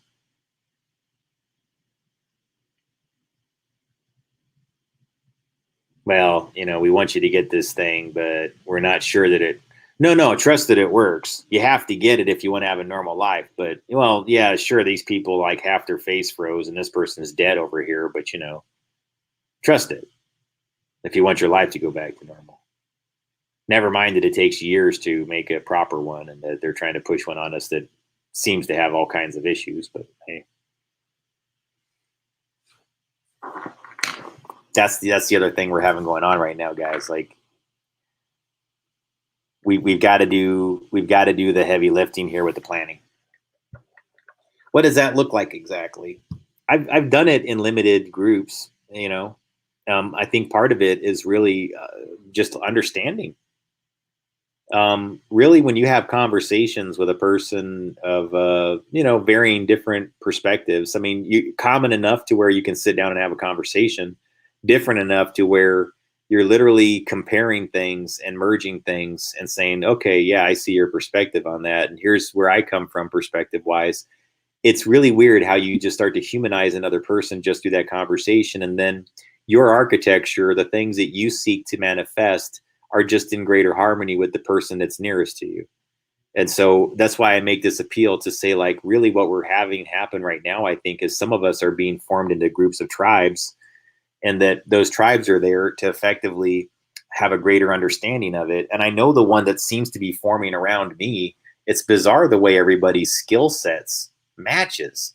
Well, we want you to get this thing, but we're not sure that it, no, trust that it works. You have to get it if you want to have a normal life. But, well, yeah, sure, these people, like, half their face froze and this person's dead over here, but, trust it if you want your life to go back to normal. Never mind that it takes years to make a proper one, and that they're trying to push one on us that seems to have all kinds of issues, but hey. That's the other thing we're having going on right now, guys. Like we've got to do the heavy lifting here with the planning. What does that look like exactly? I've done it in limited groups, you know. I think part of it is really just understanding. Really, when you have conversations with a person of varying different perspectives, I mean, common enough to where you can sit down and have a conversation, different enough to where you're literally comparing things and merging things and saying, okay, yeah, I see your perspective on that, and here's where I come from perspective wise. It's really weird how you just start to humanize another person just through that conversation, and then your architecture, the things that you seek to manifest, are just in greater harmony with the person that's nearest to you. And so that's why I make this appeal to say, like, really what we're having happen right now, I think, is some of us are being formed into groups of tribes, and that those tribes are there to effectively have a greater understanding of it. And I know the one that seems to be forming around me, it's bizarre the way everybody's skill sets matches.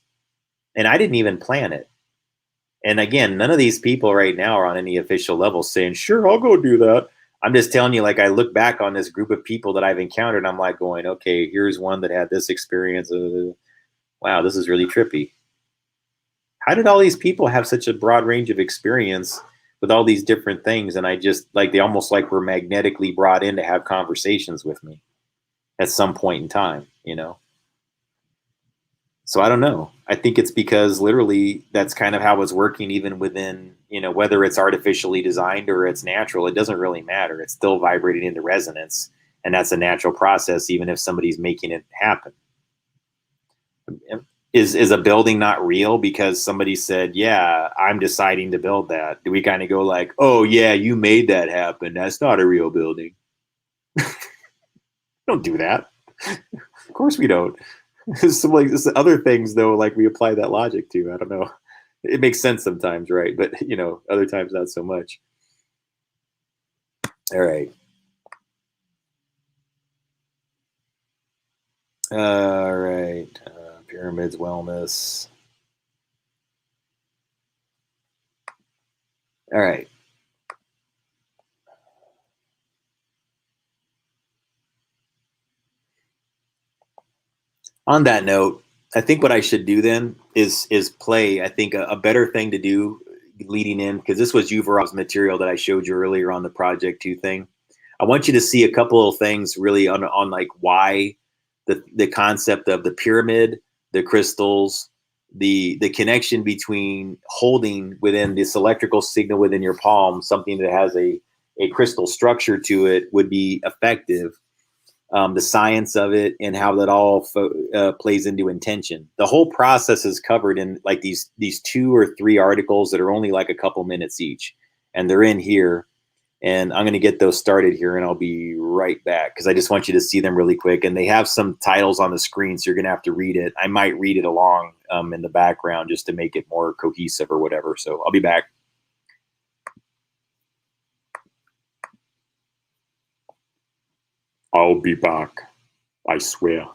And I didn't even plan it. And again, none of these people right now are on any official level saying, sure, I'll go do that. I'm just telling you, like, I look back on this group of people that I've encountered, and I'm like going, okay, here's one that had this experience. Wow, this is really trippy. How did all these people have such a broad range of experience with all these different things? And I just, like, they almost like were magnetically brought in to have conversations with me at some point in time, you know? So I don't know. I think it's because literally that's kind of how it's working, even within, you know, whether it's artificially designed or it's natural, it doesn't really matter. It's still vibrating into resonance. And that's a natural process, even if somebody's making it happen. Is a building not real because somebody said, yeah, I'm deciding to build that? Do we kind of go like, oh, yeah, you made that happen. That's not a real building. Don't do that. Of course we don't. Some like other things though, like we apply that logic to. I don't know. It makes sense sometimes, right? But you know, other times not so much. All right. All right. Pyramids, wellness. All right. On that note, I think what I should do then is play. I think a better thing to do leading in, because this was Yuvarov's material that I showed you earlier on the Project 2 thing. I want you to see a couple of things really on like why the concept of the pyramid, the crystals, the connection between holding within this electrical signal within your palm, something that has a crystal structure to it would be effective. The science of it and how that all plays into intention. The whole process is covered in like these 2 or 3 articles that are only like a couple minutes each, and they're in here. And I'm going to get those started here, and I'll be right back because I just want you to see them really quick. And they have some titles on the screen, so you're going to have to read it. I might read it along in the background just to make it more cohesive or whatever. So I'll be back. I'll be back. I swear.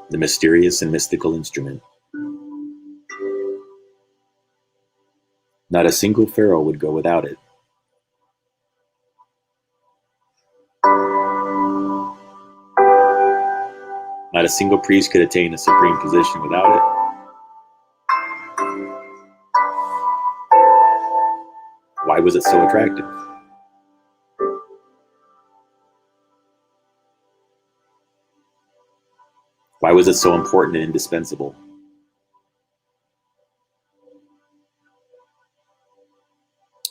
The mysterious and mystical instrument. Not a single pharaoh would go without it. Not a single priest could attain a supreme position without it. Why was it so attractive? Why was it so important and indispensable?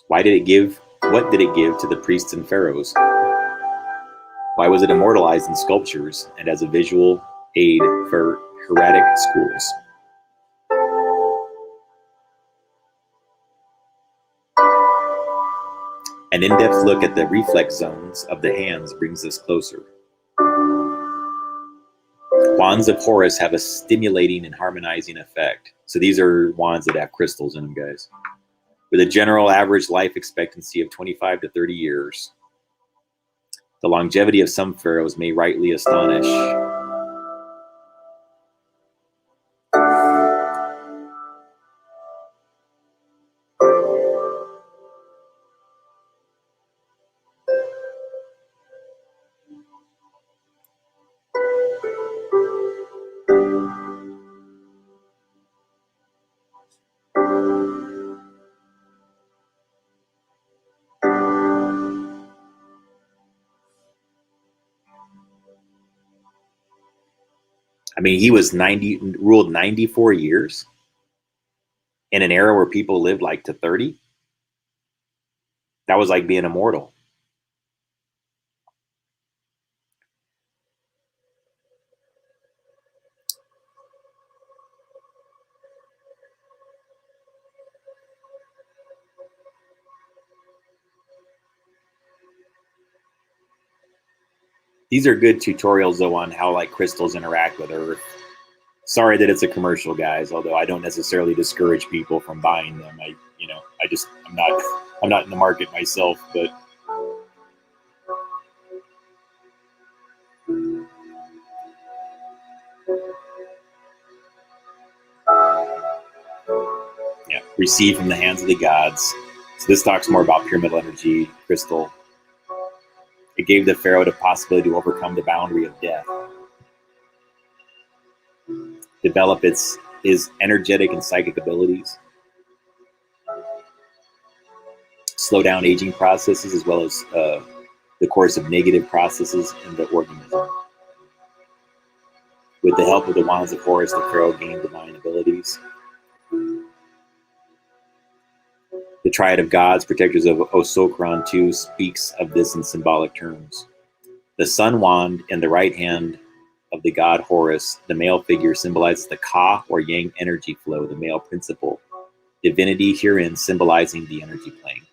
Why did it give? What did it give to the priests and pharaohs? Why was it immortalized in sculptures and as a visual aid for hieratic schools? An in-depth look at the reflex zones of the hands brings us closer. Wands of Horus have a stimulating and harmonizing effect. So these are wands that have crystals in them, guys. With a general average life expectancy of 25 to 30 years, the longevity of some pharaohs may rightly astonish. I mean, he was ruled 94 years in an era where people lived like to 30. That was like being immortal. These are good tutorials, though, on how like crystals interact with Earth. Sorry that it's a commercial, guys. Although I don't necessarily discourage people from buying them. I'm not in the market myself, but yeah, received from the hands of the gods. So this talks more about pyramidal energy, crystal. It gave the pharaoh the possibility to overcome the boundary of death, develop his energetic and psychic abilities, slow down aging processes, as well as the course of negative processes in the organism. With the help of the wands of Horus, the pharaoh gained divine abilities. The triad of gods, protectors of Osokron too, speaks of this in symbolic terms. The sun wand in the right hand of the god Horus, the male figure, symbolizes the Ka or Yang energy flow, the male principle. Divinity herein symbolizing the energy plane.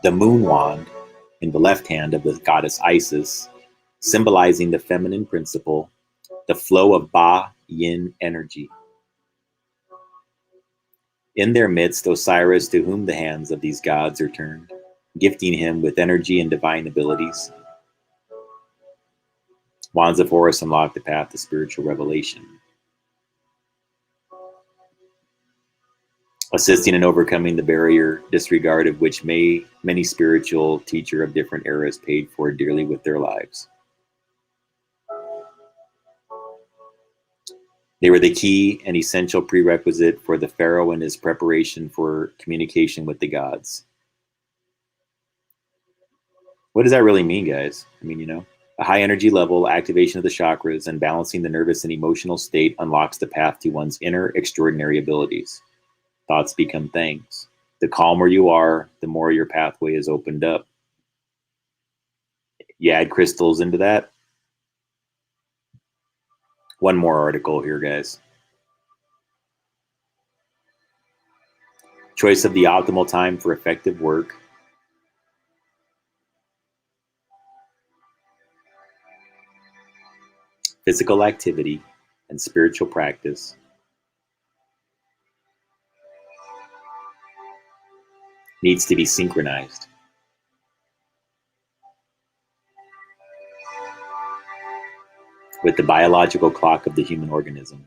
The moon wand in the left hand of the goddess Isis, symbolizing the feminine principle, the flow of Ba Yin energy. In their midst, Osiris, to whom the hands of these gods are turned, gifting him with energy and divine abilities. Wands of Horus unlock the path to spiritual revelation, assisting in overcoming the barrier, disregard of which many spiritual teacher of different eras paid for dearly with their lives. They were the key and essential prerequisite for the pharaoh in his preparation for communication with the gods. What does that really mean, guys? I mean, a high energy level, activation of the chakras, and balancing the nervous and emotional state unlocks the path to one's inner extraordinary abilities. Thoughts become things. The calmer you are, the more your pathway is opened up. You add crystals into that. One more article here, guys. Choice of the optimal time for effective work. Physical activity and spiritual practice needs to be synchronized. With the biological clock of the human organism.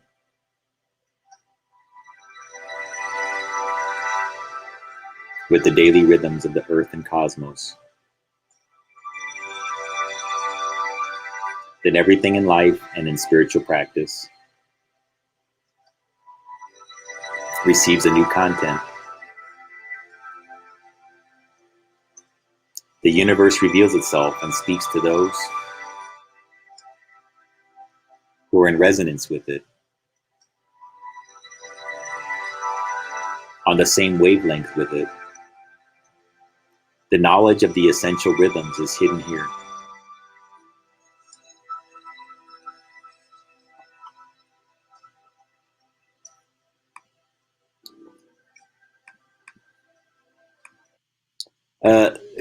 With the daily rhythms of the earth and cosmos. Then everything in life and in spiritual practice receives a new content. The universe reveals itself and speaks to those who are in resonance with it, on the same wavelength with it. The knowledge of the essential rhythms is hidden here.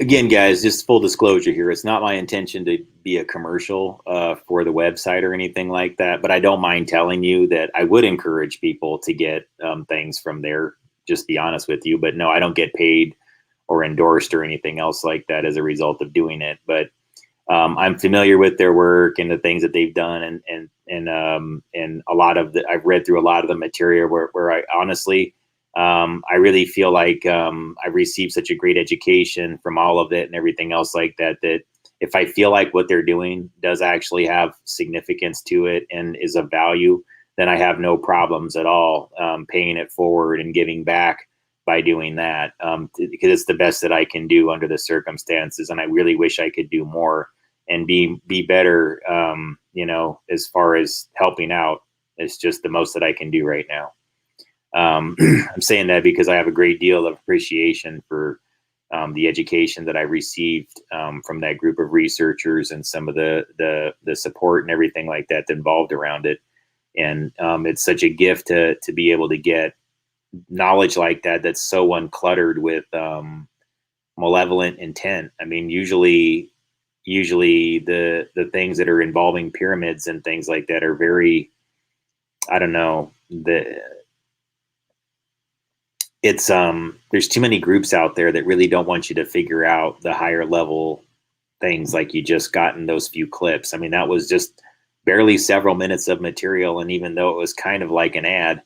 again, guys, just full disclosure here. It's not my intention to be a commercial for the website or anything like that, but I don't mind telling you that I would encourage people to get things from there, just be honest with you. But no, I don't get paid or endorsed or anything else like that as a result of doing it. But I'm familiar with their work and the things that they've done, and a lot of I've read through a lot of the material where I honestly, I really feel like I've received such a great education from all of it and everything else like that, that if I feel like what they're doing does actually have significance to it and is of value, then I have no problems at all paying it forward and giving back by doing that, because it's the best that I can do under the circumstances. And I really wish I could do more and be better, as far as helping out. It's just the most that I can do right now. I'm saying that because I have a great deal of appreciation for the education that I received from that group of researchers and some of the support and everything like that involved around it. And it's such a gift to be able to get knowledge like that that's so uncluttered with malevolent intent. I mean, usually the things that are involving pyramids and things like that are very, I don't know, there's too many groups out there that really don't want you to figure out the higher level things like you just got in those few clips. I mean, that was just barely several minutes of material, and even though it was kind of like an ad,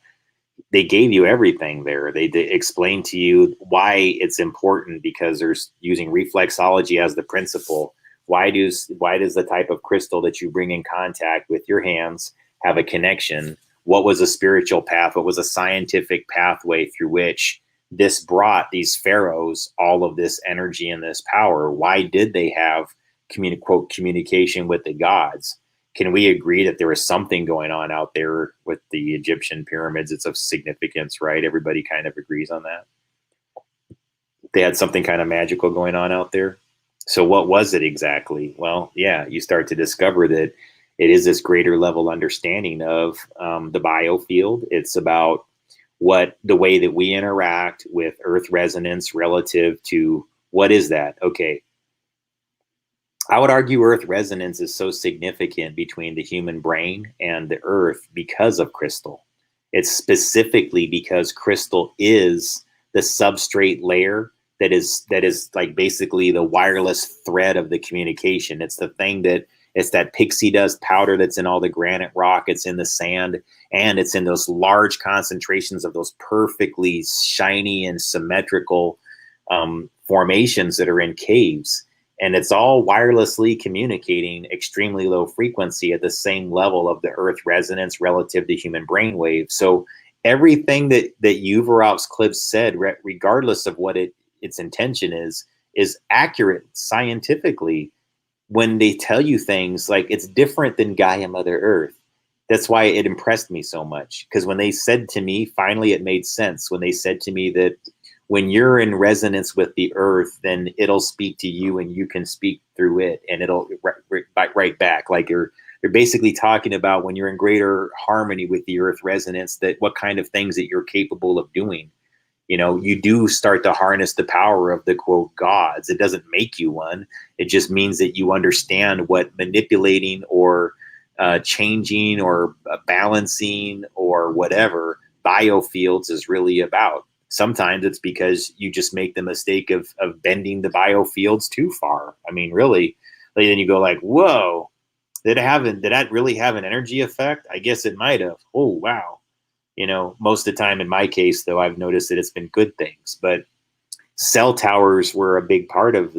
they gave you everything there. They explained to you why it's important, because they're using reflexology as the principle. Why does the type of crystal that you bring in contact with your hands have a connection? What was a spiritual path? What was a scientific pathway through which this brought these pharaohs all of this energy and this power? Why did they have quote communication with the gods? Can we agree that there was something going on out there with the Egyptian pyramids? It's of significance, right? Everybody kind of agrees on that. They had something kind of magical going on out there. So what was it exactly? Well, yeah, you start to discover that it is this greater level understanding of the biofield. It's about the way that we interact with earth resonance relative to what is that? Okay. I would argue earth resonance is so significant between the human brain and the earth because of crystal. It's specifically because crystal is the substrate layer that is like basically the wireless thread of the communication. It's the thing it's that pixie dust powder that's in all the granite rock. It's in the sand, and it's in those large concentrations of those perfectly shiny and symmetrical formations that are in caves. And it's all wirelessly communicating extremely low frequency at the same level of the earth resonance relative to human brain waves. So everything that Yuvarov's clips said, regardless of what its intention is accurate scientifically. When they tell you things, like, it's different than Gaia Mother Earth. That's why it impressed me so much. Because when they said to me, finally it made sense. When they said to me that when you're in resonance with the earth, then it'll speak to you and you can speak through it, and it'll right back. Like they're basically talking about when you're in greater harmony with the earth resonance, that what kind of things that you're capable of doing. You do start to harness the power of the quote gods. It doesn't make you one. It just means that you understand what manipulating or changing or balancing or whatever biofields is really about. Sometimes it's because you just make the mistake of bending the biofields too far. I mean, really, like, then you go like, whoa, did that really have an energy effect? I guess it might have. Oh, wow. Most of the time in my case, though, I've noticed that it's been good things. But cell towers were a big part of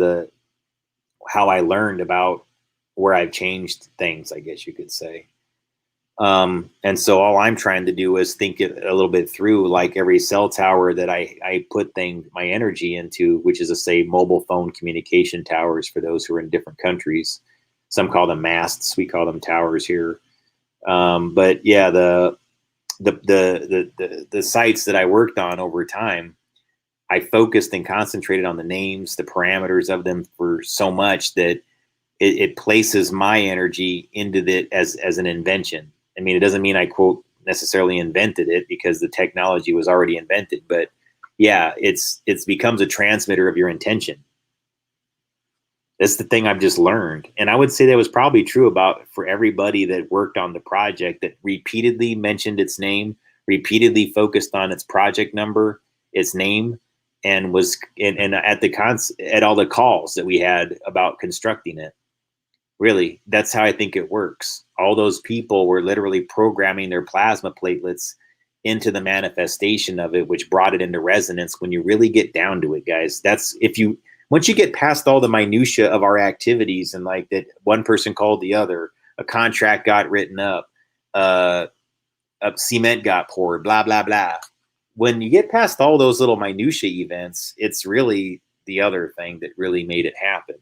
how I learned about where I've changed things, I guess you could say. And so all I'm trying to do is think it a little bit through, like every cell tower that I put my energy into, which is to say mobile phone communication towers for those who are in different countries. Some call them masts. We call them towers here. But yeah, the sites that I worked on over time, I focused and concentrated on the names, the parameters of them for so much that it places my energy into it as an invention. I mean, it doesn't mean I quote necessarily invented it, because the technology was already invented, but yeah, it becomes a transmitter of your intention. That's the thing I've just learned. And I would say that was probably true for everybody that worked on the project, that repeatedly mentioned its name, repeatedly focused on its project number, its name, and was and at all the calls that we had about constructing it. Really, that's how I think it works. All those people were literally programming their plasma platelets into the manifestation of it, which brought it into resonance. When you really get down to it, guys, once you get past all the minutia of our activities, and like that one person called the other, a contract got written up, a cement got poured, blah, blah, blah. When you get past all those little minutia events, it's really the other thing that really made it happen.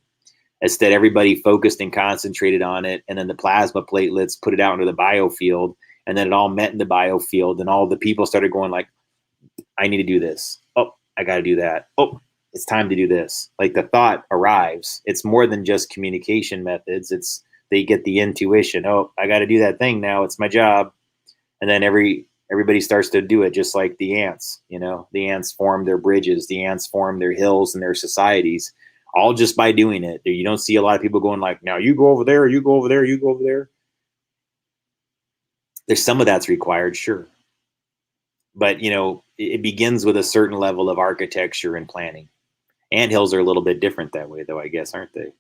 Instead, everybody focused and concentrated on it, and then the plasma platelets put it out into the biofield, and then it all met in the biofield, and all the people started going like, I need to do this. Oh, I got to do that. Oh, it's time to do this. Like the thought arrives. It's more than just communication methods. They get the intuition. Oh, I got to do that thing now. It's my job. And then everybody starts to do it, just like the ants. The ants form their bridges. The ants form their hills and their societies, all just by doing it. You don't see a lot of people going like, now you go over there, you go over there, you go over there. There's some of that's required, sure. But, it begins with a certain level of architecture and planning. Anthills are a little bit different that way, though, I guess, aren't they?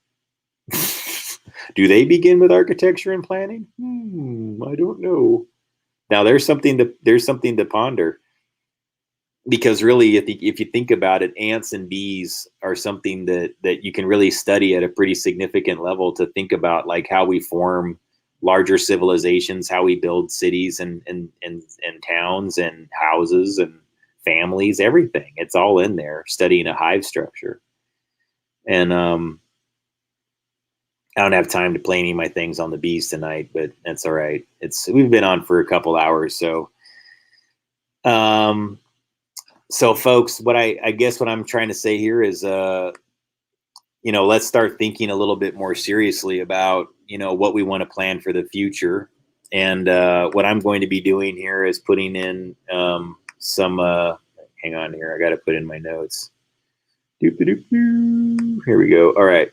Do they begin with architecture and planning? I don't know. Now, there's something to ponder. Because really, if you think about it, ants and bees are something that you can really study at a pretty significant level, to think about like how we form larger civilizations, how we build cities and towns and houses and families, everything. It's all in there, studying a hive structure. And I don't have time to play any of my things on the bees tonight, but that's all right. We've been on for a couple hours, so so folks, I guess what I'm trying to say here is, let's start thinking a little bit more seriously about, what we want to plan for the future. And what I'm going to be doing here is putting in some, hang on here, I got to put in my notes. Here we go. All right.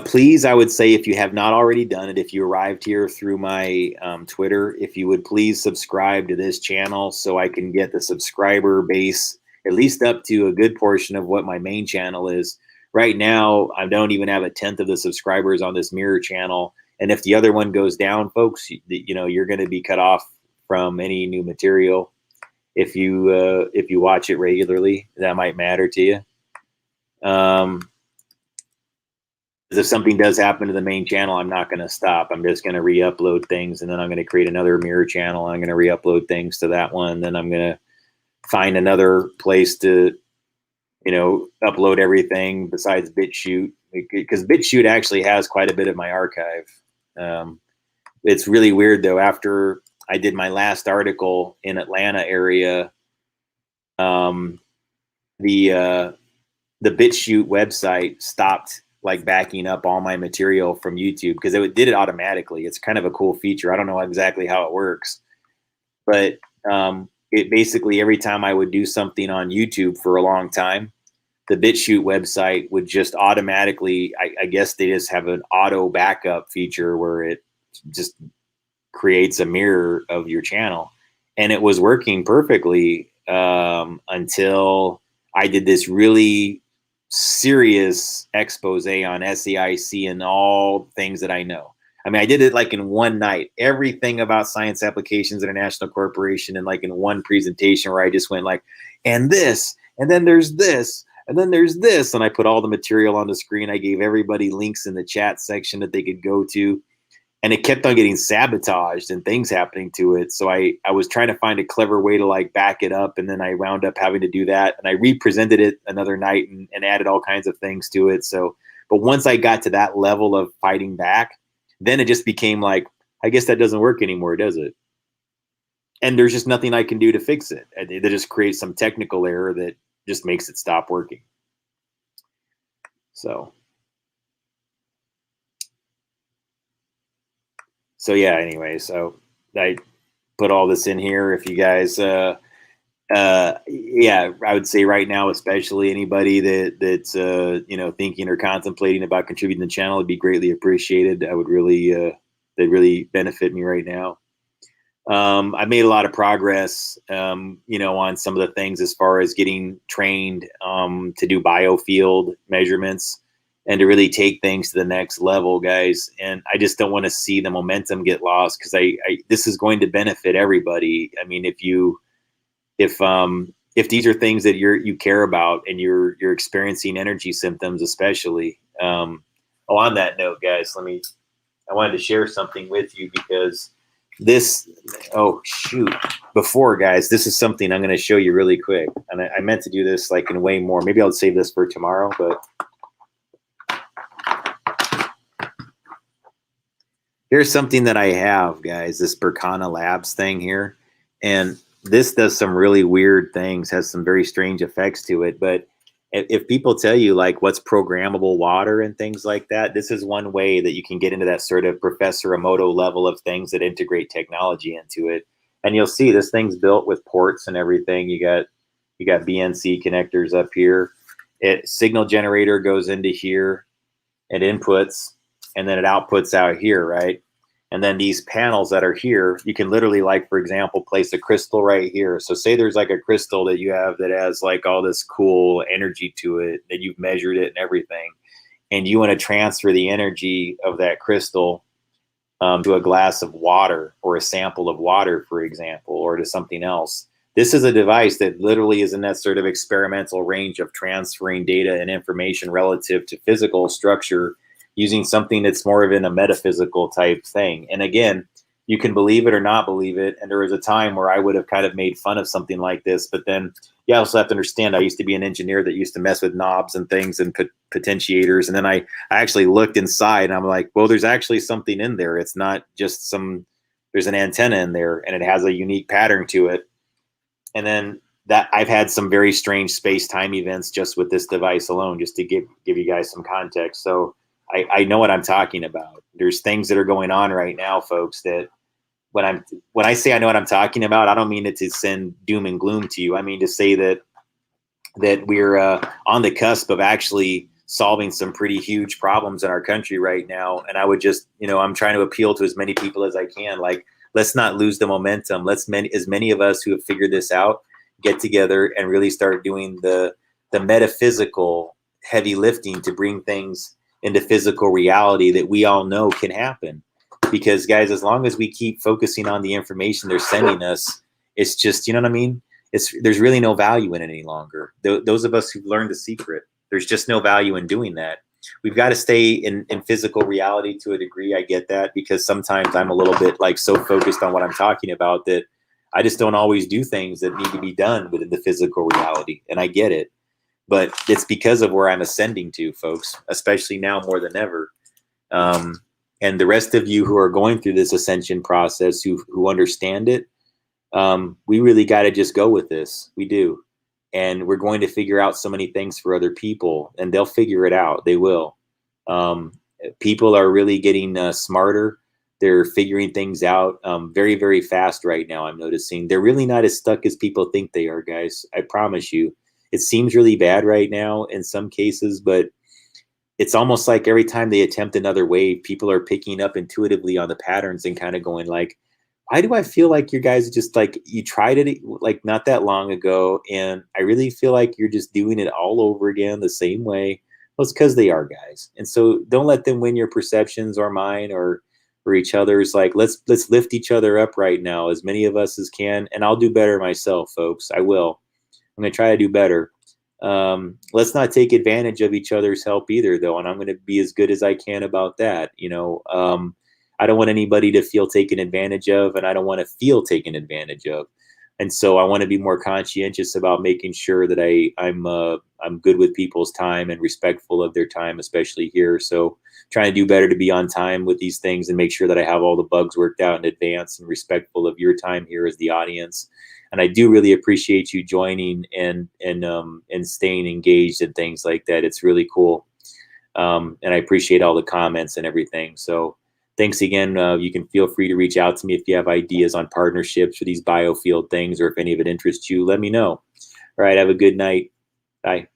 Please, I would say, if you have not already done it, if you arrived here through my Twitter, if you would please subscribe to this channel so I can get the subscriber base at least up to a good portion of what my main channel is. Right now, I don't even have 1/10 of the subscribers on this mirror channel. And if the other one goes down, folks, you're going to be cut off from any new material. If you watch it regularly, that might matter to you. If something does happen to the main channel, I'm not going to stop. I'm just going to re-upload things, and then I'm going to create another mirror channel. I'm going to re-upload things to that one. Then I'm going to find another place to, upload everything besides BitChute, because BitChute actually has quite a bit of my archive. It's really weird though. After I did my last article in Atlanta area, the BitChute website stopped like backing up all my material from YouTube, because it did it automatically. It's kind of a cool feature. I don't know exactly how it works, but it basically, every time I would do something on YouTube for a long time, the BitChute website would just automatically, I guess they just have an auto backup feature where it just creates a mirror of your channel. And it was working perfectly until I did this really serious expose on SAIC and all things that I know. I mean, I did it like in one night, everything about Science Applications International Corporation, and like in one presentation where I just went like, and this, and then there's this, and then there's this. And I put all the material on the screen. I gave everybody links in the chat section that they could go to. And it kept on getting sabotaged and things happening to it. So I was trying to find a clever way to like back it up. And then I wound up having to do that. And I represented it another night and added all kinds of things to it. So, but once I got to that level of fighting back, then it just became like, I guess that doesn't work anymore, does it? And there's just nothing I can do to fix it. They just create some technical error that just makes it stop working. So yeah, anyway, so I put all this in here. If you guys Yeah, I would say right now, especially anybody that's thinking or contemplating about contributing to the channel would be greatly appreciated. I would really that'd really benefit me right now. I made a lot of progress, on some of the things as far as getting trained to do biofield measurements and to really take things to the next level, guys. And I just don't want to see the momentum get lost because this is going to benefit everybody. I mean, if these are things that you care about and you're experiencing energy symptoms, especially. On that note, guys, I wanted to share something with you because before, guys, this is something I'm going to show you really quick. And I meant to do this like in way more. Maybe I'll save this for tomorrow, but here's something that I have, guys, this Berkana Labs thing here. And this does some really weird things, has some very strange effects to it. But if people tell you like what's programmable water and things like that, this is one way that you can get into that sort of Professor Emoto level of things that integrate technology into it. And you'll see this thing's built with ports and everything. You got BNC connectors up here. Signal generator goes into here, it inputs, and then it outputs out here, right? And then these panels that are here, you can literally, like, for example, place a crystal right here. So say there's like a crystal that you have that has like all this cool energy to it, that you've measured it and everything. And you want to transfer the energy of that crystal to a glass of water or a sample of water, for example, or to something else. This is a device that literally is in that sort of experimental range of transferring data and information relative to physical structure using something that's more of in a metaphysical type thing. And again, you can believe it or not believe it. And there was a time where I would have kind of made fun of something like this. But then you also have to understand, I used to be an engineer that used to mess with knobs and things and potentiators. And then I actually looked inside and I'm like, well, there's actually something in there. It's not just there's an antenna in there and it has a unique pattern to it. And then that I've had some very strange space-time events just with this device alone, just to give you guys some context. So I know what I'm talking about. There's things that are going on right now, folks, that when I say I know what I'm talking about, I don't mean it to send doom and gloom to you. I mean to say that we're on the cusp of actually solving some pretty huge problems in our country right now. And I would just, I'm trying to appeal to as many people as I can. Like, let's not lose the momentum. As many of us who have figured this out get together and really start doing the metaphysical heavy lifting to bring things into physical reality that we all know can happen. Because, guys, as long as we keep focusing on the information they're sending us, it's just, you know what I mean? There's really no value in it any longer. Those of us who've learned the secret, there's just no value in doing that. We've got to stay in physical reality to a degree. I get that, because sometimes I'm a little bit like so focused on what I'm talking about that I just don't always do things that need to be done within the physical reality. And I get it. But it's because of where I'm ascending to, folks, especially now more than ever. And the rest of you who are going through this ascension process, who understand it, we really got to just go with this. We do. And we're going to figure out so many things for other people, and they'll figure it out. They will. People are really getting smarter. They're figuring things out very, very fast right now, I'm noticing. They're really not as stuck as people think they are, guys. I promise you. It seems really bad right now in some cases, but it's almost like every time they attempt another wave, people are picking up intuitively on the patterns and kind of going like, why do I feel like you guys just like, you tried it like not that long ago, and I really feel like you're just doing it all over again the same way? Well, it's because they are, guys. And so don't let them win your perceptions or mine or each other's. Like, let's lift each other up right now, as many of us as can. And I'll do better myself, folks. I will. I'm going to try to do better. Let's not take advantage of each other's help either, though. And I'm going to be as good as I can about that. I don't want anybody to feel taken advantage of, and I don't want to feel taken advantage of. And so I want to be more conscientious about making sure that I'm good with people's time and respectful of their time, especially here. So trying to do better to be on time with these things and make sure that I have all the bugs worked out in advance and respectful of your time here as the audience. And I do really appreciate you joining and staying engaged and things like that. It's really cool. And I appreciate all the comments and everything. So Thanks again. You can feel free to reach out to me if you have ideas on partnerships for these biofield things, or if any of it interests you, let me know. All right. Have a good night. Bye.